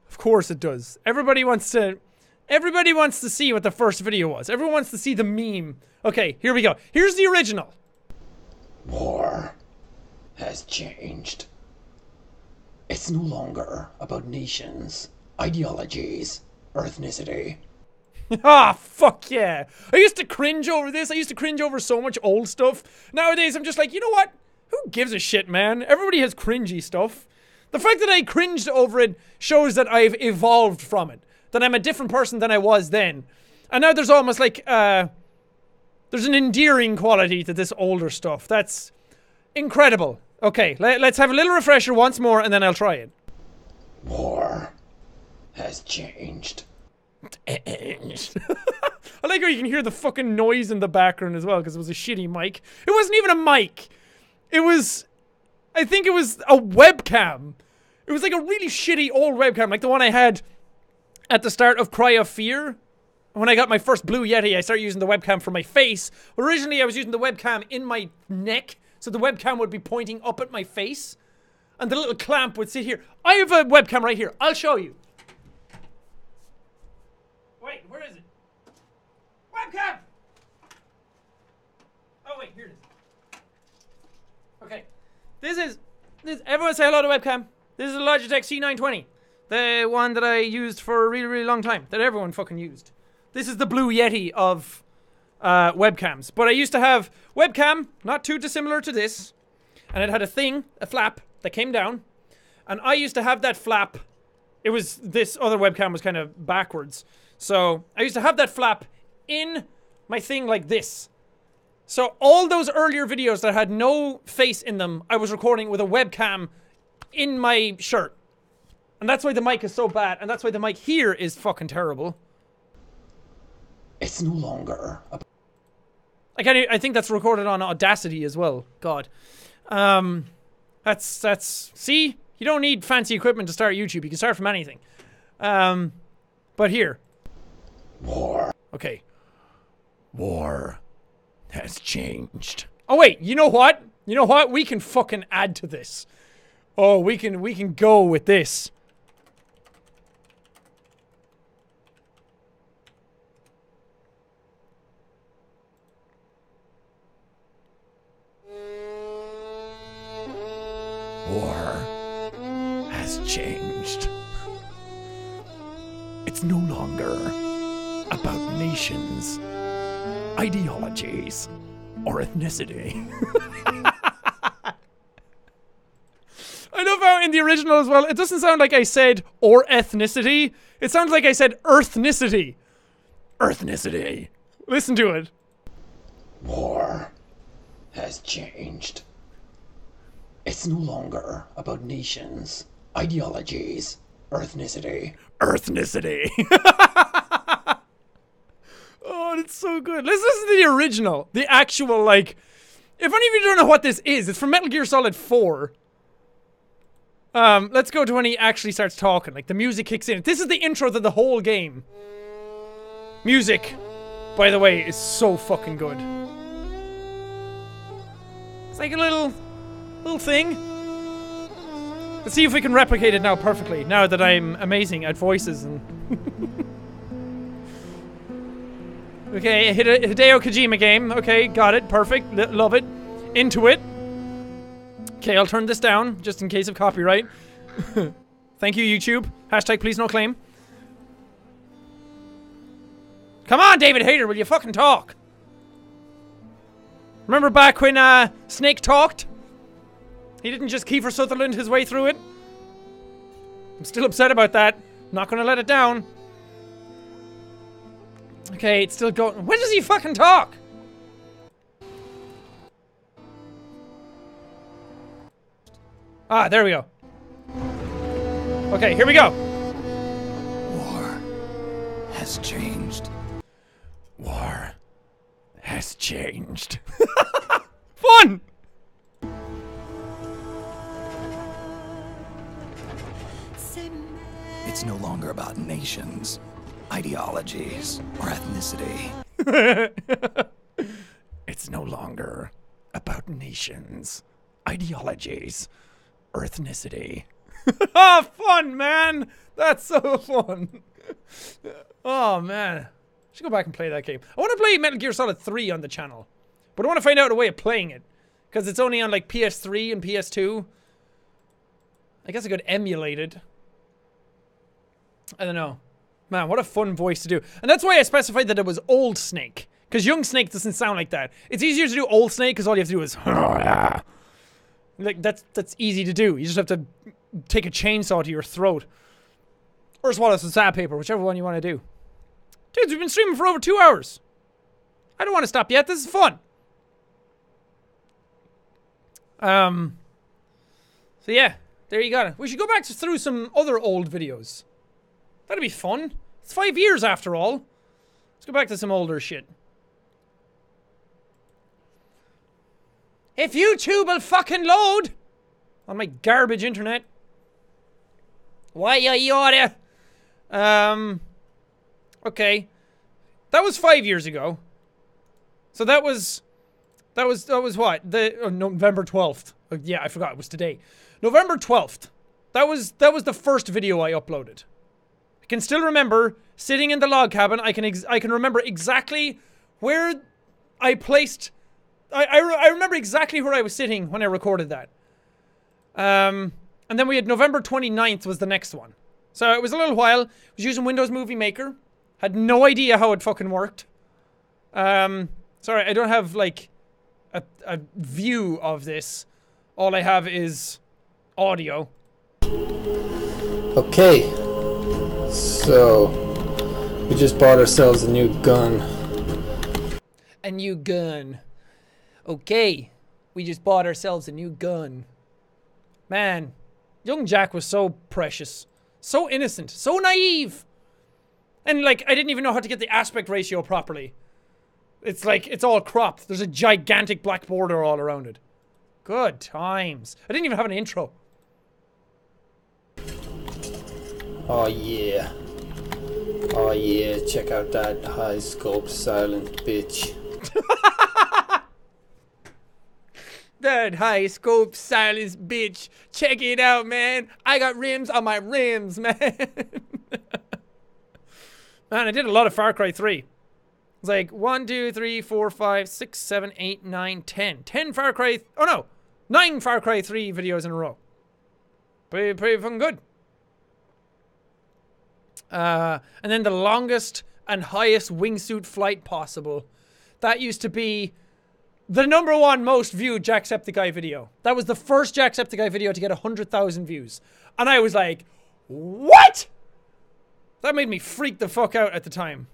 Of course it does. Everybody wants to see what the first video was. Everyone wants to see the meme. Okay, here we go. Here's the original. War has changed. It's no longer about nations, ideologies, or ethnicity. Ah, fuck yeah. I used to cringe over this. I used to cringe over so much old stuff. Nowadays, I'm just like, you know what? Who gives a shit, man? Everybody has cringy stuff. The fact that I cringed over it shows that I've evolved from it. That I'm a different person than I was then. And now there's almost like, there's an endearing quality to this older stuff. That's incredible. Okay, let's have a little refresher once more and then I'll try it. War has changed. I like how you can hear the fucking noise in the background as well because it was a shitty mic. It wasn't even a mic. It was, I think it was a webcam. It was like a really shitty old webcam, like the one I had at the start of Cry of Fear. When I got my first Blue Yeti, I started using the webcam for my face. Originally, I was using the webcam in my neck, so the webcam would be pointing up at my face. And the little clamp would sit here. I have a webcam right here. I'll show you. Wait, where is it? Webcam! Oh, wait, here it is. Okay. This everyone say hello to webcam. This is a Logitech C920. The one that I used for a really, really long time. That everyone fucking used. This is the Blue Yeti of webcams. But I used to have webcam, not too dissimilar to this. And it had a flap that came down. And I used to have that flap. It was, this other webcam was kind of backwards. So I used to have that flap in my thing like this. So all those earlier videos that had no face in them, I was recording with a webcam in my shirt. And that's why the mic is so bad. And that's why the mic here is fucking terrible. It's no longer a... I think that's recorded on Audacity as well. God. See? You don't need fancy equipment to start YouTube. You can start from anything. But here. War. Okay. War has changed. Oh wait, you know what? You know what? We can fucking add to this. Oh, we can go with this. War has changed. It's no longer about nations, ideologies, or ethnicity. I love how in the original as well, it doesn't sound like I said or ethnicity. It sounds like I said earthnicity. Earthnicity. Listen to it. War has changed. It's no longer about nations, ideologies, or ethnicity. Earthnicity. Oh, it's so good. Let's listen to the original. The actual, like... If any of you don't know what this is, it's from Metal Gear Solid 4. Let's go to when he actually starts talking. Like, the music kicks in. This is the intro to the whole game. Music, by the way, is so fucking good. It's like a little thing. Let's see if we can replicate it now perfectly, now that I'm amazing at voices and... Okay, Hideo Kojima game. Okay, got it. Perfect. Love it. Into it. Okay, I'll turn this down, just in case of copyright. Thank you, YouTube. Hashtag please no claim. Come on, David Hayter, will you fucking talk? Remember back when, Snake talked? He didn't just Kiefer Sutherland his way through it? I'm still upset about that. Not gonna let it down. Okay, it's still going. When does he fucking talk? Ah, there we go. Okay, here we go. War has changed. War has changed. Fun! It's no longer about nations, ideologies, or ethnicity. It's no longer about nations, ideologies, or ethnicity. Oh, fun, man! That's so fun. Oh, man. I should go back and play that game. I want to play Metal Gear Solid 3 on the channel. But I want to find out a way of playing it. Because it's only on, like, PS3 and PS2. I guess I could emulate it. I don't know. Man, what a fun voice to do. And that's why I specified that it was Old Snake. Because Young Snake doesn't sound like that. It's easier to do Old Snake because all you have to do is... Like, that's easy to do. You just have to take a chainsaw to your throat. Or swallow some sandpaper, whichever one you want to do. Dudes, we've been streaming for over 2 hours. I don't want to stop yet. This is fun. So yeah, there you got it. We should go back through some other old videos. That'd be fun. It's 5 years after all. Let's go back to some older shit. If YouTube will fucking load on my garbage internet. Why you oughta? Okay. That was 5 years ago. So that was what? November 12th. Yeah, I forgot it was today. November 12th. That was the first video I uploaded. I can still remember sitting in the log cabin. I can remember exactly where I placed. I remember exactly where I was sitting when I recorded that. And then we had November 29th was the next one. So it was a little while. I was using Windows Movie Maker. Had no idea how it fucking worked. Sorry, I don't have like a view of this. All I have is audio. Okay. So, we just bought ourselves a new gun. A new gun. Okay. We just bought ourselves a new gun. Man, young Jack was so precious. So innocent. So naive. And like, I didn't even know how to get the aspect ratio properly. It's like, it's all cropped. There's a gigantic black border all around it. Good times. I didn't even have an intro. Oh yeah. Oh yeah, check out that high scope silent bitch. That high scope silence bitch. Check it out, man. I got rims on my rims, man. Man, I did a lot of Far Cry 3. It's like 1, 2, 3, 4, 5, 6, 7, 8, 9, 10. 10 Far Cry... Oh no! 9 Far Cry 3 videos in a row. Pretty fucking good. And then the longest and highest wingsuit flight possible. That used to be the #1 most viewed Jacksepticeye video. That was the first Jacksepticeye video to get 100,000 views. And I was like, what? That made me freak the fuck out at the time.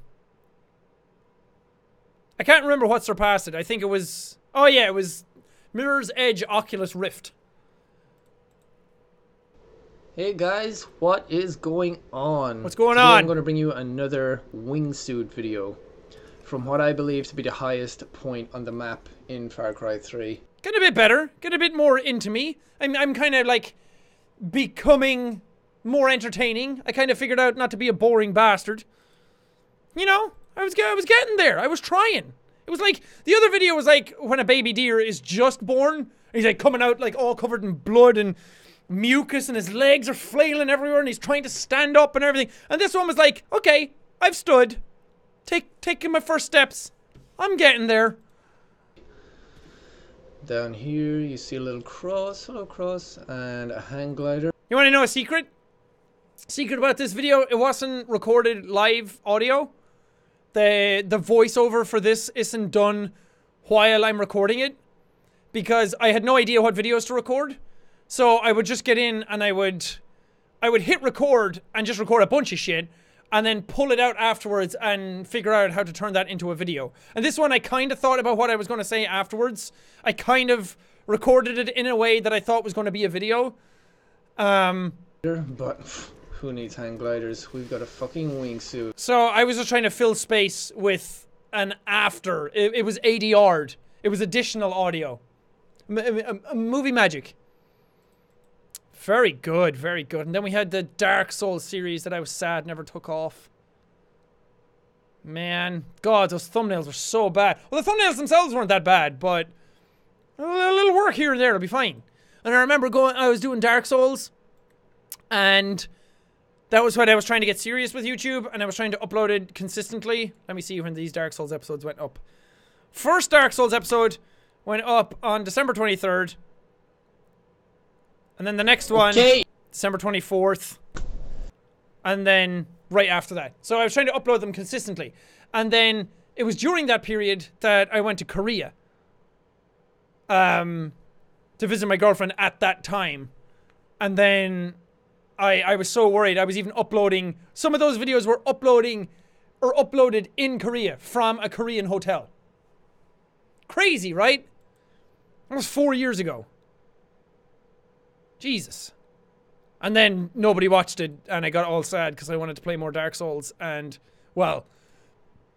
I can't remember what surpassed it. I think it was... Oh yeah, it was Mirror's Edge Oculus Rift. Hey guys, what is going on? What's going Today on? I'm going to bring you another wingsuit video from what I believe to be the highest point on the map in Far Cry 3. Get a bit better. Get a bit more into me. I'm kind of like becoming more entertaining. I kind of figured out not to be a boring bastard. You know, I was getting there. I was trying. It was like, the other video was like when a baby deer is just born. And he's like coming out like all covered in blood and mucus and his legs are flailing everywhere and he's trying to stand up and everything. And this one was like, okay, I've stood. Taking my first steps. I'm getting there. Down here you see a little cross, hello cross, and a hang glider. You want to know a secret? Secret about this video? It wasn't recorded live audio. The voiceover for this isn't done while I'm recording it. Because I had no idea what videos to record. So I would just get in and I would hit record and just record a bunch of shit. And then pull it out afterwards and figure out how to turn that into a video. And this one I kind of thought about what I was going to say afterwards. I kind of recorded it in a way that I thought was going to be a video. but who needs hang gliders? We've got a fucking wingsuit. So I was just trying to fill space with an after. It was ADR'd. It was additional audio. Movie magic. Very good, very good. And then we had the Dark Souls series that I was sad never took off. Man, God, those thumbnails were so bad. Well, the thumbnails themselves weren't that bad, but a little work here and there will be fine. And I remember I was doing Dark Souls, and that was when I was trying to get serious with YouTube, and I was trying to upload it consistently. Let me see when these Dark Souls episodes went up. First Dark Souls episode went up on December 23rd. And then the next one, December 24th. And then right after that. So I was trying to upload them consistently. And then it was during that period that I went to Korea. To visit my girlfriend at that time. And then I was so worried. I was even uploading. Some of those videos were uploaded in Korea from a Korean hotel. Crazy, right? That was 4 years ago. Jesus. And then nobody watched it, and I got all sad because I wanted to play more Dark Souls. And, well,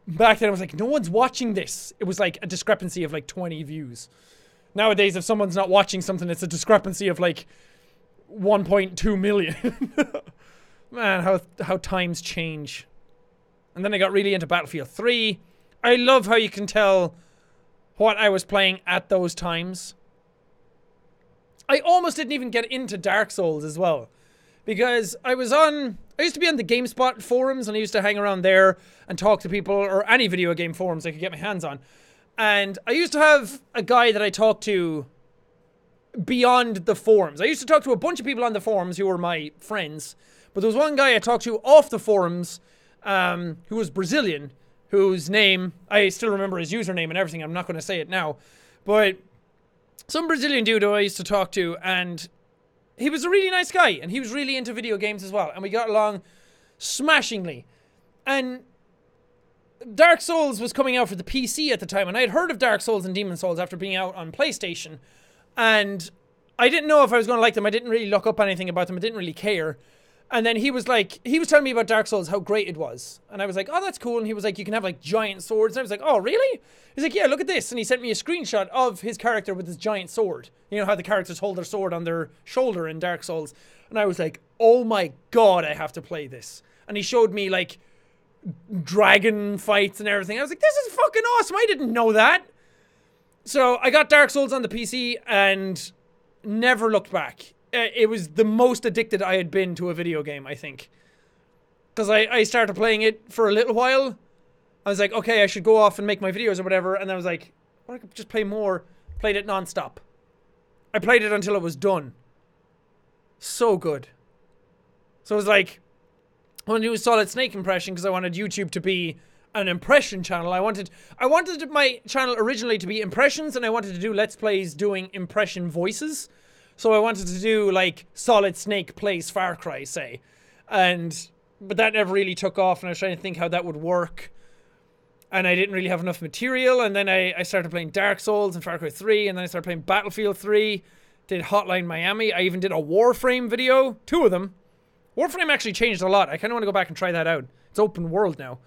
back then I was like, no one's watching this. It was like a discrepancy of like 20 views. Nowadays, if someone's not watching something, it's a discrepancy of like 1.2 million. Man, how times change. And then I got really into Battlefield 3. I love how you can tell what I was playing at those times. I almost didn't even get into Dark Souls as well. Because I used to be on the GameSpot forums, and I used to hang around there and talk to people, or any video game forums I could get my hands on. And I used to have a guy that I talked to beyond the forums. I used to talk to a bunch of people on the forums who were my friends. But there was one guy I talked to off the forums, who was Brazilian, whose name, I still remember his username and everything. I'm not going to say it now. But some Brazilian dude who I used to talk to, and he was a really nice guy, and he was really into video games as well, and we got along smashingly. And Dark Souls was coming out for the PC at the time, and I had heard of Dark Souls and Demon Souls after being out on PlayStation, and I didn't know if I was going to like them. I didn't really look up anything about them. I didn't really care. And then he was telling me about Dark Souls, how great it was. And I was like, oh, that's cool. And he was like, you can have like giant swords. And I was like, oh, really? He's like, yeah, look at this. And he sent me a screenshot of his character with his giant sword. You know how the characters hold their sword on their shoulder in Dark Souls. And I was like, oh my God, I have to play this. And he showed me like dragon fights and everything. I was like, this is fucking awesome. I didn't know that. So I got Dark Souls on the PC and never looked back. It was the most addicted I had been to a video game, I think. Because I started playing it for a little while. I was like, okay, I should go off and make my videos or whatever. And I was like, well, I could just play more. Played it non-stop. I played it until it was done. So good. So it was like, I wanted to do a Solid Snake impression because I wanted YouTube to be an impression channel. I wanted my channel originally to be impressions, and I wanted to do Let's Plays doing impression voices. So I wanted to do like Solid Snake plays Far Cry, say. But that never really took off, and I was trying to think how that would work. And I didn't really have enough material, and then I started playing Dark Souls and Far Cry 3, and then I started playing Battlefield 3, did Hotline Miami. I even did a Warframe video, 2 of them. Warframe actually changed a lot. I kind of want to go back and try that out. It's open world now.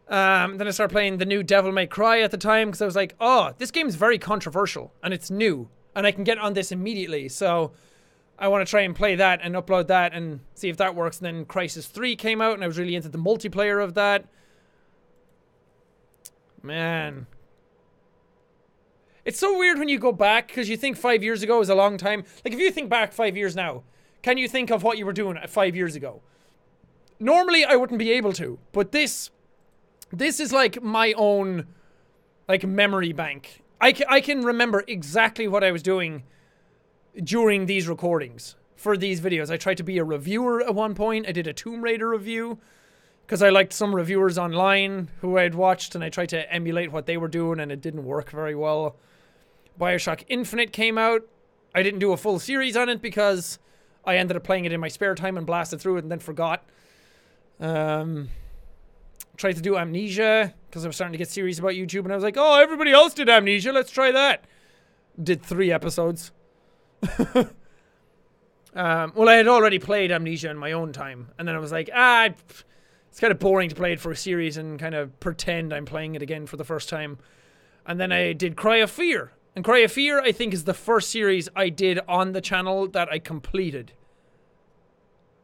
Then I started playing the new Devil May Cry at the time, because I was like, oh, this game's very controversial, and it's new. And I can get on this immediately, so I want to try and play that and upload that and see if that works. And then Crysis 3 came out, and I was really into the multiplayer of that. Man. It's so weird when you go back, because you think 5 years ago is a long time. Like, if you think back 5 years now, can you think of what you were doing 5 years ago? Normally, I wouldn't be able to, but this is like my own, like, memory bank. I can remember exactly what I was doing during these recordings for these videos. I tried to be a reviewer at one point. I did a Tomb Raider review because I liked some reviewers online who I had watched, and I tried to emulate what they were doing, and it didn't work very well. BioShock Infinite came out. I didn't do a full series on it because I ended up playing it in my spare time and blasted through it and then forgot. Tried to do Amnesia because I was starting to get serious about YouTube, and I was like, oh, everybody else did Amnesia, let's try that. Did 3 episodes. Well, I had already played Amnesia in my own time, and then I was like, it's kind of boring to play it for a series and kind of pretend I'm playing it again for the first time. And then I did Cry of Fear. And Cry of Fear, I think, is the first series I did on the channel that I completed.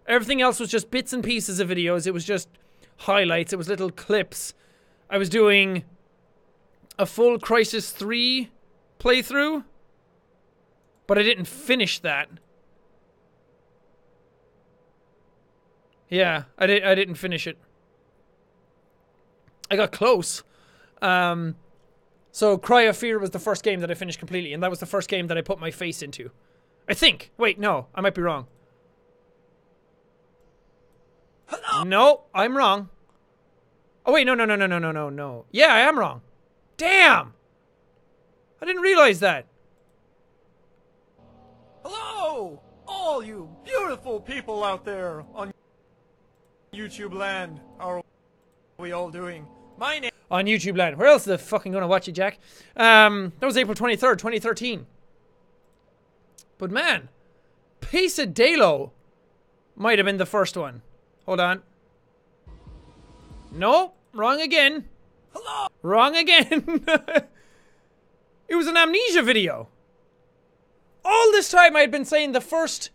Everything else was just bits and pieces of videos. It was just highlights. It was little clips. I was doing a full Crysis 3 playthrough, but I didn't finish that. Yeah, I didn't finish it. I got close. So Cry of Fear was the first game that I finished completely, and that was the first game that I put my face into. I think. Wait, no, I might be wrong. No, I'm wrong. Oh wait, no. Yeah, I am wrong. Damn! I didn't realize that. Hello, all you beautiful people out there on YouTube land. How are we all doing? My name on YouTube land. Where else the fucking gonna watch you, Jack? That was April 23rd, 2013. But man, Pesadelo might have been the first one. Hold on. No, wrong again. Hello. Wrong again. It was an Amnesia video. All this time I had been saying the first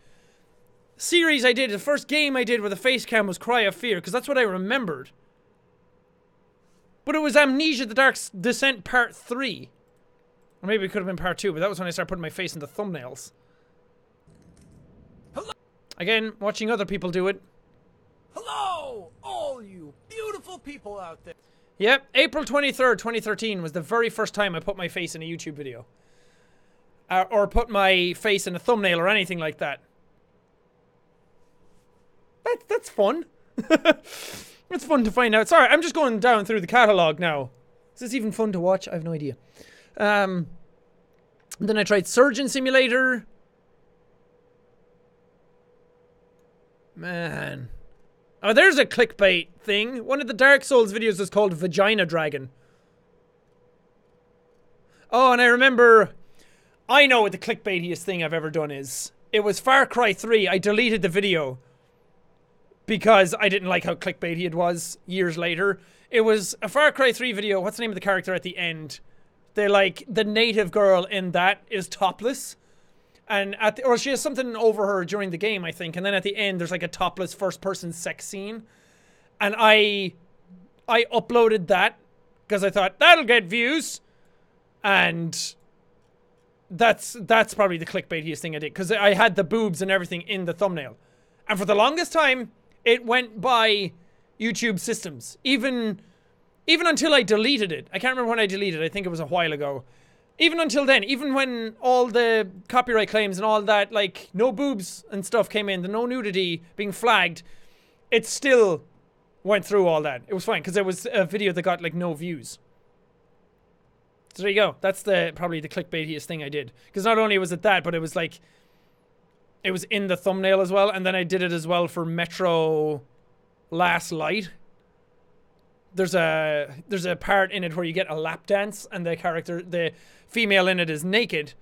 series I did, the first game I did with a face cam was Cry of Fear, because that's what I remembered. But it was Amnesia The Dark Descent Part 3. Or maybe it could have been Part 2, but that was when I started putting my face in the thumbnails. Hello. Again, watching other people do it. Hello, all you beautiful people out there. Yep, April 23rd, 2013 was the very first time I put my face in a YouTube video. Or put my face in a thumbnail or anything like that. That's fun. It's fun to find out. Sorry, I'm just going down through the catalogue now. Is this even fun to watch? I have no idea. Then I tried Surgeon Simulator. Man. Oh, there's a clickbait thing. One of the Dark Souls videos is called Vagina Dragon. Oh, and I remember... I know what the clickbaitiest thing I've ever done is. It was Far Cry 3. I deleted the video because I didn't like how clickbaity it was years later. It was a Far Cry 3 video. What's the name of the character at the end? They're like, the native girl in that is topless. And or she has something over her during the game, I think. And then at the end, there's like a topless first-person sex scene. And I uploaded that because I thought, that'll get views. And that's probably the clickbaitiest thing I did. Because I had the boobs and everything in the thumbnail. And for the longest time, it went by YouTube systems. Even until I deleted it. I can't remember when I deleted it. I think it was a while ago. Even until then, even when all the copyright claims and all that, like, no boobs and stuff came in, the no nudity being flagged, it still went through all that. It was fine, because it was a video that got, like, no views. So there you go. That's probably the clickbaitiest thing I did. Because not only was it that, but it was, like, it was in the thumbnail as well, and then I did it as well for Metro Last Light. There's a part in it where you get a lap dance, and the female in it is naked,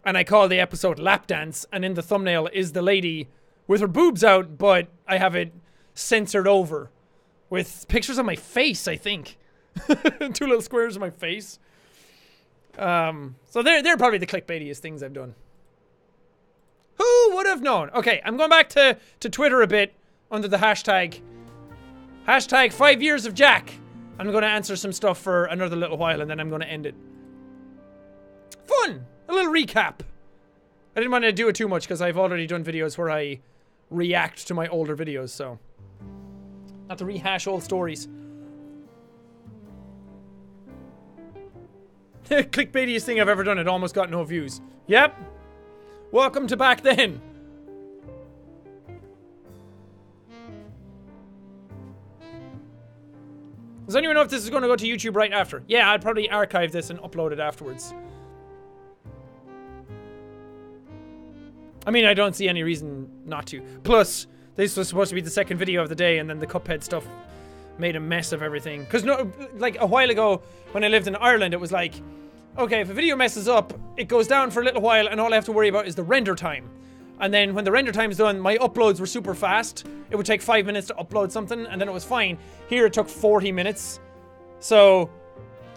and I call the episode Lap Dance, and in the thumbnail is the lady with her boobs out, but I have it censored over with pictures of my face, I think. 2 little squares of my face. So they're probably the clickbaitiest things I've done. Who would have known? Okay, I'm going back to Twitter a bit under the hashtag 5 years of Jack. I'm going to answer some stuff for another little while, and then I'm going to end it. Fun! A little recap. I didn't want to do it too much because I've already done videos where I react to my older videos, so. Not to rehash old stories. Clickbaitiest thing I've ever done. It almost got no views. Yep. Welcome to back then. Does anyone know if this is going to go to YouTube right after? Yeah, I'd probably archive this and upload it afterwards. I mean, I don't see any reason not to. Plus, this was supposed to be the second video of the day, and then the Cuphead stuff made a mess of everything. Because, no, like, a while ago, when I lived in Ireland, it was like, okay, if a video messes up, it goes down for a little while, and all I have to worry about is the render time. And then when the render time's done, my uploads were super fast. It would take 5 minutes to upload something, and then it was fine. Here it took 40 minutes. So,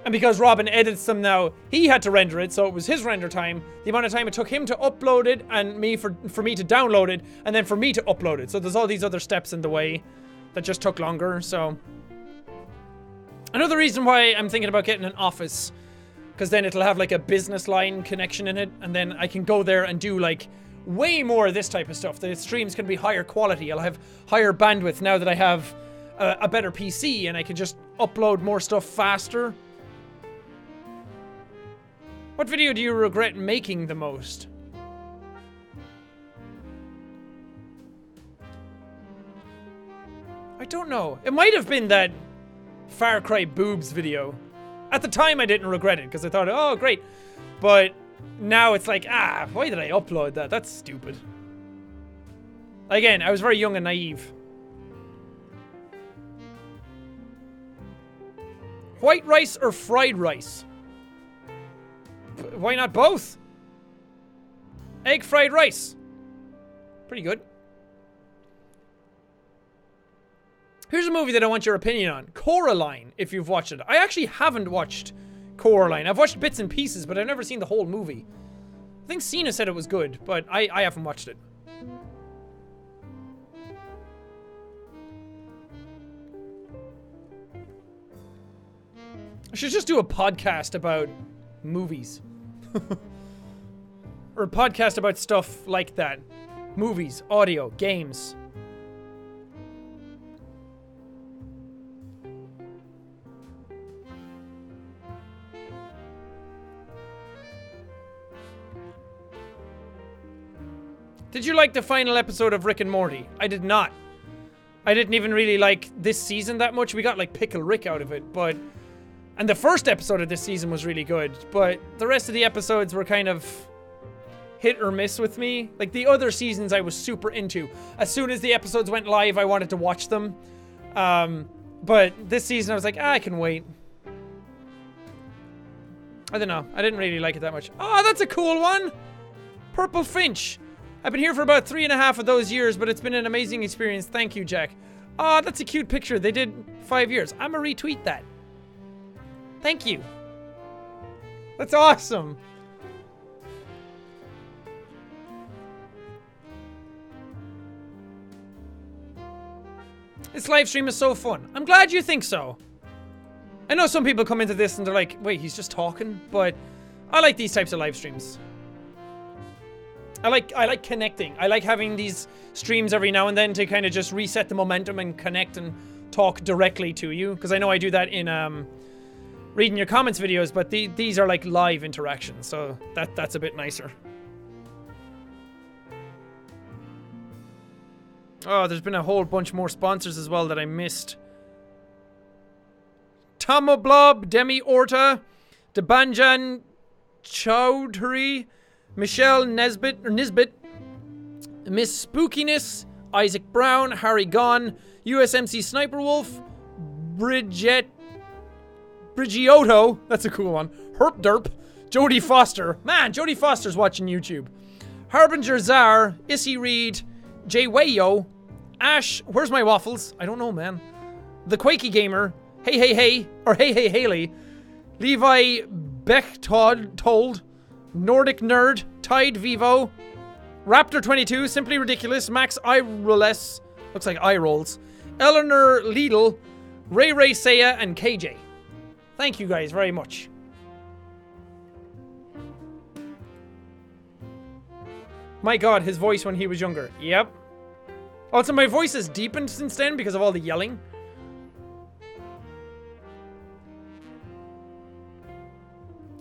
and because Robin edits them now, he had to render it, so it was his render time. The amount of time it took him to upload it, and me for me to download it, and then for me to upload it. So there's all these other steps in the way that just took longer, so. Another reason why I'm thinking about getting an office, because then it'll have like a business line connection in it, and then I can go there and do like way more of this type of stuff. The streams can be higher quality. I'll have higher bandwidth now that I have a better PC, and I can just upload more stuff faster. What video do you regret making the most? I don't know. It might have been that Far Cry boobs video. At the time I didn't regret it because I thought, oh great. But now it's like, why did I upload that? That's stupid. Again, I was very young and naive. White rice or fried rice? Why not both? Egg fried rice. Pretty good. Here's a movie that I want your opinion on. Coraline, if you've watched it. I actually haven't watched Coraline. I've watched bits and pieces, but I've never seen the whole movie. I think Cena said it was good, but I haven't watched it. I should just do a podcast about movies. Or a podcast about stuff like that. Movies, audio, games. Did you like the final episode of Rick and Morty? I did not. I didn't even really like this season that much. We got like Pickle Rick out of it, but... And the first episode of this season was really good, but the rest of the episodes were kind of hit or miss with me. Like the other seasons I was super into. As soon as the episodes went live, I wanted to watch them. But this season I was like, I can wait. I don't know. I didn't really like it that much. Oh, that's a cool one! Purple Finch. I've been here for about 3.5 of those years, but it's been an amazing experience. Thank you, Jack. Oh, that's a cute picture. They did 5 years. I'ma retweet that. Thank you. That's awesome. This live stream is so fun. I'm glad you think so. I know some people come into this and they're like, wait, he's just talking, but I like these types of live streams. I like connecting. I like having these streams every now and then to kind of just reset the momentum and connect and talk directly to you, because I know I do that in reading your comments videos, but these are like live interactions, so that's a bit nicer. Oh, there's been a whole bunch more sponsors as well that I missed. Tomoblob, Demi Orta, Debanjan Chowdhury, Michelle Nisbet, Miss Spookiness, Isaac Brown, Harry Gunn, USMC Sniper Wolf, Brigiotto, that's a cool one, Herp Derp, Jodie Foster, man, Jodie Foster's watching YouTube, Harbinger Zar, Issy Reed, Jay Wayo, Ash, where's my waffles? I don't know, man. The Quakey Gamer, Hey, or Hey Haley, Levi Bechtold, Nordic Nerd, Tide Vivo, Raptor22, Simply Ridiculous, Max Iroless, looks like eye rolls, Eleanor Lidl, Ray Seiya, and KJ. Thank you guys very much. My god, his voice when he was younger. Yep. Also, my voice has deepened since then because of all the yelling.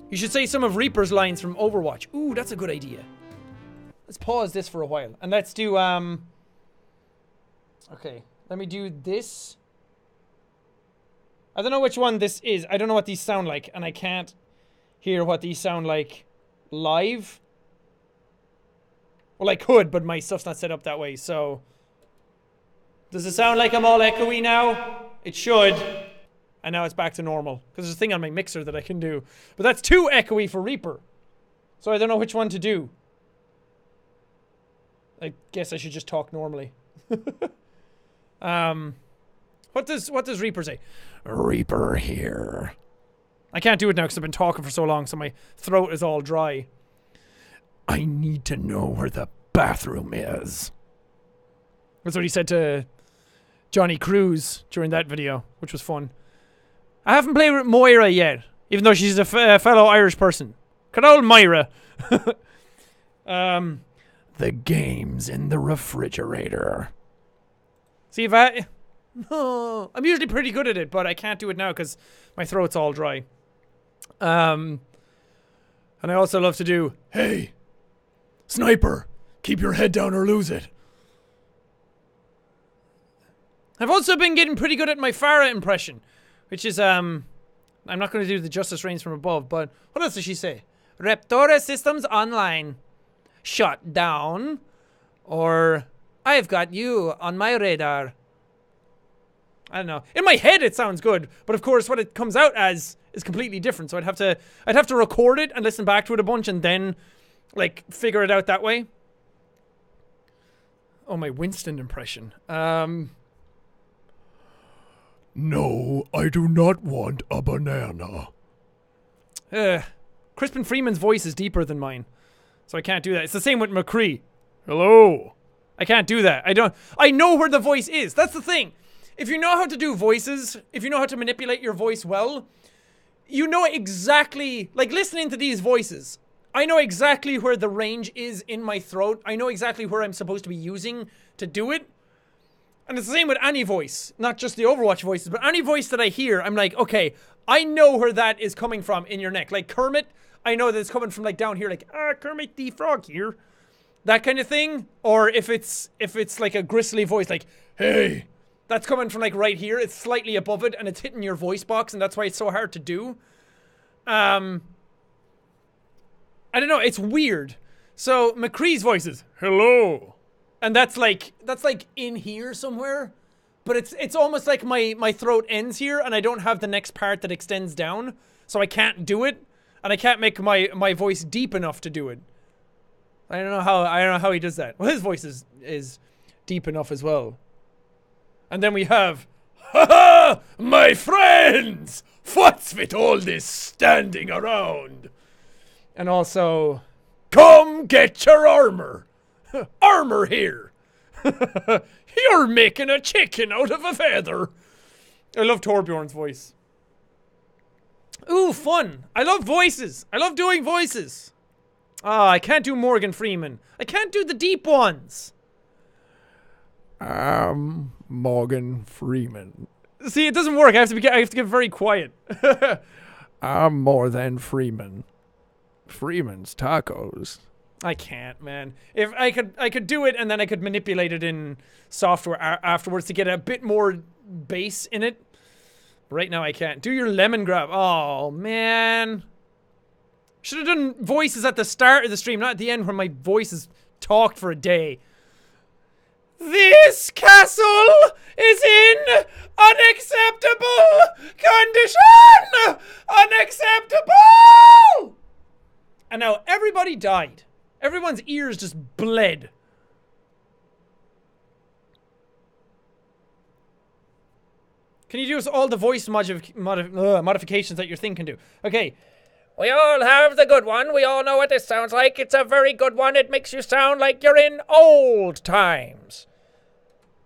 You should say some of Reaper's lines from Overwatch. Ooh, that's a good idea. Let's pause this for a while. And let's do, okay, let me do this. I don't know which one this is. I don't know what these sound like, and I can't hear what these sound like live. Well, I could, but my stuff's not set up that way, so... Does it sound like I'm all echoey now? It should. And now it's back to normal. Because there's a thing on my mixer that I can do. But that's too echoey for Reaper. So I don't know which one to do. I guess I should just talk normally. What does Reaper say? Reaper here. I can't do it now because I've been talking for so long, so my throat is all dry. I need to know where the bathroom is. That's what he said to Johnny Cruz during that video, which was fun. I haven't played with Moira yet, even though she's a fellow Irish person. Good old Moira. The game's in the refrigerator. See if I... No, I'm usually pretty good at it, but I can't do it now because my throat's all dry. And I also love to do, Hey, sniper, keep your head down or lose it. I've also been getting pretty good at my Farah impression, which is, I'm not going to do the Justice Reigns from above, but what else does she say? Raptora systems online. Shut down. Or, I've got you on my radar. I don't know. In my head it sounds good, but of course what it comes out as is completely different. So I'd have to record it and listen back to it a bunch and then like figure it out that way. Oh, my Winston impression. No, I do not want a banana. Crispin Freeman's voice is deeper than mine, so I can't do that. It's the same with McCree. Hello. I can't do that. I know where the voice is. That's the thing. If you know how to do voices, if you know how to manipulate your voice well, you know exactly, like listening to these voices, I know exactly where the range is in my throat. I know exactly where I'm supposed to be using to do it. And it's the same with any voice, not just the Overwatch voices, but any voice that I hear, I'm like, okay, I know where that is coming from in your neck. Like Kermit, I know that it's coming from like down here, like, Kermit the Frog here. That kind of thing. Or if it's like a gristly voice, like, hey, that's coming from like right here. It's slightly above it and it's hitting your voice box, and that's why it's so hard to do. I don't know, it's weird. So McCree's voice is, hello. And that's like in here somewhere, but it's almost like my throat ends here and I don't have the next part that extends down, so I can't do it, and I can't make my voice deep enough to do it. I don't know how he does that. Well, his voice is deep enough as well. And then we have, ha, my friends, what's with all this standing around? And also, come get your armor. Armor here. You're making a chicken out of a feather. I love Torbjorn's voice. Ooh, fun. I love voices. I love doing voices. I can't do Morgan Freeman. I can't do the deep ones. Morgan Freeman. See, it doesn't work. I have to get very quiet. I'm more than Freeman. Freeman's tacos. I can't, man. If I could do it, and then I could manipulate it in software afterwards to get a bit more bass in it. But right now I can't. Do your lemon grab. Oh, man. Should have done voices at the start of the stream, not at the end where my voice is talked for a day. This castle is in unacceptable condition! Unacceptable! And now everybody died. Everyone's ears just bled. Can you do us all the voice modifications that your thing can do? Okay. We all have the good one. We all know what this sounds like. It's a very good one. It makes you sound like you're in old times.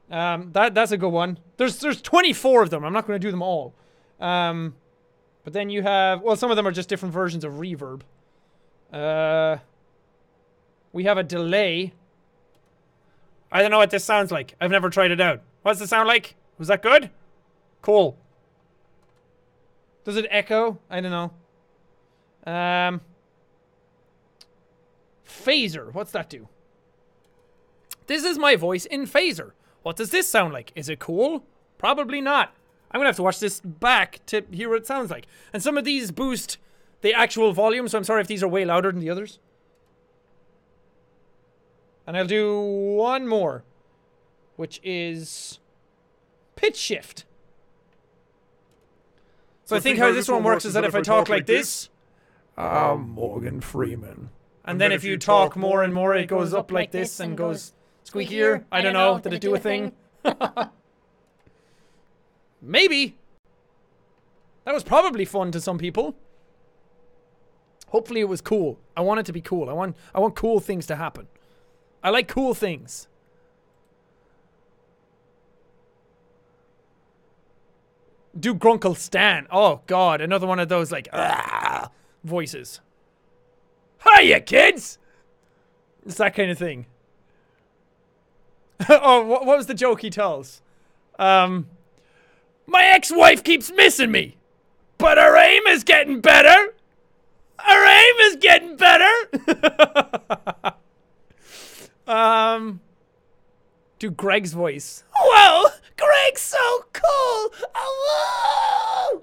That's a good one. There's 24 of them. I'm not going to do them all. But then you have, well, some of them are just different versions of reverb. We have a delay. I don't know what this sounds like. I've never tried it out. What does it sound like? Was that good? Cool. Does it echo? I don't know. Phaser. What's that do? This is my voice in Phaser. What does this sound like? Is it cool? Probably not. I'm gonna have to watch this back to hear what it sounds like. And some of these boost the actual volume, so I'm sorry if these are way louder than the others. And I'll do one more, which is pitch shift. So I think how this one works is that if I talk like this, I'm Morgan Freeman. and then if you talk more and more, it goes up like this and goes Squeakier? I don't know. Did it do a thing? Maybe. That was probably fun to some people. Hopefully it was cool. I want it to be cool. I want cool things to happen. I like cool things. Do Grunkle Stan. Oh god, another one of those like voices. Hiya, kids! It's that kind of thing. Oh, what was the joke he tells? My ex-wife keeps missing me, but her aim is getting better. Her aim is getting better. Do Greg's voice. Whoa, Greg's so cool. Oh, whoa.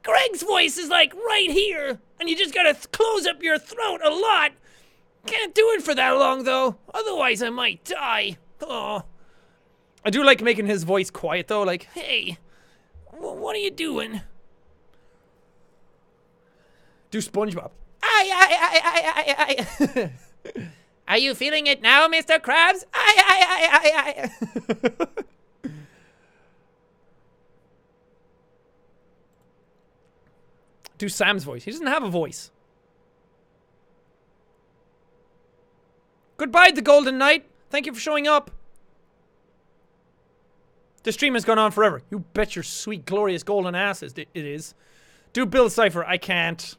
Greg's voice is like right here, and you just gotta close up your throat a lot. Can't do it for that long though, otherwise I might die. Oh, I do like making his voice quiet though, like, hey, what are you doing? Do SpongeBob. I. Are you feeling it now, Mr. Krabs? I. Do Sam's voice. He doesn't have a voice. Goodbye, the Golden Knight. Thank you for showing up. The stream has gone on forever. You bet your sweet, glorious golden asses it is. Do Bill Cipher. I can't.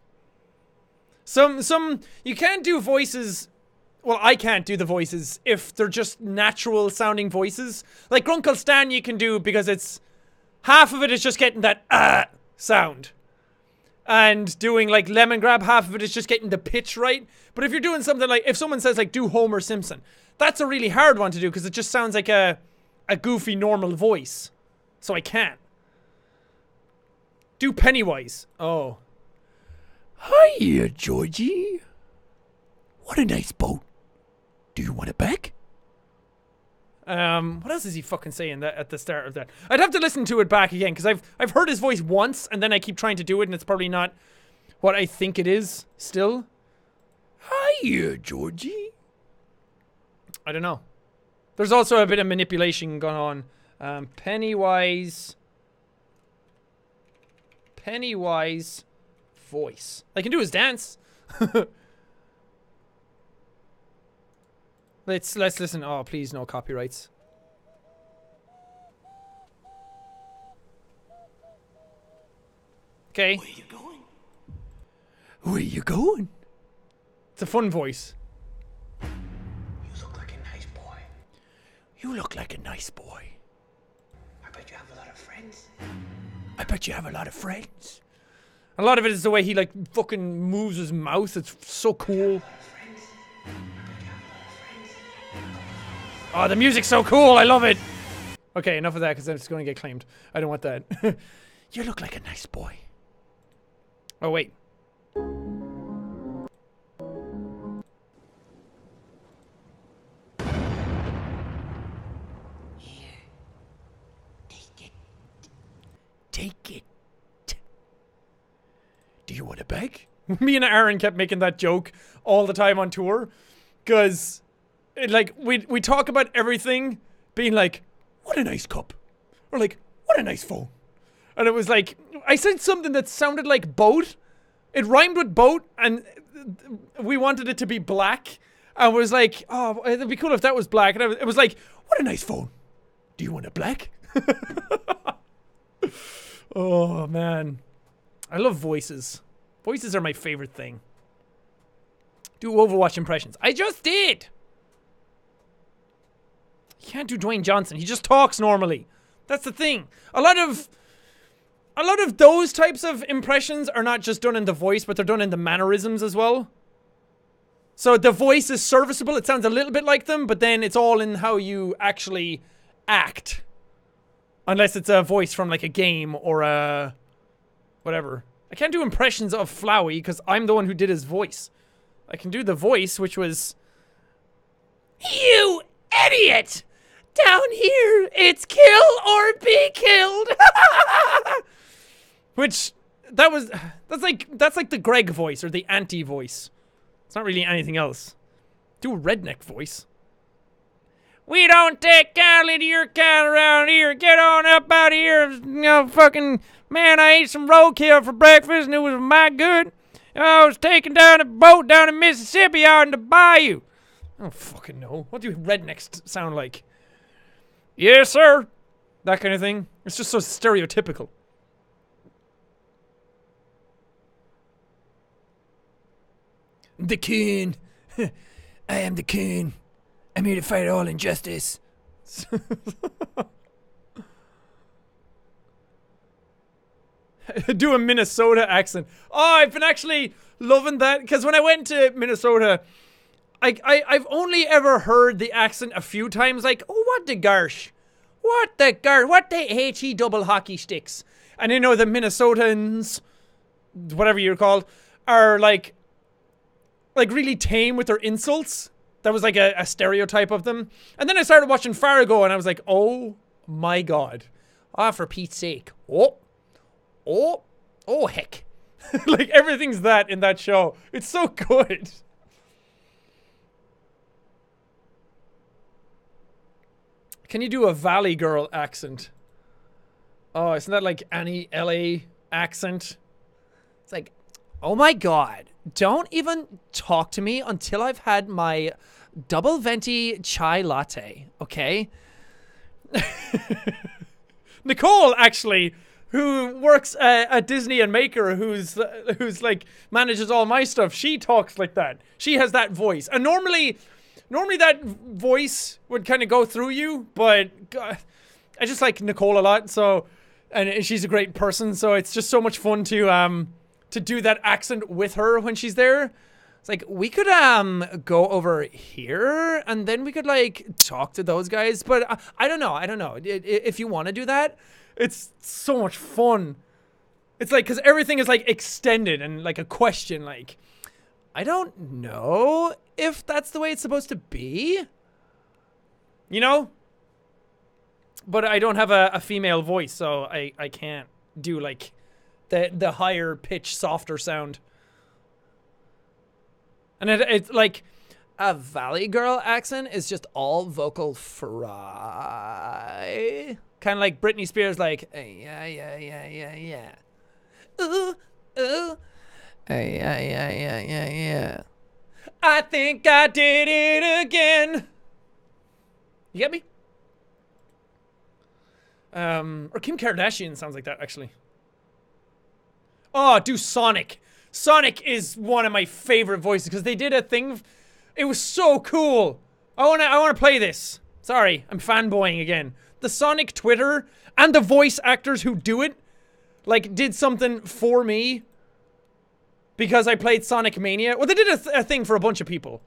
You can't do voices. Well, I can't do the voices if they're just natural sounding voices. Like Grunkle Stan you can do because it's half of it is just getting that sound. And doing like Lemon Grab, half of it is just getting the pitch right. But if you're doing something like, if someone says like do Homer Simpson, that's a really hard one to do because it just sounds like a goofy normal voice. So I can't. Do Pennywise. Oh. Hiya, Georgie. What a nice boat. Do you want it back? What else is he fucking saying that at the start of that? I'd have to listen to it back again because I've heard his voice once and then I keep trying to do it and it's probably not what I think it is still. Hiya, Georgie. I don't know. There's also a bit of manipulation going on. Pennywise voice. I can do his dance. Let's listen. Oh, please, no copyrights. Okay. Where you going? Where you going? It's a fun voice. You look like a nice boy. You look like a nice boy. I bet you have a lot of friends. I bet you have a lot of friends. A lot of it is the way he like fucking moves his mouth. It's so cool. Oh, the music's so cool. I love it. Okay, enough of that because then it's going to get claimed. I don't want that. You look like a nice boy. Oh, wait. Here. Take it. Take it. Do you want a bag? Me and Aaron kept making that joke all the time on tour. Because, like, we talk about everything being like, what a nice cup. Or like, what a nice phone. And it was like, I said something that sounded like boat. It rhymed with boat, and we wanted it to be black. And was like, oh, it'd be cool if that was black. And it was like, what a nice phone. Do you want it black? Oh, man. I love voices. Voices are my favorite thing. Do Overwatch impressions. I just did! You can't do Dwayne Johnson. He just talks normally. That's the thing. A lot of those types of impressions are not just done in the voice, but they're done in the mannerisms as well. So the voice is serviceable. It sounds a little bit like them, but then it's all in how you actually act. Unless it's a voice from like a game or a... whatever. I can't do impressions of Flowey because I'm the one who did his voice. I can do the voice, which was... You idiot! Down here, it's kill or be killed! Which, that's like the Greg voice or the anti voice. It's not really anything else. Do a redneck voice. We don't take cattle to your cattle around here. Get on up out of here. You know, fucking, man, I ate some roadkill for breakfast and it was my good. I was taking down a boat down in Mississippi out in the bayou. I don't fucking know. What do rednecks sound like? Yes, sir. That kind of thing. It's just so stereotypical. The king. I am the king. I'm here to fight all injustice. Do a Minnesota accent. Oh, I've been actually loving that because when I went to Minnesota, I've only ever heard the accent a few times. Like, oh, what the garsh, what the he double hockey sticks, and you know the Minnesotans, whatever you're called, are like really tame with their insults. That was like a stereotype of them. And then I started watching Fargo and I was like, oh my god. Ah, for Pete's sake. Oh, heck. Like everything's that in that show. It's so good. Can you do a Valley Girl accent? Oh, isn't that like Annie LA accent? It's like, oh my god. Don't even talk to me until I've had my double venti chai latte, okay? Nicole, actually, who works at Disney and Maker, who's like manages all my stuff, she talks like that. She has that voice. And normally that voice would kind of go through you, but God, I just like Nicole a lot, so, and she's a great person, so it's just so much fun to do that accent with her when she's there. It's like, we could go over here and then we could like talk to those guys, but I don't know. If you want to do that, it's so much fun. It's like, because everything is like extended and like a question, like, I don't know if that's the way it's supposed to be, you know? But I don't have a female voice, so I can't do like the higher pitch, softer sound. And it's like a Valley Girl accent is just all vocal fry. Kind of like Britney Spears, like, yeah. Ooh. Yeah. I think I did it again. You get me? Or Kim Kardashian sounds like that, actually. Oh, do Sonic. Sonic is one of my favorite voices because they did a thing. It was so cool. I wanna play this. Sorry, I'm fanboying again. The Sonic Twitter and the voice actors who do it, like, did something for me because I played Sonic Mania. Well, they did a thing for a bunch of people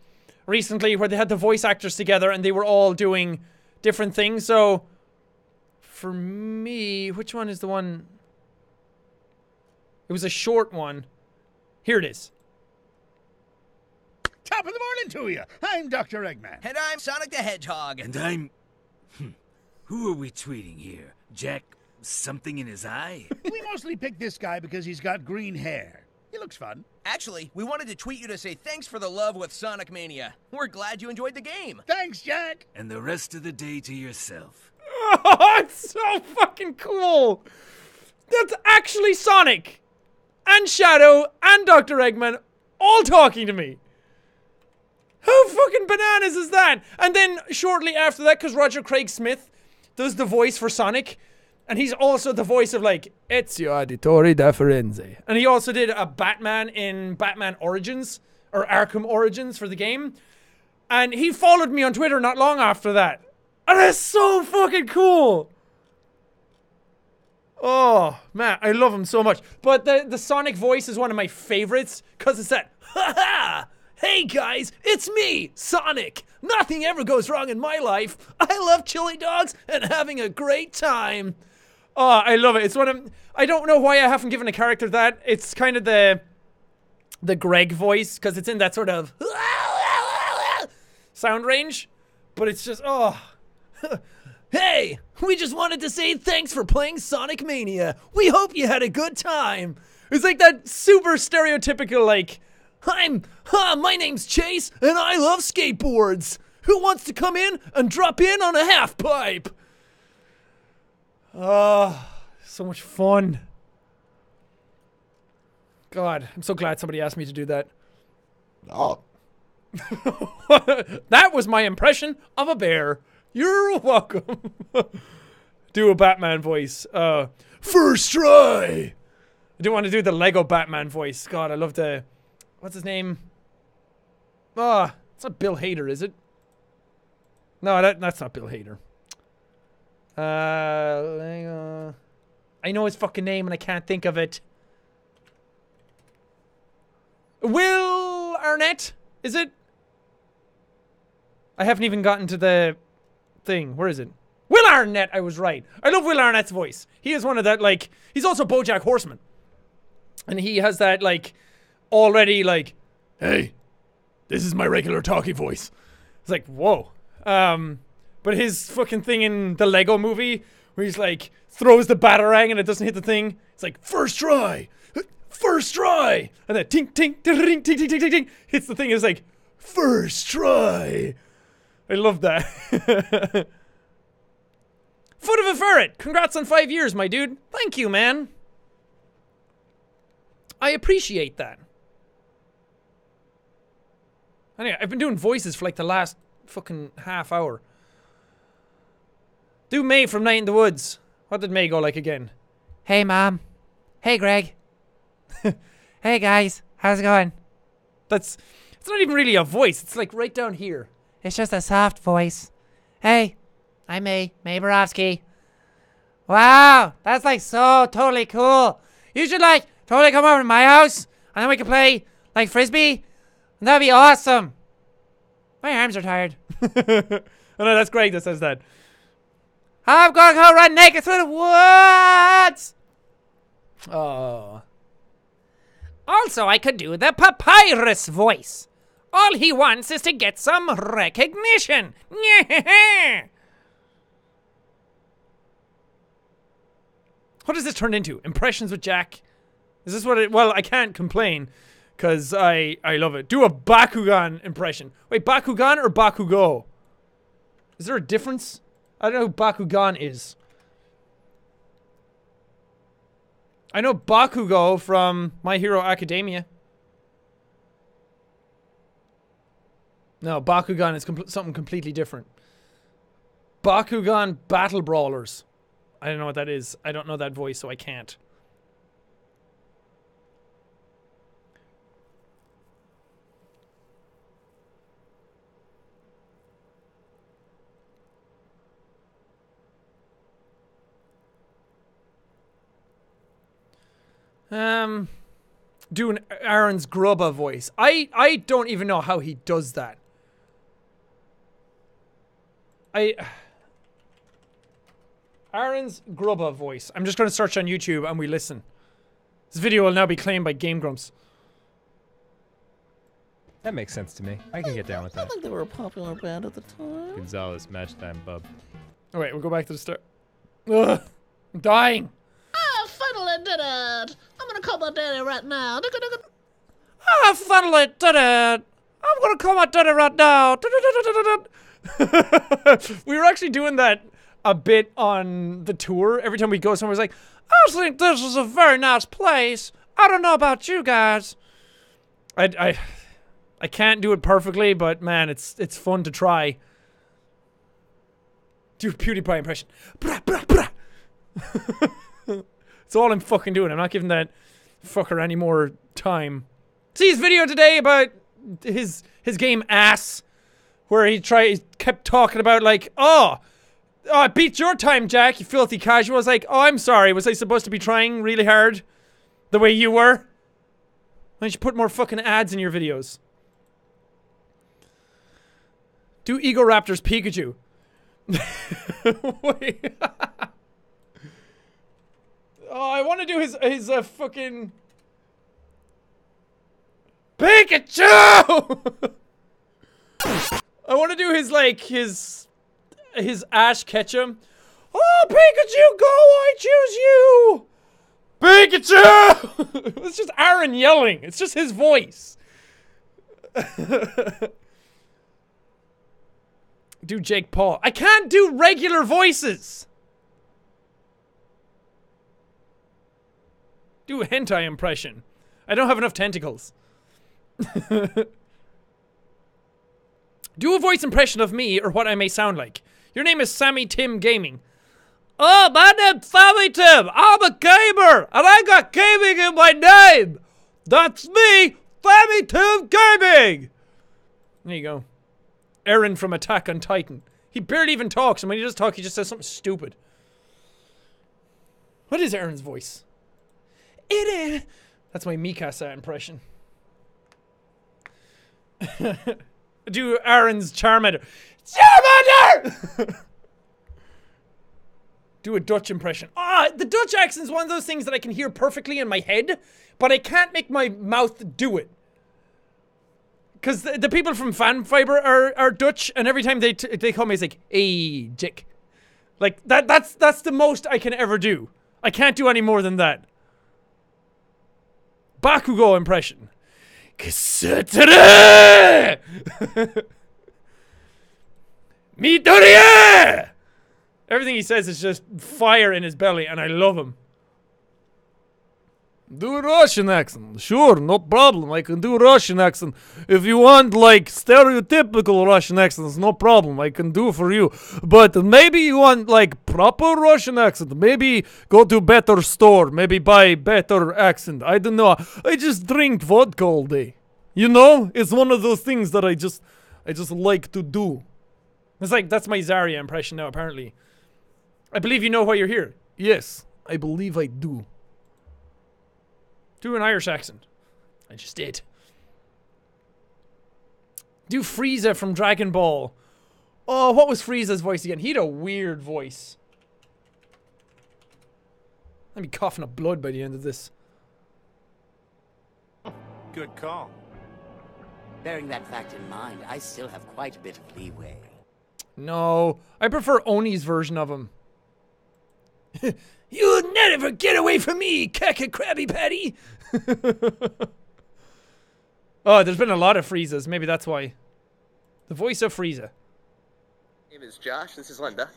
recently where they had the voice actors together and they were all doing different things. So, for me, which one is the one? It was a short one. Here it is. Top of the morning to you. I'm Dr. Eggman. And I'm Sonic the Hedgehog. And I'm... Who are we tweeting here? Jack something in his eye? We mostly picked this guy because he's got green hair. He looks fun. Actually, we wanted to tweet you to say thanks for the love with Sonic Mania. We're glad you enjoyed the game. Thanks, Jack. And the rest of the day to yourself. Oh, it's so fucking cool. That's actually Sonic and Shadow and Dr. Eggman all talking to me. How fucking bananas is that? And then shortly after that, because Roger Craig Smith does the voice for Sonic, and he's also the voice of like Ezio Auditore da Firenze. And he also did a Batman in Batman Origins, or Arkham Origins for the game. And he followed me on Twitter not long after that. And that's so fucking cool. Oh, man, I love him so much. But the Sonic voice is one of my favorites, because it's that, ha ha! Hey guys, it's me, Sonic. Nothing ever goes wrong in my life. I love chili dogs and having a great time. Oh, I love it. It's one of, I don't know why I haven't given a character that. It's kind of the Greg voice, because it's in that sort of sound range. But it's just, oh. Hey, we just wanted to say thanks for playing Sonic Mania. We hope you had a good time. It's like that super stereotypical, like, my name's Chase, and I love skateboards. Who wants to come in and drop in on a half pipe? Oh, so much fun. God, I'm so glad somebody asked me to do that. Oh. That was my impression of a bear. You're welcome. Do a Batman voice. First try. I do want to do the Lego Batman voice. God, I love the... What's his name? Ah, it's not Bill Hader, is it? No, that's not Bill Hader. Lego... I know his fucking name and I can't think of it. Will Arnett? Is it? I haven't even gotten to the thing. Where is it? Will Arnett, I was right. I love Will Arnett's voice. He is one of that, like, he's also BoJack Horseman. And he has that, like, already, like, hey, this is my regular talkie voice. It's like, whoa. But his fucking thing in the Lego movie, where he's like, throws the batarang and it doesn't hit the thing. It's like, first try. First try. And then tink, tink, tink, tink, tink, tink, tink, tink, hits the thing. It's like, first try. I love that. Foot of a ferret. Congrats on 5 years, my dude. Thank you, man. I appreciate that. Anyway, I've been doing voices for like the last fucking half hour. Do May from Night in the Woods. What did May go like again? Hey, Mom. Hey, Greg. Hey, guys. How's it going? It's not even really a voice. It's like right down here. It's just a soft voice. Hey, I'm May Borowski. Wow, that's like so totally cool. You should like totally come over to my house and then we can play like frisbee. And that'd be awesome. My arms are tired. Oh no, that's Greg that says that. I'm gonna go run naked through the woods. Oh. Also, I could do the papyrus voice. All he wants is to get some recognition. What does this turn into? Impressions with Jack? Is this what it... Well, I can't complain, because I love it. Do a Bakugan impression. Wait, Bakugan or Bakugo? Is there a difference? I don't know who Bakugan is. I know Bakugo from My Hero Academia. No, Bakugan is something completely different. Bakugan Battle Brawlers. I don't know what that is. I don't know that voice, so I can't. Doing Aaron's Grubba voice. I don't even know how he does that. Aaron's Grubba voice. I'm just going to search on YouTube and we listen. This video will now be claimed by Game Grumps. That makes sense to me. I can get down with that. I think they were a popular band at the time. Gonzalez, match time, bub. Oh wait, we'll go back to the start. Ugh, I'm dying. Ah, finally did it! I'm gonna call my daddy right now. Ah, finally did it! I'm gonna call my daddy right now. We were actually doing that a bit on the tour. Every time we go somewhere, it's like, I think this is a very nice place. I don't know about you guys. I can't do it perfectly, but man, it's fun to try. Do a PewDiePie impression. Brah, brah, brah. It's all I'm fucking doing. I'm not giving that fucker any more time. See his video today about his game Ass, where he kept talking about like, oh, I beat your time, Jack, you filthy casual. I was like, oh, I'm sorry. Was I supposed to be trying really hard the way you were? Why don't you put more fucking ads in your videos? Do Egoraptor's Pikachu. Wait. Oh, I want to do his fucking Pikachu. I want to do his like his Ash Ketchum. Oh, Pikachu, go! I choose you. Pikachu. It's just Aaron yelling. It's just his voice. Do Jake Paul. I can't do regular voices. Do a hentai impression. I don't have enough tentacles. Do a voice impression of me or what I may sound like. Your name is Sammy Tim Gaming. Oh, my name's Sammy Tim. I'm a gamer, and I got gaming in my name. That's me, Sammy Tim Gaming. There you go. Aaron from Attack on Titan. He barely even talks, and when he does talk, he just says something stupid. What is Aaron's voice? It is. That's my Mikasa impression. Do Aaron's Charmander. Charmander! Do a Dutch impression. The Dutch accent is one of those things that I can hear perfectly in my head, but I can't make my mouth do it. Because the people from Fan Fiber are Dutch, and every time they call me, it's like, hey, Jick. Like, that's the most I can ever do. I can't do any more than that. Bakugo impression. Midoriya! Everything he says is just fire in his belly, and I love him. Do a Russian accent. Sure, no problem. I can do a Russian accent. If you want, like, stereotypical Russian accents, no problem. I can do for you. But maybe you want, like, proper Russian accent. Maybe go to better store. Maybe buy better accent. I don't know. I just drink vodka all day. You know? It's one of those things that I just like to do. It's like, that's my Zarya impression now, apparently. I believe you know why you're here. Yes, I believe I do. Do an Irish accent. I just did. Do Frieza from Dragon Ball. Oh, what was Frieza's voice again? He had a weird voice. I'd be coughing up blood by the end of this. Good call. Bearing that fact in mind, I still have quite a bit of leeway. No, I prefer Oni's version of him. You'll never get away from me, Kaka Krabby Patty! Oh, there's been a lot of Friezas. Maybe that's why. The voice of Frieza. My name is Josh. This is Linda.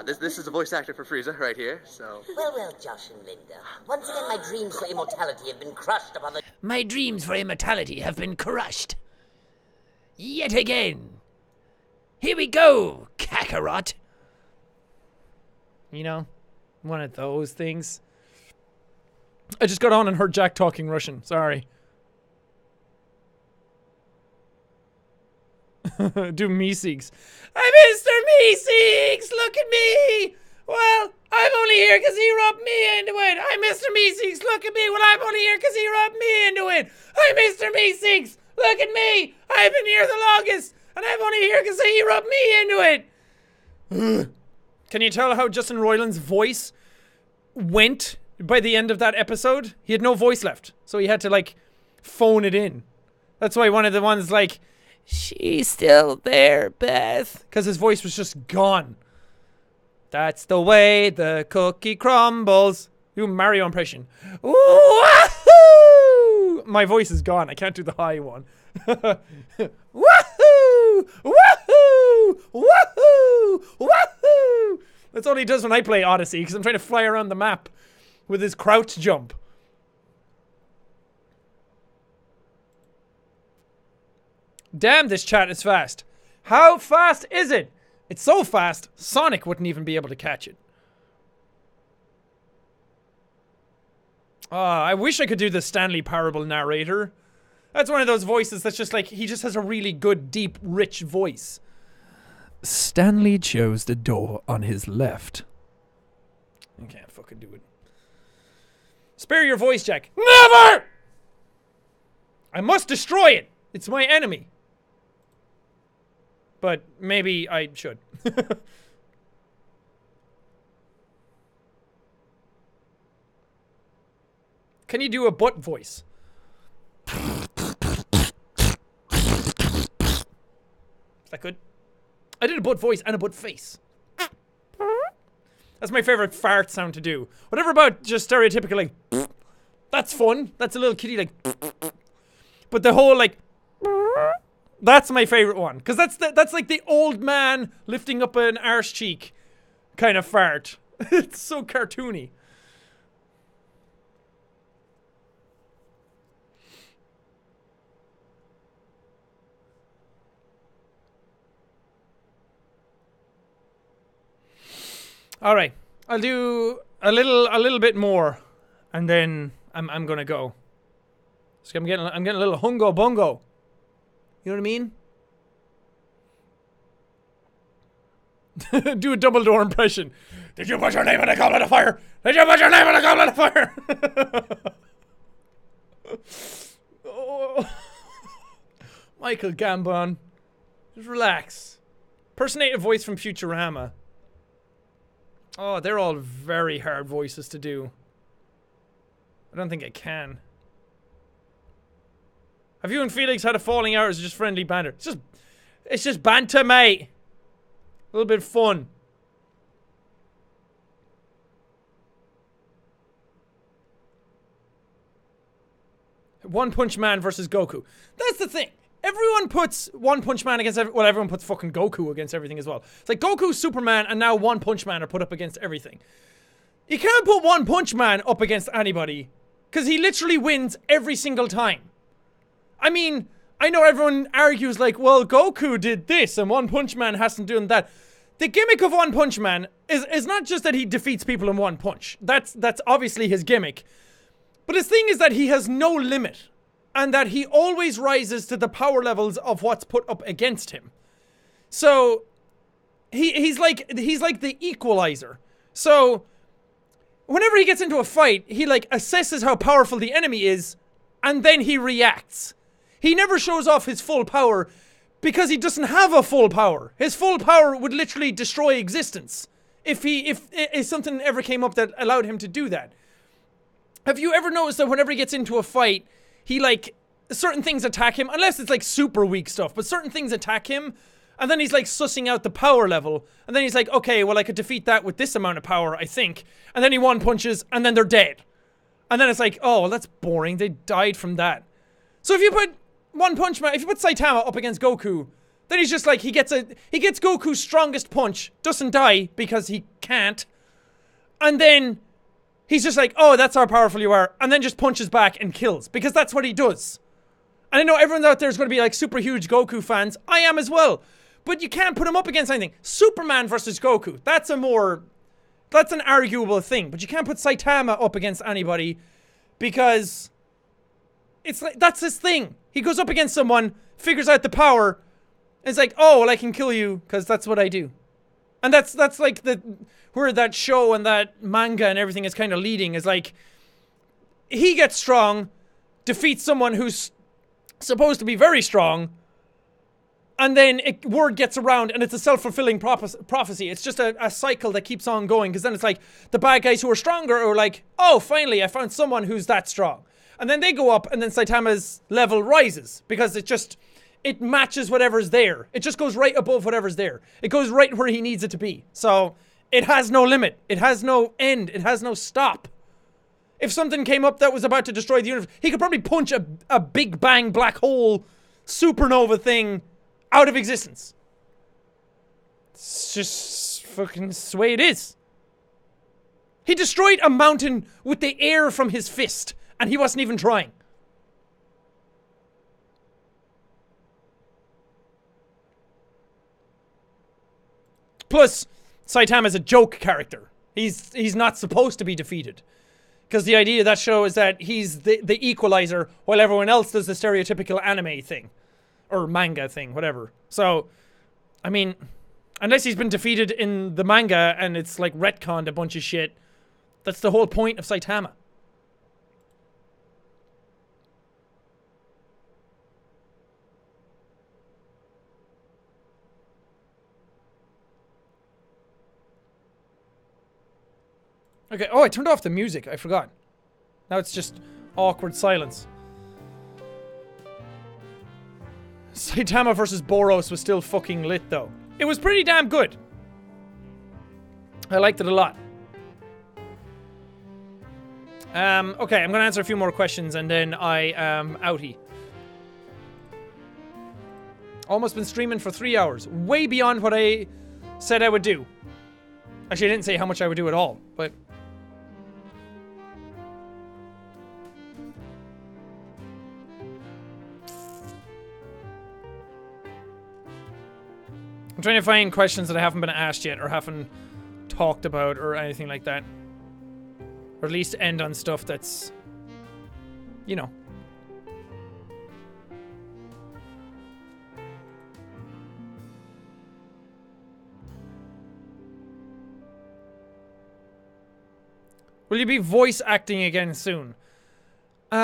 This is the voice actor for Frieza right here, so... Well, Josh and Linda. Once again, my dreams for immortality have been crushed upon the... My dreams for immortality have been crushed. Yet again. Here we go, Kakarot. You know? One of those things. I just got on and heard Jack talking Russian. Sorry. Do Meeseeks. I'm Mr. Meeseeks! Look at me! Well, I'm only here because he rubbed me into it. I'm Mr. Meeseeks! Look at me! Well, I'm only here because he rubbed me into it. I'm Mr. Meeseeks! Look at me! I've been here the longest, and I'm only here because he rubbed me into it. Can you tell how Justin Roiland's voice went by the end of that episode? He had no voice left, so he had to, like, phone it in. That's why one of the ones, like, she's still there, Beth. Because his voice was just gone. That's the way the cookie crumbles. Do a Mario impression. Wahoo! My voice is gone. I can't do the high one. Wahoo! Wahoo! Wahoo! Wahoo! That's all he does when I play Odyssey, because I'm trying to fly around the map with his crouch jump. Damn, this chat is fast. How fast is it? It's so fast, Sonic wouldn't even be able to catch it. I wish I could do the Stanley Parable narrator. That's one of those voices that's just like, he just has a really good, deep, rich voice. Stanley chose the door on his left. I can't fucking do it. Spare your voice, Jack. Never! I must destroy it. It's my enemy. But maybe I should. Can you do a butt voice? Is that good? I did a butt voice and a butt face. That's my favorite fart sound to do. Whatever about just stereotypical, like, that's fun. That's a little kitty, like, but the whole, like, That's my favorite one. Because that's like the old man lifting up an arse cheek kind of fart. It's so cartoony. All right, I'll do a little bit more, and then I'm gonna go. So I'm getting a little hungo bungo. You know what I mean? Do a Dumbledore impression. Did you put your name in a goblet of fire? Did you put your name in a goblet of fire? Oh. Michael Gambon, just relax. Personate a voice from Futurama. Oh, they're all very hard voices to do. I don't think I can. Have you and Felix had a falling out, or is it just friendly banter? It's just banter, mate. A little bit of fun. One Punch Man versus Goku. That's the thing. Everyone puts One Punch Man against everyone puts fucking Goku against everything as well. It's like Goku, Superman, and now One Punch Man are put up against everything. You can't put One Punch Man up against anybody, because he literally wins every single time. I mean, I know everyone argues like, well, Goku did this and One Punch Man hasn't done that. The gimmick of One Punch Man is not just that he defeats people in one punch. That's obviously his gimmick. But his thing is that he has no limit. And that he always rises to the power levels of what's put up against him. So he's like the equalizer. So whenever he gets into a fight, he like assesses how powerful the enemy is, and then he reacts. He never shows off his full power because he doesn't have a full power. His full power would literally destroy existence if something ever came up that allowed him to do that. Have you ever noticed that whenever he gets into a fight, he like, certain things attack him, unless it's like super weak stuff, but certain things attack him, and then he's like sussing out the power level, and then he's like, okay, well I could defeat that with this amount of power, I think, and then he one punches, and then they're dead. And then it's like, oh, well that's boring, they died from that. So if you put One Punch Man, if you put Saitama up against Goku, then he's just like, he gets Goku's strongest punch, doesn't die, because he can't, and then he's just like, oh, that's how powerful you are. And then just punches back and kills. Because that's what he does. And I know everyone out there is going to be like super huge Goku fans. I am as well. But you can't put him up against anything. Superman versus Goku. That's an arguable thing. But you can't put Saitama up against anybody. Because it's like, that's his thing. He goes up against someone, figures out the power, and it's like, oh, well I can kill you because that's what I do. And that's like where that show and that manga and everything is kind of leading, is like, he gets strong, defeats someone who's supposed to be very strong, and then word gets around and it's a self-fulfilling prophecy. It's just a cycle that keeps on going, because then it's like, the bad guys who are stronger are like, oh, finally I found someone who's that strong. And then they go up, and then Saitama's level rises, because it matches whatever's there. It just goes right above whatever's there. It goes right where he needs it to be. So it has no limit. It has no end. It has no stop. If something came up that was about to destroy the universe, he could probably punch a big bang black hole supernova thing out of existence. It's just fucking the way it is. He destroyed a mountain with the air from his fist, and he wasn't even trying. Plus, Saitama's a joke character. He's not supposed to be defeated. Because the idea of that show is that he's the equalizer, while everyone else does the stereotypical anime thing. Or manga thing, whatever. So, I mean, unless he's been defeated in the manga and it's like retconned a bunch of shit, that's the whole point of Saitama. Okay, oh, I turned off the music. I forgot. Now it's just awkward silence. Saitama versus Boros was still fucking lit, though. It was pretty damn good. I liked it a lot. Okay, I'm gonna answer a few more questions and then I am outie. Almost been streaming for 3 hours. Way beyond what I said I would do. Actually, I didn't say how much I would do at all, but... I'm trying to find questions that I haven't been asked yet or haven't talked about or anything like that. Or at least end on stuff that's, you know. Will you be voice acting again soon? Will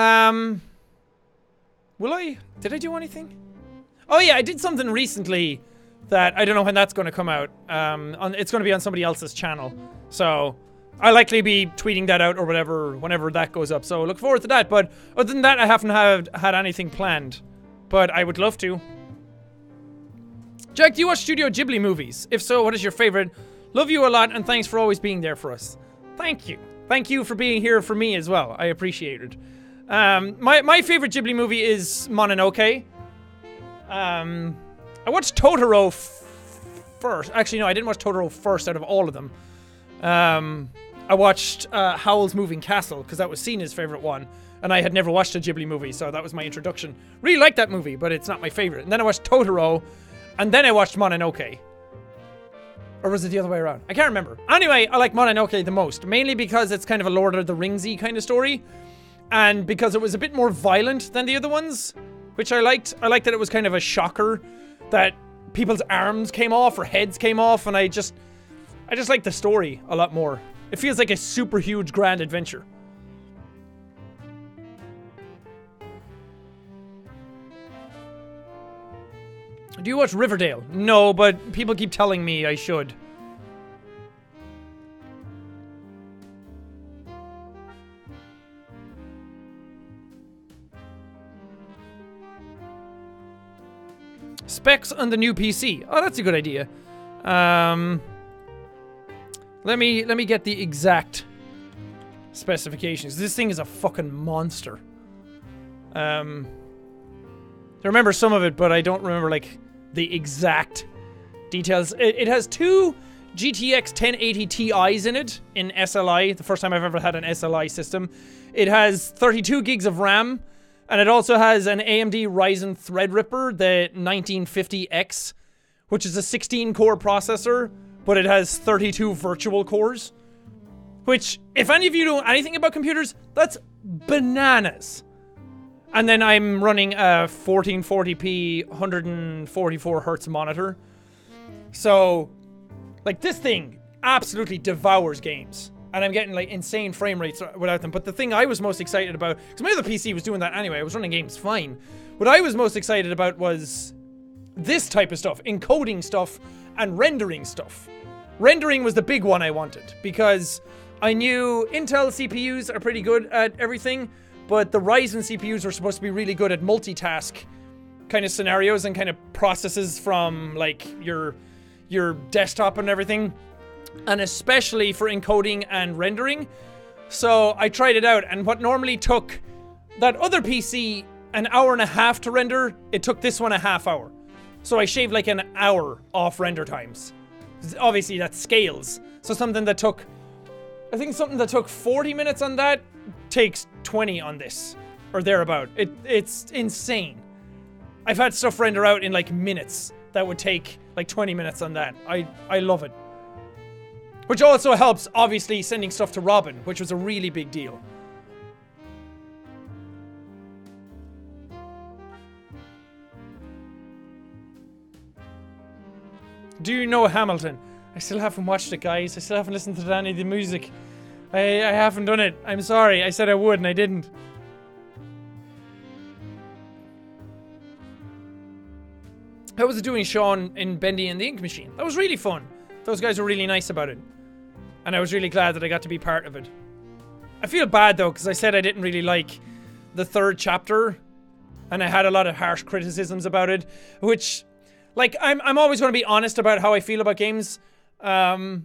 I? Did I do anything? Oh yeah, I did something recently that I don't know when that's going to come out. It's going to be on somebody else's channel. So, I'll likely be tweeting that out or whatever whenever that goes up. So, look forward to that. But other than that, I haven't had anything planned. But I would love to. Jack, do you watch Studio Ghibli movies? If so, what is your favorite? Love you a lot and thanks for always being there for us. Thank you. Thank you for being here for me as well. I appreciate it. My favorite Ghibli movie is Mononoke. I watched Totoro first. Actually, no, I didn't watch Totoro first out of all of them. I watched Howl's Moving Castle, because that was Cena's favorite one. And I had never watched a Ghibli movie, so that was my introduction. Really liked that movie, but it's not my favorite. And then I watched Totoro, and then I watched Mononoke. Or was it the other way around? I can't remember. Anyway, I like Mononoke the most. Mainly because it's kind of a Lord of the Ringsy kind of story. And because it was a bit more violent than the other ones, which I liked. I liked that it was kind of a shocker that people's arms came off or heads came off, and I just like the story a lot more. It feels like a super huge grand adventure. Do you watch Riverdale? No, but people keep telling me I should. Specs on the new PC. Oh, that's a good idea. Let me get the exact specifications. This thing is a fucking monster. I remember some of it, but I don't remember like the exact details. It has two GTX 1080 Ti's in it in SLI. The first time I've ever had an SLI system. It has 32 gigs of RAM. And it also has an AMD Ryzen Threadripper, the 1950X, which is a 16-core processor, but it has 32 virtual cores. Which, if any of you know anything about computers, that's bananas. And then I'm running a 1440p 144 hertz monitor. So, like, this thing absolutely devours games. And I'm getting, like, insane frame rates without them. But the thing I was most excited about... Because my other PC was doing that anyway. I was running games fine. What I was most excited about was this type of stuff. Encoding stuff and rendering stuff. Rendering was the big one I wanted. Because I knew Intel CPUs are pretty good at everything. But the Ryzen CPUs were supposed to be really good at multitask kind of scenarios and kind of processes from, like, your desktop and everything. And especially for encoding and rendering. So I tried it out, and what normally took that other PC an hour and a half to render, it took this one a half hour. So I shaved like an hour off render times. Obviously that scales. So something that took, I think something that took 40 minutes on that takes 20 on this. Or thereabout. It's insane. I've had stuff render out in like minutes that would take like 20 minutes on that. I love it. Which also helps, obviously, sending stuff to Robin, which was a really big deal. Do you know Hamilton? I still haven't watched it, guys. I still haven't listened to any of the music. I haven't done it. I'm sorry. I said I would, and I didn't. How was it doing, Sean, in Bendy and the Ink Machine? That was really fun. Those guys were really nice about it. And I was really glad that I got to be part of it. I feel bad, though, because I said I didn't really like the third chapter. And I had a lot of harsh criticisms about it. Which, like, I'm always going to be honest about how I feel about games. But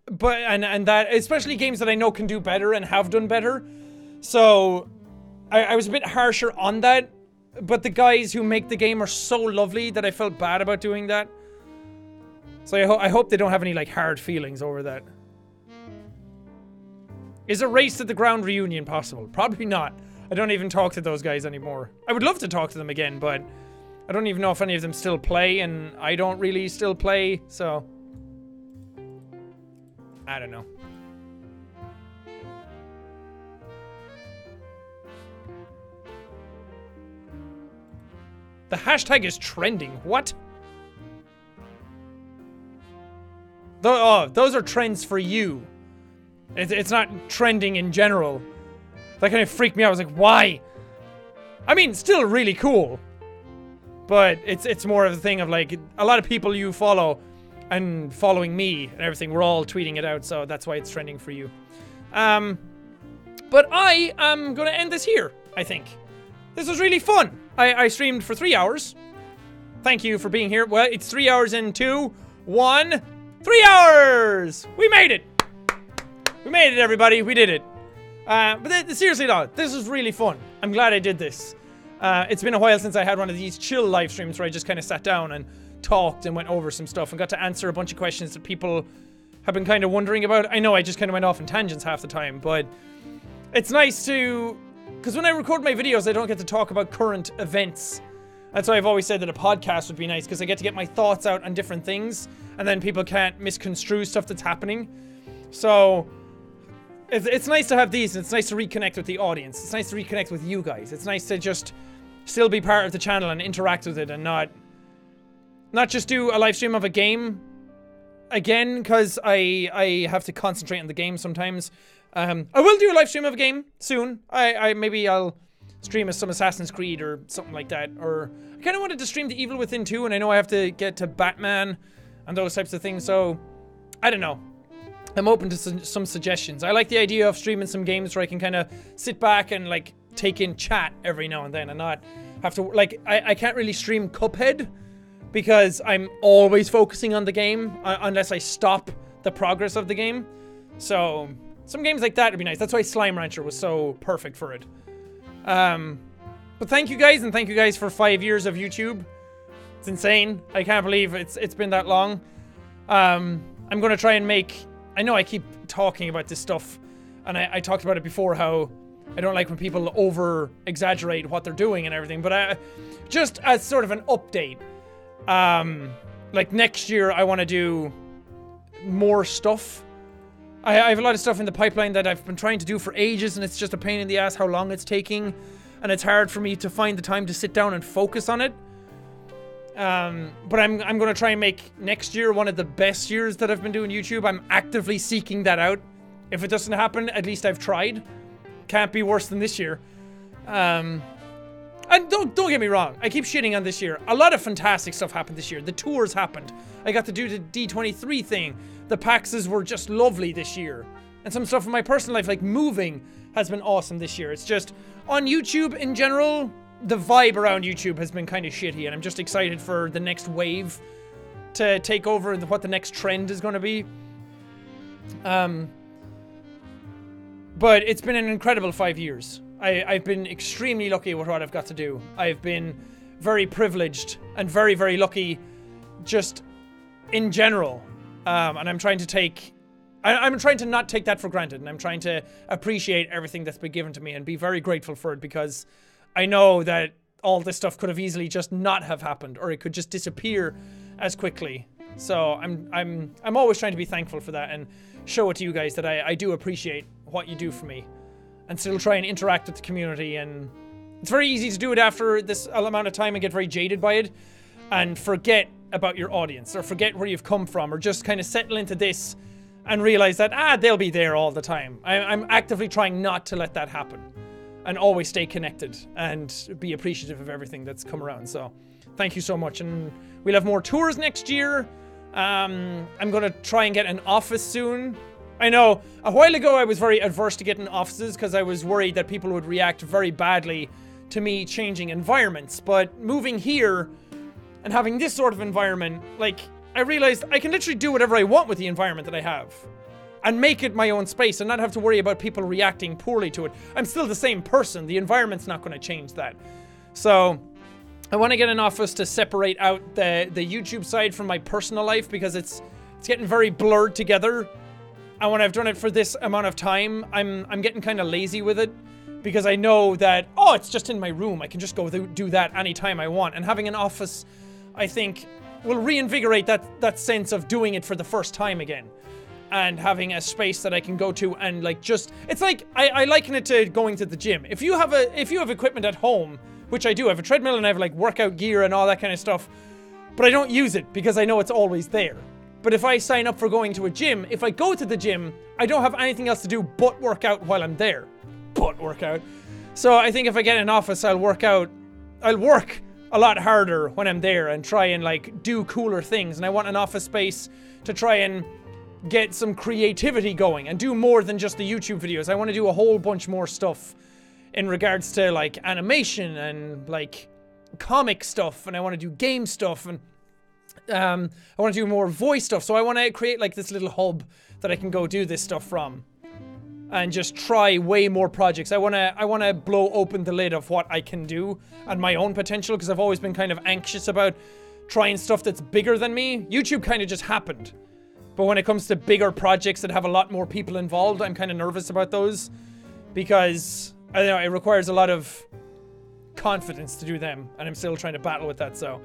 that, especially games that I know can do better and have done better. So, I was a bit harsher on that. but the guys who make the game are so lovely that I felt bad about doing that. So I hope they don't have any like hard feelings over that. Is a race to the ground reunion possible? Probably not. I don't even talk to those guys anymore. I would love to talk to them again, but I don't even know if any of them still play, and I don't really still play, so I don't know. The hashtag is trending. What? Oh, those are trends for you. It's not trending in general. That kind of freaked me out. I was like, why? I mean, still really cool. But it's more of a thing of like, a lot of people you follow and following me and everything, we're all tweeting it out, so that's why it's trending for you. But I am going to end this here, I think. This was really fun. I streamed for 3 hours. Thank you for being here. Well, it's 3 hours in 2, 1, 3 hours! We made it! We made it, everybody. We did it. But seriously though, this was really fun. I'm glad I did this. It's been a while since I had one of these chill live streams where I just kind of sat down and talked and went over some stuff and got to answer a bunch of questions that people have been kind of wondering about. I know I just kind of went off in tangents half the time, but it's nice to... Because when I record my videos, I don't get to talk about current events. That's why I've always said that a podcast would be nice, because I get to get my thoughts out on different things, and then people can't misconstrue stuff that's happening. So... It's nice to have these, and it's nice to reconnect with the audience. It's nice to reconnect with you guys. It's nice to just still be part of the channel and interact with it and not just do a live stream of a game again, because I have to concentrate on the game sometimes. I will do a live stream of a game soon. Maybe I'll stream some Assassin's Creed or something like that. Or I kind of wanted to stream The Evil Within 2, and I know I have to get to Batman and those types of things, so I don't know. I'm open to some suggestions. I like the idea of streaming some games where I can kind of sit back and like take in chat every now and then and not have to, like, I can't really stream Cuphead because I'm always focusing on the game unless I stop the progress of the game. So some games like that would be nice. That's why Slime Rancher was so perfect for it. But thank you guys, and thank you guys for 5 years of YouTube. It's insane. I can't believe it's been that long. I'm gonna try and make... I know I keep talking about this stuff, and I talked about it before, how I don't like when people over-exaggerate what they're doing and everything, but just as sort of an update, like next year I want to do more stuff. I have a lot of stuff in the pipeline that I've been trying to do for ages, and it's just a pain in the ass how long it's taking, and it's hard for me to find the time to sit down and focus on it. But I'm going to try and make next year one of the best years that I've been doing YouTube. I'm actively seeking that out. If it doesn't happen, at least I've tried. Can't be worse than this year. And don't get me wrong, I keep shitting on this year. A lot of fantastic stuff happened this year. The tours happened. I got to do the D23 thing. The PAXs were just lovely this year. And some stuff in my personal life, like moving, has been awesome this year. It's just, on YouTube in general... The vibe around YouTube has been kind of shitty, and I'm just excited for the next wave to take over and what the next trend is going to be. But it's been an incredible 5 years. I've been extremely lucky with what I've got to do. I've been very privileged and very, very lucky just in general. And I'm trying to take... I'm trying to not take that for granted, and I'm trying to appreciate everything that's been given to me and be very grateful for it, because... I know that all this stuff could have easily just not have happened, or it could just disappear as quickly. So I'm always trying to be thankful for that and show it to you guys that I do appreciate what you do for me, and still try and interact with the community. And it's very easy to do it after this amount of time and get very jaded by it and forget about your audience, or forget where you've come from, or just kind of settle into this and realize that they'll be there all the time. I'm actively trying not to let that happen. And always stay connected and be appreciative of everything that's come around. So, thank you so much. And we'll have more tours next year. I'm going to try and get an office soon. I know, a while ago I was very adverse to getting offices because I was worried that people would react very badly to me changing environments. But moving here and having this sort of environment, like, I realized I can literally do whatever I want with the environment that I have. And make it my own space and not have to worry about people reacting poorly to it. I'm still the same person. The environment's not going to change that. So I want to get an office to separate out the YouTube side from my personal life, because it's getting very blurred together. And when I've done it for this amount of time, I'm getting kind of lazy with it, because I know that, oh, it's just in my room. I can just go do that anytime I want. And having an office, I think, will reinvigorate that sense of doing it for the first time again. And having a space that I can go to and like just, it's like, I liken it to going to the gym. If you have equipment at home, which I do, I have a treadmill and I have like workout gear and all that kind of stuff, but I don't use it because I know it's always there. But if I sign up for going to a gym, if I go to the gym, I don't have anything else to do but work out while I'm there. But work out. So I think if I get an office, I'll work a lot harder when I'm there and try and like do cooler things. And I want an office space to try and get some creativity going and do more than just the YouTube videos. I want to do a whole bunch more stuff in regards to like animation and like comic stuff, and I want to do game stuff, and I want to do more voice stuff. So I want to create like this little hub that I can go do this stuff from and just try way more projects. I want to blow open the lid of what I can do and my own potential, because I've always been kind of anxious about trying stuff that's bigger than me. YouTube kind of just happened. But when it comes to bigger projects that have a lot more people involved, I'm kind of nervous about those, because I don't know, it requires a lot of confidence to do them, and I'm still trying to battle with that. So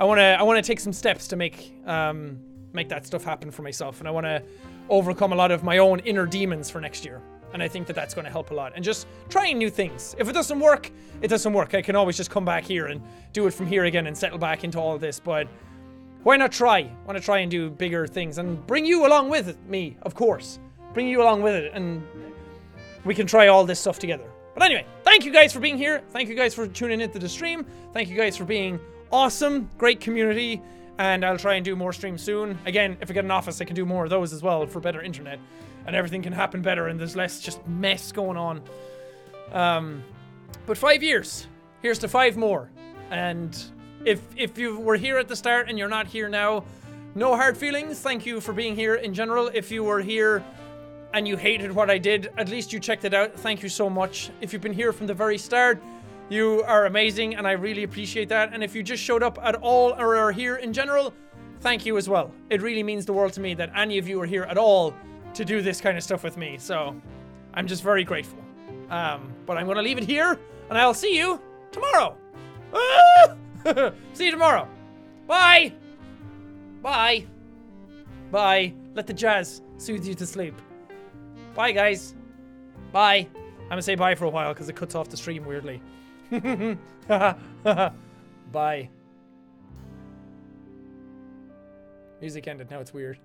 I want to take some steps to make that stuff happen for myself, and I want to overcome a lot of my own inner demons for next year. And I think that that's going to help a lot, and just trying new things. If it doesn't work, it doesn't work. I can always just come back here and do it from here again and settle back into all of this. But why not try? I want to try and do bigger things and bring you along with me, of course. Bring you along with it, and we can try all this stuff together. But anyway, thank you guys for being here. Thank you guys for tuning into the stream. Thank you guys for being awesome. Great community. And I'll try and do more streams soon. Again, if I get an office, I can do more of those as well for better internet. And everything can happen better, and there's less just mess going on. But 5 years. Here's to 5 more. And if you were here at the start and you're not here now, no hard feelings. Thank you for being here in general. If you were here and you hated what I did, at least you checked it out. Thank you so much. If you've been here from the very start, you are amazing, and I really appreciate that. And if you just showed up at all or are here in general, thank you as well. It really means the world to me that any of you are here at all to do this kind of stuff with me. So I'm just very grateful. But I'm going to leave it here, and I'll see you tomorrow. See you tomorrow. Bye. Bye. Bye. Let the jazz soothe you to sleep. Bye, guys. Bye. I'm gonna say bye for a while because it cuts off the stream weirdly. Bye. Music ended. Now it's weird.